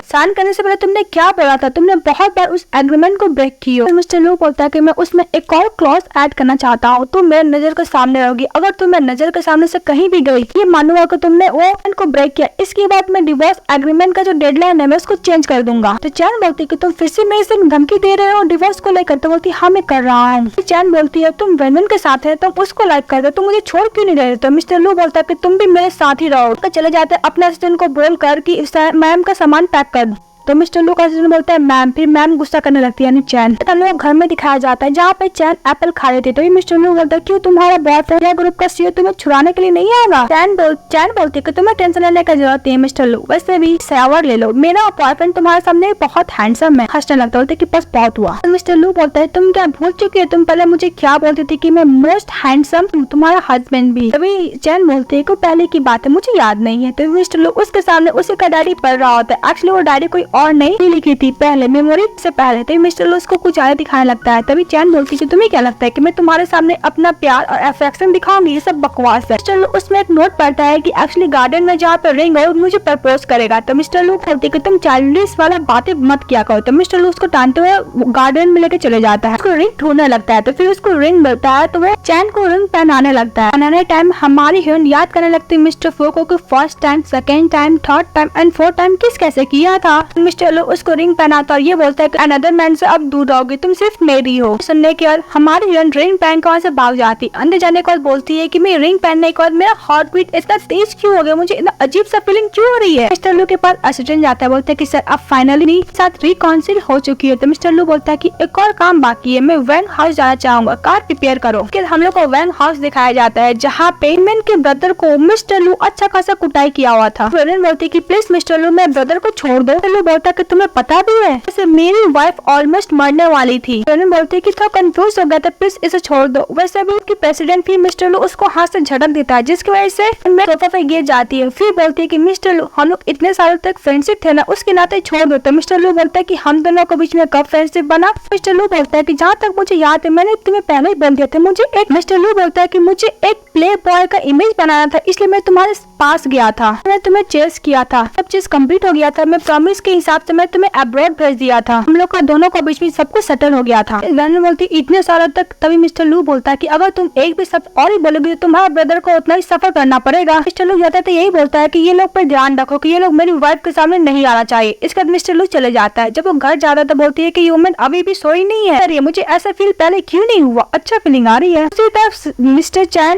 साइन करने से पहले तुमने क्या बोला था, तुमने बहुत बार उस एग्रीमेंट को ब्रेक की हो। मिस्टर लू बोलता है कि मैं उसमें एक और क्लॉज ऐड करना चाहता हूँ, तुम मेरे नजर के सामने रहोगी, अगर तुम मेरे नजर के सामने से कहीं भी गई, ये मानूंगा कि तुमने वो को ब्रेक किया, इसके बाद मैं डिवोर्स एग्रीमेंट का जो डेडलाइन है मैं उसको चेंज कर दूंगा। तो चैन बोलती है कि तुम फिर से मेरे से धमकी दे रहे हो डिवोर्स को लेकर। तो बोलती हाँ मैं कर रहा हूँ। चैन बोलती है तुम वेनन के साथ है, तुम उसको लाइक कर दो, तुम मुझे छोड़ क्यों नहीं रहे। तो मिस्टर लू बोलता है कि तुम भी मेरे साथ ही रहो। तो चले जाते हैं अपने असिस्टेंट को बोल कर कि मैम का सामान पैक कर दो। तो मिस्टर लू का असिस्टेंट बोलता है मैम, फिर मैम गुस्सा करने लगती है यानी चैन। हम लोग घर में दिखाया जाता है जहाँ पे चैन एप्पल खा रही थी। तो मिस्टर लू बोलता है क्यों तुम्हारा बॉयफ्रेंड ग्रुप का सीईओ तुम्हें छुड़ाने के लिए नहीं आएगा। चैन बोलती है कि तुम्हें टेंशन लेने की जरूरत है मिस्टर लू, वैसे भी शावर ले लो, मेरा बॉयफ्रेंड तुम्हारे सामने बहुत हैंडसम है। हंसने लगता बोलते कि बस बहुत हुआ। मिस्टर लू बोलता है तुम क्या भूल चुकी है, तुम पहले मुझे क्या बोलती थी कि मैं मोस्ट हैंडसम, तुम्हारा हस्बैंड भी। तभी चैन बोलती है कि पहले की बात है मुझे याद नहीं है। तो मिस्टर लू उसके सामने उसी का डायरी पढ़ रहा होता है, एक्चुअली वो डायरी कोई और नहीं लिखी थी पहले, मेमोरी से पहले। तभी मिस्टर लू उसको कुछ आगे दिखाने लगता है। तभी चैन बोलती है तुम्हें क्या लगता है कि मैं तुम्हारे सामने अपना प्यार और अफेक्शन दिखाऊंगी, ये सब बकवास है। मिस्टर लू उसमें एक नोट पढ़ता है कि एक्चुअली गार्डन में जहाँ पे रिंग है मुझे प्रपोज करेगा। तो मिस्टर लू बोलती है कि तुम चाइल्डिश वाला बातें मत किया करो। तो मिस्टर लू उसको टानते हुए गार्डन में लेके चले जाता है, उसको रिंग ढूंढने लगता है। तो फिर उसको रिंग मिलता है, तो वह चैन को रिंग पहनाने लगता है। पहनाने टाइम हमारी हीरोइन याद करने लगती है मिस्टर फोको को first time, second time, third time and fourth time किस कैसे किया था। मिस्टर लू उसको रिंग पहनाता और ये बोलता है कि अनदर मैन से अब दूर रहोगी, तुम सिर्फ मेरी हो। सुनने के बाद हमारी हीरोइन रिंग पहन के वहाँ से भाग जाती। अंदर जाने के बाद बोलती है कि मैं रिंग पहनने के बाद मेरा हार्ट बीट इतना तेज क्यों हो गया, मुझे इतना अजीब सा फीलिंग क्यों हो रही है। मिस्टर लू के पास असिस्टेंट जाता है, बोलते है कि सर अब फाइनली मेरे साथ रिकॉन्सिल हो चुकी है। तो मिस्टर लू बोलता है कि एक और काम बाकी है, मैं वैंग हाउस जाना चाहूंगा, कार प्रिपेयर करो। फिर हम लोग को वैंग हाउस दिखाया जाता है जहाँ पे मेन के ब्रदर को मिस्टर लू अच्छा खासा कुटाई किया हुआ था। बोलती है कि प्लीज मिस्टर लू मेरे ब्रदर को छोड़ दो। लू बोलता है कि तुम्हें पता भी है मेरी वाइफ ऑलमोस्ट मरने वाली थी। बोलती है कि थोड़ा कंफ्यूज हो गया था, प्लीज इसे छोड़ दो। वैसे भी उसकी प्रेसिडेंट भी मिस्टर लू उसको हाथ से झटक देता है, जिसकी वजह से सोफा पे गिर जाती है। फिर बोलती है कि मिस्टर लू हम लोग इतने सालों तक फ्रेंडशिप थे ना, उसके नाते छोड़ दो। तो मिस्टर लू बोलता है कि हम दोनों के बीच में कब फ्रेंडशिप बना। मिस्टर लू बोलता है कि जहाँ तक मुझे याद है मैंने तुम्हें पहले ही बोल दिया था, मुझे एक मिस्टर लू बोलता है कि मुझे एक प्ले बॉय का इमेज बनाना था, इसलिए मैं तुम्हारे पास गया था, मैं तुम्हें चेस किया था। सब चीज कंप्लीट हो गया था, मैं प्रॉमिस के हिसाब से मैं तुम्हें अब्रॉड भेज दिया था, हम लोग का दोनों के बीच में सब कुछ सेटल हो गया था। बोलती इतने सालों तक। तभी मिस्टर लू बोलता है कि अगर तुम एक भी शब्द और ही बोलोगे तो तुम्हारा ब्रदर को उतना ही सफर करना पड़ेगा। मिस्टर लू जाता है तो यही बोलता है कि ये लोग पर ध्यान रखो कि ये लोग मेरी वाइफ के सामने नहीं आना चाहिए। इसके बाद मिस्टर लू चले जाता है। जब वो घर जाता है तो बोलती है कि वुमन अभी भी सोई नहीं है, अरे मुझे ऐसा फील पहले क्यों नहीं हुआ, अच्छा फीलिंग आ रही है।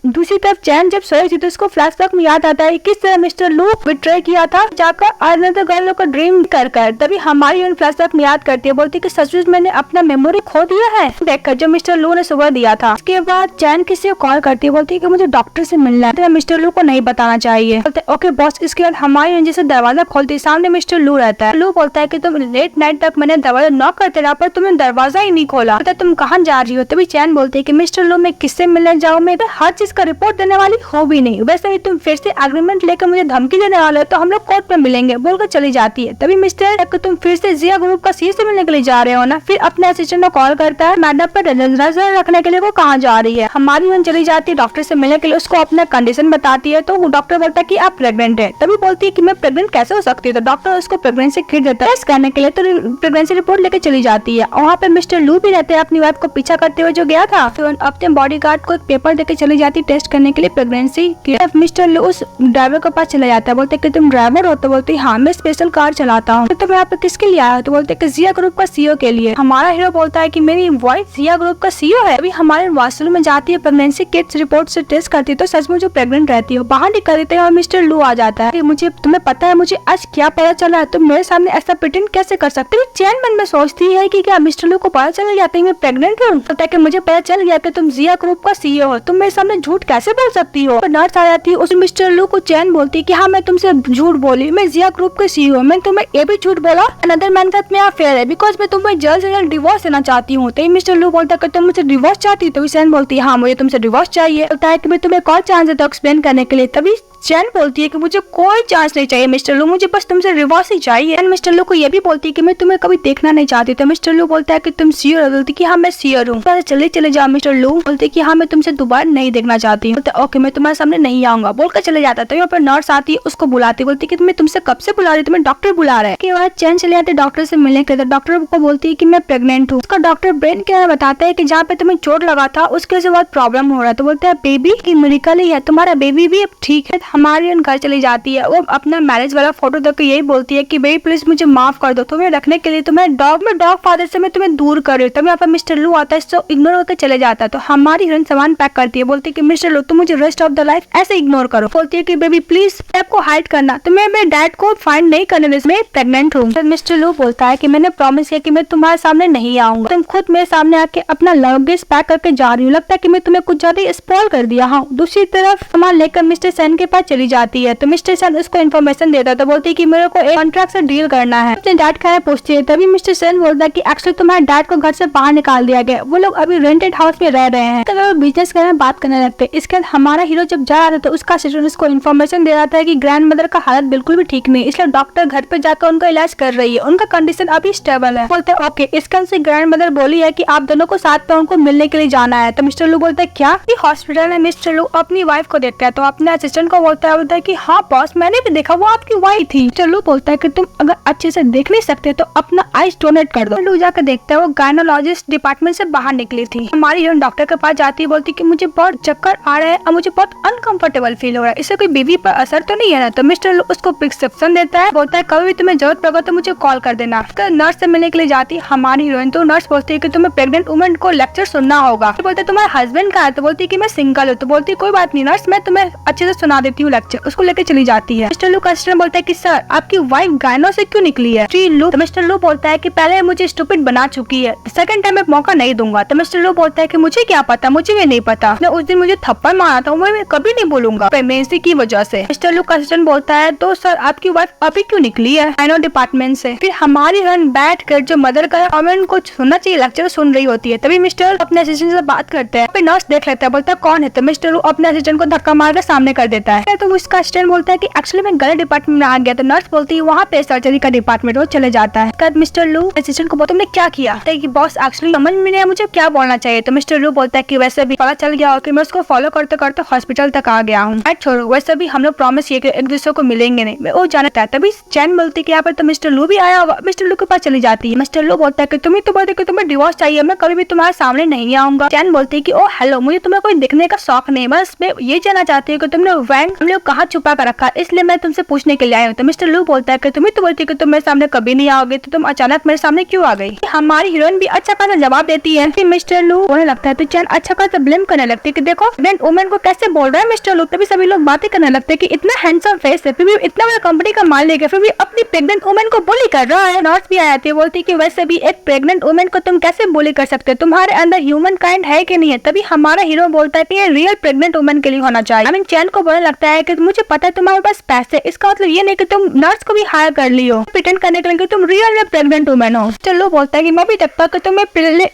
दूसरी तरफ चैन जब सोई थी तो उसको फ्लैशबैक में याद आता है किस तरह मिस्टर लू बिट्रे किया था, जाकर अनदर गर्ल का ड्रीम कर देखकर। तभी हमारी हीरोइन फ्लैशबैक में याद करती है, बोलती कि सचमुच मैंने अपना मेमोरी खो दिया है देखकर जो मिस्टर लू ने सुबह दिया था। उसके बाद चैन किसी को कॉल करती है, बोलती है कि मुझे डॉक्टर से मिलना है, मिस्टर लू को नहीं बताना चाहिए। बोलते ओके बॉस। इसके बाद हमारी हीरोइन जैसे दरवाजा खोलती है, सामने मिस्टर लू रहता है। लू बोलता है कि तुम लेट नाइट तक मैंने दरवाजा नॉक करते रहा पर तुमने दरवाजा ही नहीं खोला, तुम कहाँ जा रही हो। तभी चैन बोलती है कि मिस्टर लू मैं किससे मिलने जाऊँ, मैं हर चीज का रिपोर्ट देने वाली हो भी नहीं, वैसे ही तुम फिर से एग्रीमेंट लेकर मुझे धमकी देने वाले हो तो हम लोग कोर्ट पे मिलेंगे बोलकर चली जाती है। तभी मिस्टर तुम फिर से जिया ग्रुप का सीए से मिलने के लिए जा रहे हो ना। फिर अपने असिस्टेंट को कॉल करता है मैडम पर नजर रखने के लिए वो कहाँ जा रही है। हमारी हीरोइन चली जाती है डॉक्टर से मिलने के लिए, उसको अपना कंडीशन बताती है तो डॉक्टर बोलता है कि आप प्रेग्नेंट है। तभी बोलती है कि मैं प्रेग्नेंट कैसे हो सकती है, तो डॉक्टर उसको प्रेगनेंसी किट देता है टेस्ट करने के लिए, तो प्रेगनेंसी रिपोर्ट लेके चली जाती है। वहाँ पे मिस्टर लू भी रहते हैं अपनी वाइफ को पीछा करते हुए जो गया था। फिर अपने बॉडीगार्ड को एक पेपर देके चली जाती टेस्ट करने के लिए प्रेगनेंसी किट। मिस्टर लू उस ड्राइवर के पास चला जाता है, बोलते कि तुम ड्राइवर हो, तो बोलती हाँ मैं स्पेशल कार चलाता हूँ। तो यहाँ पे किसके लिए आया, तो बोलते कि जिया ग्रुप का सीईओ के लिए। हमारा हीरो बोलता है कि मेरी वाइफ जिया ग्रुप का सीईओ है। अभी हमारे वॉशरूम में जाती है, प्रेगनेंसी किट्स रिपोर्ट से टेस्ट करती है तो सचमुच जो प्रेग्नेंट रहती है। बाहर निकल देते हैं और मिस्टर लू आ जाता है कि मुझे तुम्हें पता है मुझे आज क्या पता चला है, तुम मेरे सामने ऐसा प्रिटेंड कैसे कर सकते हो। चैन मन में सोचती है कि क्या मिस्टर लू को पता चल गया था मैं प्रेग्नेंट हूँ, पता है कि मुझे पता चल गया कि तुम जिया ग्रुप का सीईओ हो, तुम मेरे सामने झूठ कैसे बोल सकती हो। नर्स आ जाती है, उस मिस्टर लू को चैन बोलती है कि हाँ मैं तुमसे झूठ बोली, मैं जिया ग्रुप के सीईओ, मैं तुम्हें ये भी झूठ बोला अनदर मैन साथ में अफेयर है बिकॉज मैं तुम्हें जल्द से जल्द डिवोर्स देना चाहती हूँ। तो मिस्टर लू बोलता है कि तुम मुझे डिवोर्स चाहती, तो चैन बोलती है हाँ मुझे तुमसे डिवोर्स चाहिए। बोलता है कि मैं तुम्हें कॉल चांस देता हूँ एक्सप्लेन करने के लिए। तभी चैन बोलती है कि मुझे कोई चांस नहीं चाहिए मिस्टर लू, मुझे बस तुमसे डिवोर्स ही चाहिए। मिस्टर लू को ये भी बोलती है कि मैं तुम्हें कभी देखना नहीं चाहती। तो मिस्टर लू बोलता है कि तुम सीओ हो, बोलती कि हाँ मैं सीओ हूँ। चले जाओ। मिस्टर लू बोलते कि हाँ मैं तुमसे दोबारा नहीं देखना चाहती हूँ। ओके मैं तुम्हारे सामने नहीं आऊंगा बोलकर चले जाता है। तो यहाँ पर नर्स आती है, उसको बुलाती, बोलती कि मैं तुमसे कब से बुला रही, तुम्हें डॉक्टर बुला रहा है। के बाद चैन चले जाते डॉक्टर से मिलने के लिए। डॉक्टर को बोलती है कि मैं प्रेग्नेंट हूँ। उसका डॉक्टर ब्रेन के बताता है कि जहाँ पे तुम्हें चोट लगा था उसके से बहुत प्रॉब्लम हो रहा है। तो बोलता है बेबी की मेडिकल ही है, तुम्हारा बेबी भी अब ठीक है। हमारी घर चली जाती है, वो अपना मैरिज वाला फोटो देख यही बोलती है कि बेबी प्लीज मुझे माफ कर दो, तुम्हें रखने के लिए तुम्हें डॉग फादर से मैं तुम्हें दूर कर रही हूँ। तब यहाँ पर मिस्टर लू आता है, इसको इग्नोर होकर चले जाता है। तो हमारी हीरोइन सामान पैक करती है, बोलती है कि मिस्टर लू तुम मुझे रेस्ट ऑफ द लाइफ ऐसे इग्नोर करो। बोलती है कि बेबी प्लीज आपको हाइड करना, तुम्हें मेरे डैड को फाइंड नहीं करने दे, मैं प्रेग्नेंट हूँ। मिस्टर लू बोलता है कि मैंने प्रॉमिस किया कि मैं तुम्हारे सामने नहीं आऊंगा, तुम खुद मेरे सामने आके अपना लगेज पैक करके जा रही हूँ, लगता है कि मैं तुम्हें कुछ ज्यादा स्पॉइल कर दिया हूँ। दूसरी तरफ सामान लेकर मिस्टर सेन के पास चली जाती है, तो मिस्टर सेन उसको इन्फॉर्मेशन देता है। तो बोलती है कि मेरे को एक कॉन्ट्रैक्ट से डील करना है। अपने डैड का पूछती है, तभी मिस्टर सेन बोलता है कि एक्चुअली तुम्हारे डैड को घर से बाहर निकाल दिया गया, वो लोग अभी रेंटेड हाउस में रह रहे हैं, तो बिजनेस करने में बात करने लगते हैं। इसके बाद हमारा हीरो जब जा रहा था तो उसका असिस्टेंट उसको इन्फॉर्मेशन दे रहा था कि ग्रैंड मदर का हालत बिल्कुल भी ठीक नहीं, इसलिए डॉक्टर घर पे जाकर उनका इलाज कर रही है, उनका कंडीशन अभी स्टेबल है। बोलते हैं ओके। इसके से ग्रैंड मदर बोली है कि आप दोनों को साथ में उनको मिलने के लिए जाना है। तो मिस्टर लू बोलता है क्या हॉस्पिटल में। मिस्टर लू अपनी वाइफ को देखता है तो अपने असिस्टेंट को बोलता है कि हाँ बॉस मैंने भी देखा, वो आपकी वाइफ थी। मिस्टर लू बोलता है कि तुम अगर अच्छे से देख नहीं सकते तो अपना आइस डोनेट कर दो। लू जाकर देखता है वो गायनोलॉजिस्ट डिपार्टमेंट से बाहर निकली थी। हमारी हीरोइन डॉक्टर के पास जाती है, बोलती कि मुझे बहुत चक्कर आ रहा है और मुझे बहुत अनकंफर्टेबल फील हो रहा है, इससे कोई बेबी पर असर तो नहीं है ना। तो मिस्टर लू उसको प्रिस्क्रिप्शन देता है, बोलता है कभी भी तुम्हें जरूरत पड़ेगा तो मुझे कॉल कर देना। तो नर्स से मिलने के लिए जाती है हमारी हीरोइन, तो नर्स बोलती है कि तुम्हें प्रेग्नेंट वुमेन को लेक्चर सुनना होगा। तो बोलते तुम्हारे हस्बैंड का है, तो बोलती है कि मैं सिंगल हूँ। तो बोलती है कोई बात नहीं नर्स, मैं तुम्हें अच्छे से सुना देती हूँ लेक्चर। उसको लेकर चली जाती है। मिस्टर लू का असिस्टेंट बोलता है कि सर आपकी वाइफ गायनो से क्यों निकली है। तो मिस्टर लू बोलता है कि पहले मुझे स्टूपिड बना चुकी है, सेकंड टाइम मैं मौका नहीं दूंगा। तो मिस्टर लू बोलता है कि मुझे क्या पता, मुझे भी नहीं पता, उस दिन मुझे थप्पड़ मारा था मैं कभी नहीं बोलूंगा प्रेगनेंसी की वजह से। मिस्टर लू का असिस्टेंट बोलता है तो सर आपकी वाइफ अभी क्यों निकली है गायनो डिपार्टमेंट से। फिर हमारी हीरोइन बैठ कर जो मदर का कमेंट को सुनना चाहिए लेक्चर सुन रही होती है। तभी मिस्टर अपने असिस्टेंट से बात करते हैं, फिर नर्स देख लेता है, बोलता है कौन है। तो मिस्टर लू अपने असिस्टेंट को धक्का मारकर सामने कर देता है। तो उसका असिस्टेंट बोलता है कि एक्चुअली मैं गलत डिपार्टमेंट में आ गया। तो नर्स बोलती है वहाँ पे सर्जरी का डिपार्टमेंट, वो चले जाता है। तब मिस्टर लू असिस्टेंट को बोलता तुमने क्या किया। कि बॉस एक्चुअली समझ में नहीं आया मुझे क्या बोलना चाहिए। तो मिस्टर लू बोलता है कि वैसे भी पता चल गया हो कि मैं उसको फॉलो करते करते हॉस्पिटल तक आ गया हूँ, छोड़ो वैसे भी हम लोग प्रॉमिस किए कि एक दूसरे को मिलेंगे नहीं, मैं वो जानता है। तभी चैन बोलती है यहाँ पर तो मिस्टर लू भी आया होगा। मिस्टर लू के पास चली जाती है। मिस्टर लू बोलता है कि तुम्हें तो बोलते कि तुम्हें डिवोर्स चाहिए, मैं कभी भी तुम्हारे सामने नहीं आऊंगा। चैन बोलती है कि ओ हेलो, मुझे तुम्हें कोई दिखने का शौक नहीं, बस मैं ये जानना चाहती हूँ कि तुमने वैंग हम लोग कहाँ छुपा कर रखा, इसलिए मैं तुमसे पूछने के लिए आया हूँ। तो मिस्टर लू बोलता है कि तुम्हें तो बोलती कि तुम मेरे सामने कभी नहीं आओगे, तो तुम अचानक मेरे सामने क्यों आ गई। हमारी हीरोइन भी अच्छा खासा जवाब देती है कि मिस्टर लू होने लगता है तो चैन अच्छा खासा ब्लेम करने लगती है कि देखो प्रेग्नेंट वुमेन को कैसे बोल रहा है मिस्टर लू। तभी सभी लोग बातें करने लगते हैं कि इतना हैंडसम फेस है, फिर भी इतना बड़ा कंपनी का मालिक है, फिर भी अपनी प्रेग्नेंट वुमेन को बुली कर रहा है। नर्स भी आ जाती है, बोलती है कि वैसे भी एक प्रेग्नेंट वुमेन को तुम कैसे बुली कर सकते हो, तुम्हारे अंदर ह्यूमन काइंड है कि नहीं है। तभी हमारा हीरो बोलता है कि ये रियल प्रेग्नेंट वुमेन के लिए होना चाहिए। आई मीन चैन को बोलने लगता है कि मुझे पता है तुम्हारे पास पैसे, इसका मतलब ये नहीं कि तुम नर्स को भी हायर कर लियो प्रिटेंड करने के लिए कि तुम रियल में प्रेग्नेंट वुमेन हो। चलो बोलता है कि मैं भी देखता हूं कि तुम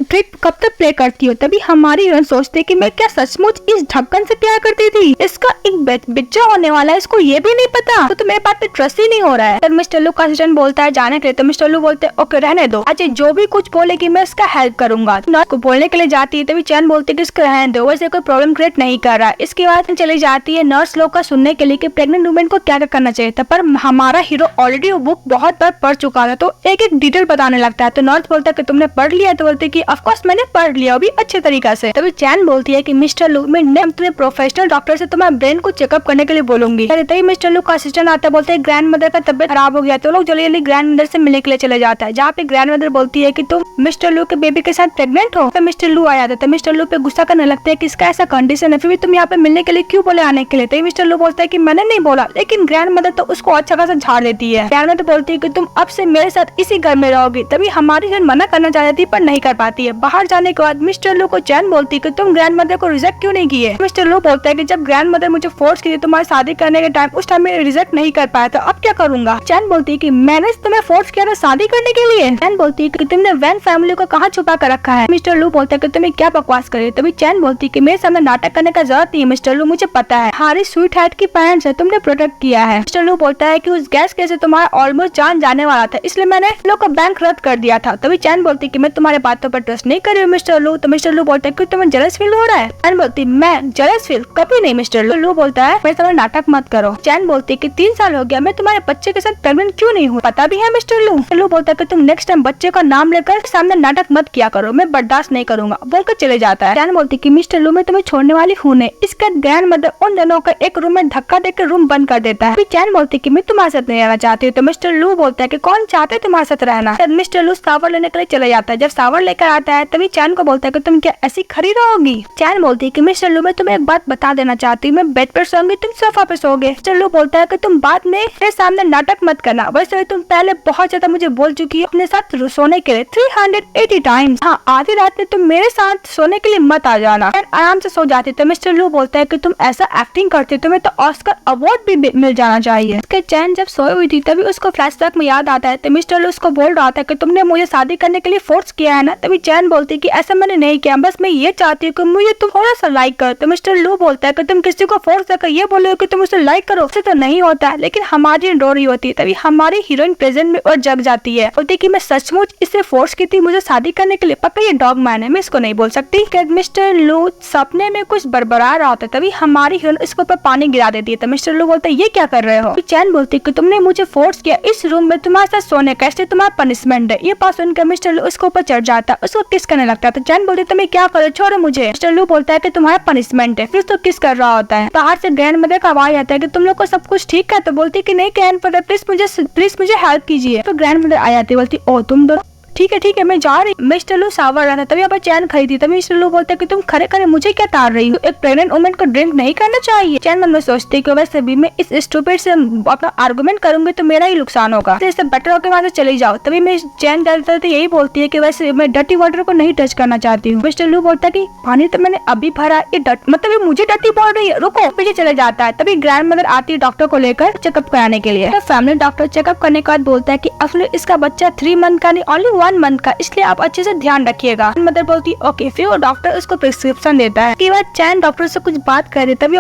ट्रिक कब तक प्ले करती हो। तभी हमारी हीरोइन सोचती है कि मैं क्या सचमुच इस ढक्कन से प्यार करती थी, इसका एक बच्चा होने वाला है, इसको ये भी नहीं पता, तो मेरे बात पे ट्रस्ट ही नहीं हो रहा है। तब मिस्टर लू का असिस्टेंट बोलता है जाने के लिए, तो मिस्टर लू बोलते हैं ओके रहने दो, अच्छा जो भी कुछ बोलेगी मैं इसका हेल्प करूंगा। नर्स को बोलने के लिए जाती है, तभी चैन बोलती है कि इसको रहने दो, वैसे कोई प्रॉब्लम क्रिएट नहीं कर रहा है। इसके बाद चली जाती है नर्स लोग का सुनने के लिए कि प्रेग्नेंट वुमेन को क्या करना चाहिए था, पर हमारा हीरो ऑलरेडी वो बुक बहुत बार पढ़ चुका था, तो एक एक डिटेल बताने लगता है। तो नर्स बोलता है कि तुमने पढ़ लिया, तो बोलती है कि ऑफ कोर्स मैंने पढ़ लिया, भी अच्छे तरीके से। तभी चैन बोलती है कि मिस्टर लू मैं तुम्हें प्रोफेशनल डॉक्टर से तुम्हारे ब्रेन को चेकअप करने के लिए बोलूंगी। तभी मिस्टर लू का असिस्टेंट आता है, बोलते हैं ग्रैंड मदर का तबियत खराब हो गया, तो लोग जल्दी जल्दी ग्रैंड मदर से मिलने के लिए चले जाता है, जहाँ पे ग्रैंड मदर बोलती है कि तुम मिस्टर लू के बेबी के साथ प्रेग्नेंट हो। तो मिस्टर लू आ जाता है, मिस्टर लू पे गुस्सा करने लगते हैं कि इसका ऐसा कंडीशन है, फिर भी तुम यहाँ पे मिलने के लिए क्यों बोले आने के लिए। तो मिस्टर लू बोलता है कि मैंने नहीं बोला, लेकिन ग्रैंड मदर तो उसको अच्छा खासा झाड़ देती है। ग्रैंड मदर बोलती है कि तुम अब से मेरे साथ इसी घर में रहोगी। तभी हमारी जन मना करना चाहती पर नहीं कर पाती है। बाहर जाने के बाद मिस्टर लू को चैन बोलती है कि तुम ग्रैंड मदर को रिजेक्ट क्यों नहीं किए। मिस्टर लू बोलता है कि जब ग्रैंड मदर मुझे फोर्स की तुम्हारी शादी करने के टाइम, उस टाइम में रिजेक्ट नहीं कर पाया, तो अब क्या करूंगा। चैन बोलती है कि मैंने तुम्हें फोर्स किया था शादी करने के लिए। चैन बोलती है कि तुमने वैन फैमिली को कहाँ छुपा कर रखा है। मिस्टर लू बोलता है कि तुम्हें क्या बकवास करे। तभी चैन बोलती है कि मेरे सामने नाटक करने का जरूरत नहीं है मिस्टर लू, मुझे पता है हमारी स्वीट हार्ट की पेरेंट्स है, तुमने प्रोटेक्ट किया है। मिस्टर लू बोलता है कि उस गैस केस से तुम्हारा ऑलमोस्ट जान जाने वाला था, इसलिए मैंने लोग का बैंक रद्द कर दिया था। तभी चैन बोलती है कि मैं तुम्हारे बातों पर ट्रस्ट नहीं कर रही हूँ मिस्टर लू। तो मिस्टर लू बोलता है कि तुम्हें जेलस फील हो रहा है। चैन बोलती मैं जेलस फील कभी नहीं मिस्टर लू। लू बोलता है मेरे सामने नाटक मत करो। चैन बोलती है कि 3 साल हो गया, मैं तुम्हारे बच्चे के साथ प्रेग्नेंट क्यों नहीं हूँ, पता भी है मिस्टर लू। लू बोलता है कि तुम नेक्स्ट टाइम बच्चे का नाम लेकर सामने नाटक मत किया करो, मैं बर्दाश्त नहीं करूंगा, बोलकर चले जाता है। चैन बोलती है कि मिस्टर लू मैं तुम्हें छोड़ने वाली हूँ नहीं। इसके ग्रैंड मदर उन दोनों का एक रूम में धक्का देकर रूम बंद कर देता है। चैन बोलती है कि मैं तुम्हारे साथ नहीं रहना चाहती हूँ। तो मिस्टर लू बोलता है कि कौन चाहते है तुम्हारे साथ रहना। मिस्टर लू सावर लेने के लिए चले जाता है। जब सावर लेकर आता है तभी चैन को बोलता है कि तुम क्या ऐसी खड़ी रहोगी। चैन बोलती है कि मिस्टर लू मैं तुम्हें एक बात बता देना चाहती हूँ, मैं बेड पर सोऊंगी, तुम सोफा पे सोओगे। मिस्टर लू बोलता है कि तुम बाद में मेरे सामने नाटक मत करना, वैसे तुम पहले बहुत ज्यादा मुझे बोल चुकी हो अपने साथ सोने के लिए 380 टाइम्स। हाँ आधी रात में तुम मेरे साथ सोने के लिए मत आ जाना, आराम से सो जाती। तो मिस्टर लू बोलता है कि तुम ऐसा एक्टिंग करते तुम्हें तो ऑस्कर अवार्ड भी मिल जाना चाहिए। उसके चैन जब सोई हुई थी तभी उसको फ्लैशबैक में याद आता है। तो मिस्टर लू उसको बोल रहा था कि तुमने मुझे शादी करने के लिए फोर्स किया है ना। तभी चैन बोलती है कि ऐसा मैंने नहीं किया, बस मैं ये चाहती हूँ कि मुझे तुम थोड़ा सा लाइक करो। तो मिस्टर लू बोलता है कि तुम किसी को फोर्स करके ये बोलो कि तुम उसे लाइक करो, उससे तो नहीं होता है, लेकिन हमारी रो रही होती है। तभी हमारी हीरोइन प्रेजेंट में और जग जाती है, बोलती है कि मैं सचमुच इसे फोर्स की थी मुझे शादी करने के लिए, पक्का ये डॉग मैन है, मैं इसको नहीं बोल सकती। मिस्टर लू सपने में कुछ बड़बड़ा रहा होता है, तभी हमारी हीरोइन इसके ऊपर पानी गिरा देती है। तो मिस्टर लू बोलता है ये क्या कर रहे हो। चैन बोलती है कि तुमने मुझे फोर्स किया इस रूम में तुम्हारे साथ सोने का, इसलिए तुम्हारा पनिशमेंट है। ये बात सुनकर मिस्टर लू उसके ऊपर चढ़ जाता है, उसको किस करने लगता है। तो चैन बोलती है तुम्हें क्या करो, छोड़ो मुझे। मिस्टर लू बोलता है कि तुम्हारा पनिशमेंट है, फिर तो किस कर रहा होता है। बाहर से ग्रैंड मदर का आवाज आता है कि तुम लोग को सब कुछ ठीक है। तो बोलती है कि नहीं ग्रैंड मदर प्लीज मुझे हेल्प कीजिए। तो ग्रैंड मदर आ जाती है, बोलती ओ तुम दोनों ठीक है मैं जा रही। मिस्टर लू सावर रहा था तभी अब चैन खड़ी थी। तभी मिस्टर लू बोलते कि तुम खरे खरे मुझे क्या तार रही हो, एक प्रेग्नेंट वुमन को ड्रिंक नहीं करना चाहिए। चैन मन में सोचती कि वैसे भी मैं इस स्टूपिड से अपना आर्गुमेंट करूंगी तो मेरा ही नुकसान होगा, तो इससे बेटर होकर वहां से चली जाओ। तभी मैं चैन करते यही बोलती है कि वैसे मैं डर्टी वाटर को नहीं टच करना चाहती हूँ। मिस्टर लू बोलता है कि पानी तो मैंने अभी भरा, ये मतलब ये मुझे डर्टी बोल रही है, रुको, पीछे चले जाता है। तभी ग्रैंड मदर आती है डॉक्टर को लेकर चेकअप कराने के लिए। फैमिली डॉक्टर चेकअप करने के बाद बोलता है कि असली इसका बच्चा 3 मंथ का नहीं ओनली 1 मंथ का, इसलिए आप अच्छे से ध्यान रखिएगा। मदर बोलती ओके, फिर वो डॉक्टर उसको प्रिस्क्रिप्शन देता है। बाद चैन डॉक्टर से कुछ बात करे तभी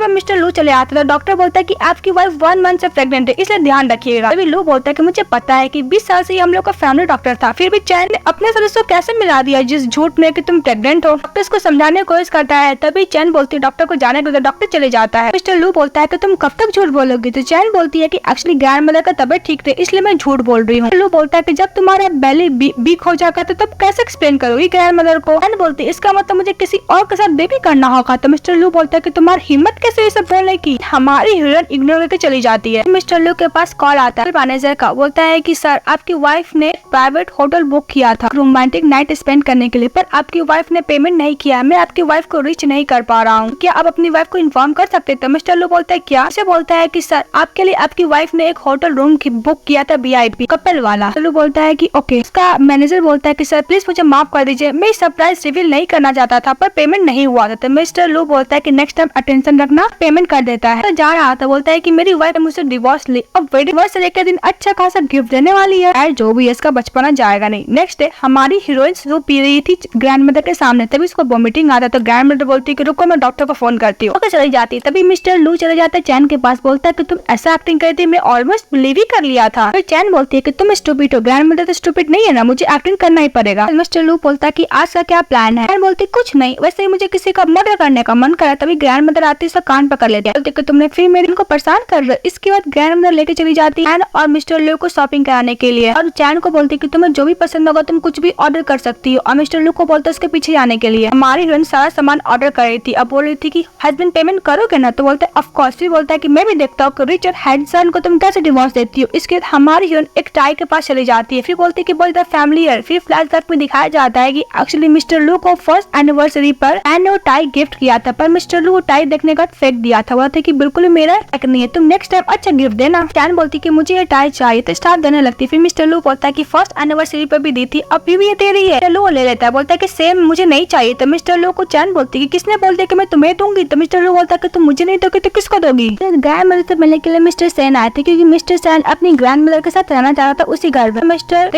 मिस्टर लू चले आते हैं। डॉक्टर बोलता है कि आपकी वाइफ 1 मंथ से प्रेग्नेंट है, इसलिए ध्यान रखिएगा। तभी लू बोलता है कि मुझे पता है कि 20 साल से हम लोग का फैमिली डॉक्टर था, फिर भी चैन ने अपने सदस्य को कैसे मिला दिया जिस झूठ में कि तुम प्रेग्नेंट हो। डॉक्टर इसको समझाने की कोशिश करता है, तभी चैन बोलती है डॉक्टर को जाने को, डॉक्टर चले जाता है। मिस्टर लू बोलता है कि तुम कब तक झूठ बोलोगी। तो चैन बोलती है कि एक्चुअली ग्रैंड मदर का तबियत ठीक थी इसलिए मैं झूठ बोल रही हूँ। लू बोलता है कि जब तुम्हारे बेली वीक हो जाएगा तो तब कैसे एक्सप्लेन करोगी ग्रैंड मदर को? चैन बोलती इसका मतलब मुझे किसी और के साथ बेबी करना होगा। तो मिस्टर लू बोलता है कि तुम्हारी हिम्मत कैसे ये सब बोलने की? हमारी हीरोइन इग्नोर करके चली जाती है। मिस्टर लू के पास कॉल आता है मैनेजर का, बोलता है कि सर आपकी वाइफ ने प्राइवेट होटल बुक किया था रोमांटिक नाइट स्पेंड करने के लिए, पर आपकी वाइफ ने पेमेंट नहीं किया। मैं आपकी वाइफ को रीच नहीं कर पा रहा हूँ, क्या आप अपनी वाइफ को इन्फॉर्म कर सकते? तो मिस्टर लू बोलता है क्या? उसे बोलता है कि सर आपके लिए आपकी वाइफ ने एक होटल रूम बुक किया था VIP कपल वाला। लू बोलता है कि ओके। इसका मैनेजर बोलता है कि सर प्लीज मुझे माफ कर दीजिए, मैं सरप्राइज रिवील नहीं करना चाहता था पर पेमेंट नहीं हुआ था। तो मिस्टर लू बोलता है कि नेक्स्ट टाइम अटेंशन रखना, पेमेंट कर देता है। तो जा रहा था, बोलता है कि मेरी वाइफ मुझसे डिवोर्स ली, अब वेडिंग के दिन अच्छा खासा गिफ्ट देने वाली है। यार जो भी इसका बचपना जाएगा नहीं। नेक्स्ट डे हमारी हीरोइन जो पी रही थी ग्रैंड मदर के सामने, तभी इसको वॉमिटिंग आता है। तो ग्रैंड मदर बोलती है कि रुको मैं डॉक्टर को फोन करती हूँ। चली जाती है। तभी मिस्टर लू चले जाता है चैन के पास, बोलता है कि तुम ऐसा एक्टिंग कर थी, मैं ऑलमोस्ट बिलीव ही कर लिया था। फिर चैन बोलती है कि तुम स्टूपिड हो। ग्रैंड मदर तो स्टूपिड नहीं है ना, मुझे एक्टिंग करना ही पड़ेगा। मिस्टर लू बोलता है कि आज का क्या प्लान है? बोलती कुछ नहीं, वैसे ही मुझे किसी का मर्डर करने का मन करा। तभी ग्रैंड मदर आती है, उसका कान पकड़ लेती है, बोलती कि तुमने फिर मेरे को परेशान कर रहे। इसके बाद ग्रैंड मदर लेके चली जाती है और मिस्टर लू को शॉपिंग कराने के लिए, और चैन को बोलती है कि तुम्हें जो भी पसंद होगा तुम कुछ भी ऑर्डर कर सकती हो। और मिस्टर लू को बोलता है उसके पीछे जाने के लिए। हमारी हीरोइन सारा सामान ऑर्डर कर रही थी, अब बोल रही थी कि हस्बैंड पेमेंट करोगे ना? तो बोलते ऑफ कोर्स। फिर बोलता है कि मैं भी देखता हूँ रिच और हैंडसम को तुम कैसे डिवोर्स देती हो। इसके बाद हमारी हीरोइन एक टाई के पास चली जाती है, फिर बोलती है कि बोलता फैमिलियर। फिर फ्लैशबैक में दिखाया जाता है कि एक्चुअली मिस्टर लू को फर्स्ट एनिवर्सरी पर एंड वो टाई गिफ्ट किया था, पर मिस्टर लू वो टाई देखने का फेंक दिया था। बोलते कि बिल्कुल मेरा एक नहीं है, तुम नेक्स्ट टाइम अच्छा गिफ्ट देना। चैन बोलती कि मुझे ये टाई चाहिए, तो स्टार्ट देने लगती। फिर मिस्टर लू बोलता है कि फर्स्ट एनिवर्सरी पर भी दी थी, अब भी ये तेरी है। लू ले लेता है, बोलता है कि सेम मुझे नहीं चाहिए। तो मिस्टर लू को चैन बोलती है कि किसने बोल दिया कि मैं तुम्हें दूंगी? तो मिस्टर लू बोलता है कि तुम मुझे नहीं दोगे तो किसको दोगी? ग्रैंड मदर से मिलने के लिए मिस्टर सेन आए थे, क्योंकि मिस्टर सेन अपनी ग्रैंड मदर के साथ रहना चाहता था उसी घर में।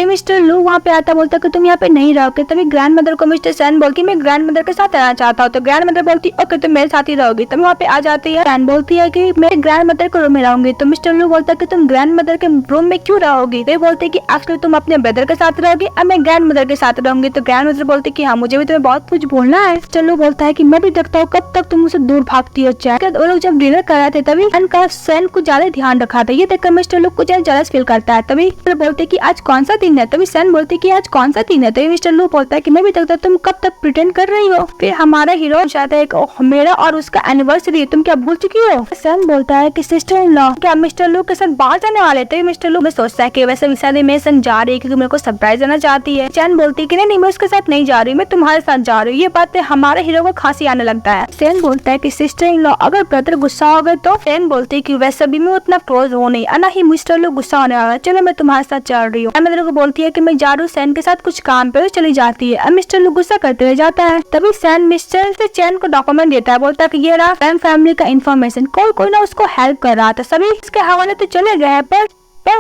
मिस्टर लू वहाँ पे आता, बोलता कि तुम यहाँ पे नहीं रहोगे। तभी ग्रैंड मदर को मिस्टर सेन बोलती मैं ग्रैंड मदर के साथ रहना चाहता हूँ। तो ग्रैंड मदर बोलती ओके तुम मेरे साथ ही रहोगी। तभी वहाँ पे आ जाती है। सेन बोलती है कि मैं ग्रैंड मदर के रूम में रहूंगी। तो मिस्टर लू बोलता है कि तुम ग्रैंड मदर के रूम में क्यों रहोगी? वे बोलते कि एक्चुअली तुम अपने ब्रदर के साथ रहोगी और मैं ग्रैंड मदर के साथ रहूंगी। तो ग्रैंड मदर बोलती कि हाँ मुझे भी तुम्हें बहुत कुछ बोलना है। मिस्टर लू बोलता है कि मैं भी देखता हूँ कब तक तुम मुझसे दूर भागती हो। वो लोग जब डिनर कर रहे थे तभी सेन को ज्यादा ध्यान रखा था, ये देखकर मिस्टर लू कुछ जेलस फील करता है। तभी बोलते कि आज कौन सा दिन है? तभी सेन बोलती कि आज कौन सा दिन है? तभी मिस्टर लू बोलता है कि मैं भी देखता तुम कब तक प्रिटेंड कर रही हो। फिर हमारा हीरो चाहता है कि मेरा और उसका एनिवर्सरी तुम क्या भूल चुकी हो? सेन बोलता है कि सिस्टर इन लॉ क्या मिस्टर लू के साथ बाहर जाने वाले थे? मिस्टर लू में सोचता है कि वैसे विशादी में सन जा रही है क्योंकि मेरे को सरप्राइज देना चाहती है। चैन बोलती है कि नहीं मैं उसके साथ नहीं जा रही, मैं तुम्हारे साथ जा रही हूँ। ये बात हमारे हीरो को खांसी आने लगता है। सेन बोलता है कि सिस्टर इन लॉ अगर ब्रदर गुस्सा हो गए तो? सेन बोलती है कि वैसे भी मैं उतना क्लोज हो नहीं, ना ही मिस्टर लू गुस्सा होने वाला, चलो मैं तुम्हारे साथ चल रही हूँ। मेरे को बोलती है कि मैं जा रही हूँ सेन के साथ कुछ काम पे, चली जाती है। अब मिस्टर लू गुस्सा करते हुए जाता है। तभी सेन मिस्टर से चैन को डॉक्यूमेंट देता है, बोलता है कि ये रहा फैमिली का इन्फॉर्मेशन। कोई ना उसको हेल्प कर रहा था, सभी इसके हवाले तो चले गए हैं पर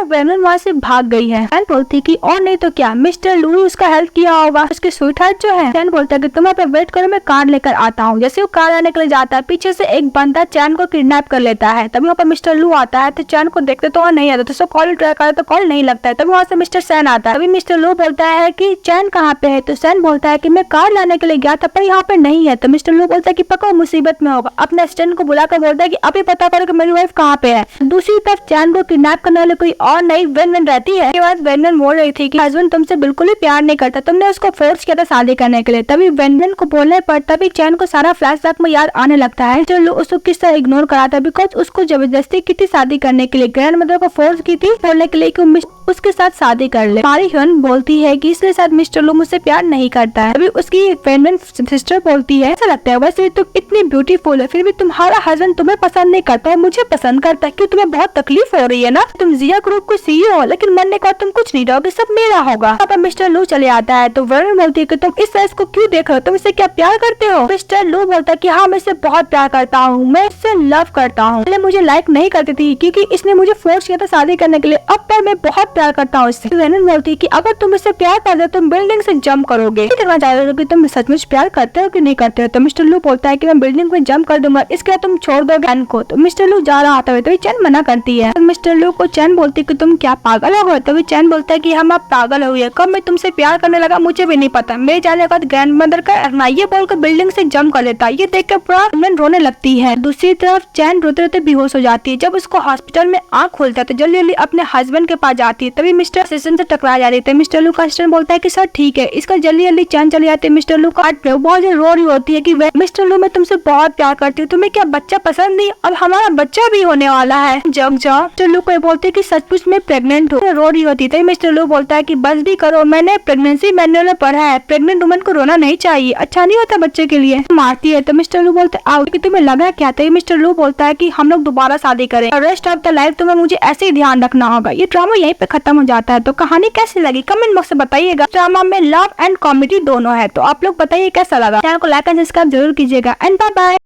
वेनन वहाँ से भाग गई है। चैन बोलती कि और नहीं तो क्या मिस्टर लू उसका हेल्प किया होगा, उसके स्वीटहार्ट जो है। चैन बोलता है कि तुम यहाँ पे वेट करो मैं कार लेकर आता हूँ। जैसे वो कार आने के लिए जाता है पीछे से एक बंदा चैन को किडनैप कर लेता है। तभी वहाँ पे मिस्टर लू आता है, तो चैन को देखते तो नहीं आता, तो कॉल ट्राई करे तो कॉल नहीं लगता है। तभी वहाँ से मिस्टर सेन आता है। तभी मिस्टर लू बोलता है कि चैन कहाँ पे है? तो सेन बोलता है कि मैं कार लाने के लिए गया था पर यहाँ पे नहीं है। तो मिस्टर लू बोलता है कि पक्का मुसीबत में होगा, अपने असिस्टेंट को बुलाकर बोलता है कि अभी पता करो कि मेरी वाइफ कहाँ पे है। दूसरी तरफ चैन को किडनैप करने वाले कोई और नहीं वेनन रहती है। बाद वेनन बोल रही थी कि हस्बैंड तुमसे बिल्कुल ही प्यार नहीं करता, तुमने उसको फोर्स किया था शादी करने के लिए। तभी वेनन को बोलने पर तभी चैन को सारा फ्लैशबैक में याद आने लगता है जो उसको किस तरह इग्नोर करा था, बिकॉज उसको जबरदस्ती की थी शादी करने के लिए, ग्रैंड मदर को फोर्स की थी बोलने के लिए कि उसके साथ शादी कर ले। हमारी हीरोइन बोलती है कि इसके साथ मिस्टर लू मुझसे प्यार नहीं करता है। अभी उसकी वेनन सिस्टर बोलती है ऐसा लगता है वैसे तुम इतनी ब्यूटीफुल है फिर भी तुम्हारा हस्बैंड तुम्हें पसंद नहीं करता है, मुझे पसंद करता है। क्यों तुम्हें बहुत तकलीफ हो रही है ना? तुम जिया ग्रुप को CEO हो लेकिन मरने के बाद तुम कुछ नहीं रहोगे, सब मेरा होगा। अब मिस्टर लू चले आता है तो वेनन बोलती है कि तुम इस तरह को क्यों देख रहे हो, तुम इससे क्या प्यार करते हो? मिस्टर लू बोलता है कि हाँ मैं इससे बहुत प्यार करता हूँ, मैं इससे लव करता हूँ। पहले मुझे लाइक नहीं करती थी क्योंकि इसने मुझे फोर्स किया था शादी करने के लिए, अब पर मैं बहुत प्यार करता हूँ इससे। वेनन बोलती है कि अगर तुम इससे प्यार करते हो तुम बिल्डिंग से जंप करोगे। देखना चाहते हो कि तुम सचमुच प्यार करते हो कि नहीं करते हो? तो मिस्टर लू बोलता है कि मैं बिल्डिंग में जंप कर दूंगा, इसके बाद तुम छोड़ दोगे चैन को। तो मिस्टर लू जा रहा था तो चैन मना करती है। तो मिस्टर लू को चैन बोलती है कि तुम क्या पागल हो? तो चैन बोलता है कि हम आप पागल हो गए, कब मैं तुमसे प्यार करने लगा मुझे भी नहीं पता, मेरे जाने के बाद ग्रैंड मदर का ये बोलकर बिल्डिंग से जंप कर लेता है। ये देखकर पूरा रोने लगती है। दूसरी तरफ चैन रोते रोते बेहोश हो जाती है। जब उसको हॉस्पिटल में आँख खुलता है तो जल्दी जल्दी अपने हस्बैंड के पास जाती जाती है। तभी मिस्टर असिस्टेंट से टकरा जाती है। मिस्टर लू का असिस्टेंट बोलता है कि सर ठीक है, इसका जल्दी जल्दी चैन चली जाती है। मिस्टर लू का बहुत ज्यादा रो रही होती है कि मिस्टर लू मैं तुमसे बहुत प्यार करती हूँ, तुम्हें क्या बच्चा पसंद नहीं, अब हमारा बच्चा भी होने वाला है, जग जाओ। मिस्टर लू को बोलते है कि सचमुच में प्रेग्नेंट हूँ, रो रही होती है। मिस्टर लू बोलता है कि बस भी करो, मैंने प्रेगनेंसी मैनुअल में पढ़ा है, प्रेग्नेंट वुमन को रोना नहीं चाहिए, अच्छा नहीं होता बच्चे के लिए। मारती है तो मिस्टर लू बोलते हैं आओ कि तुम्हें लगा क्या था। मिस्टर लू बोलता है कि हम लोग दोबारा शादी करें, रेस्ट ऑफ द लाइफ तुम्हें मुझे ऐसे ही ध्यान रखना होगा। ये ड्रामा यहीं पे खत्म हो जाता है। तो कहानी कैसी लगी कमेंट बॉक्स में बताइएगा। ड्रामा में लव एंड कॉमेडी दोनों है, तो आप लोग बताइए कैसा लगा। चैनल को लाइक एंड सब्सक्राइब जरूर कीजिएगा एंड बाय बाय।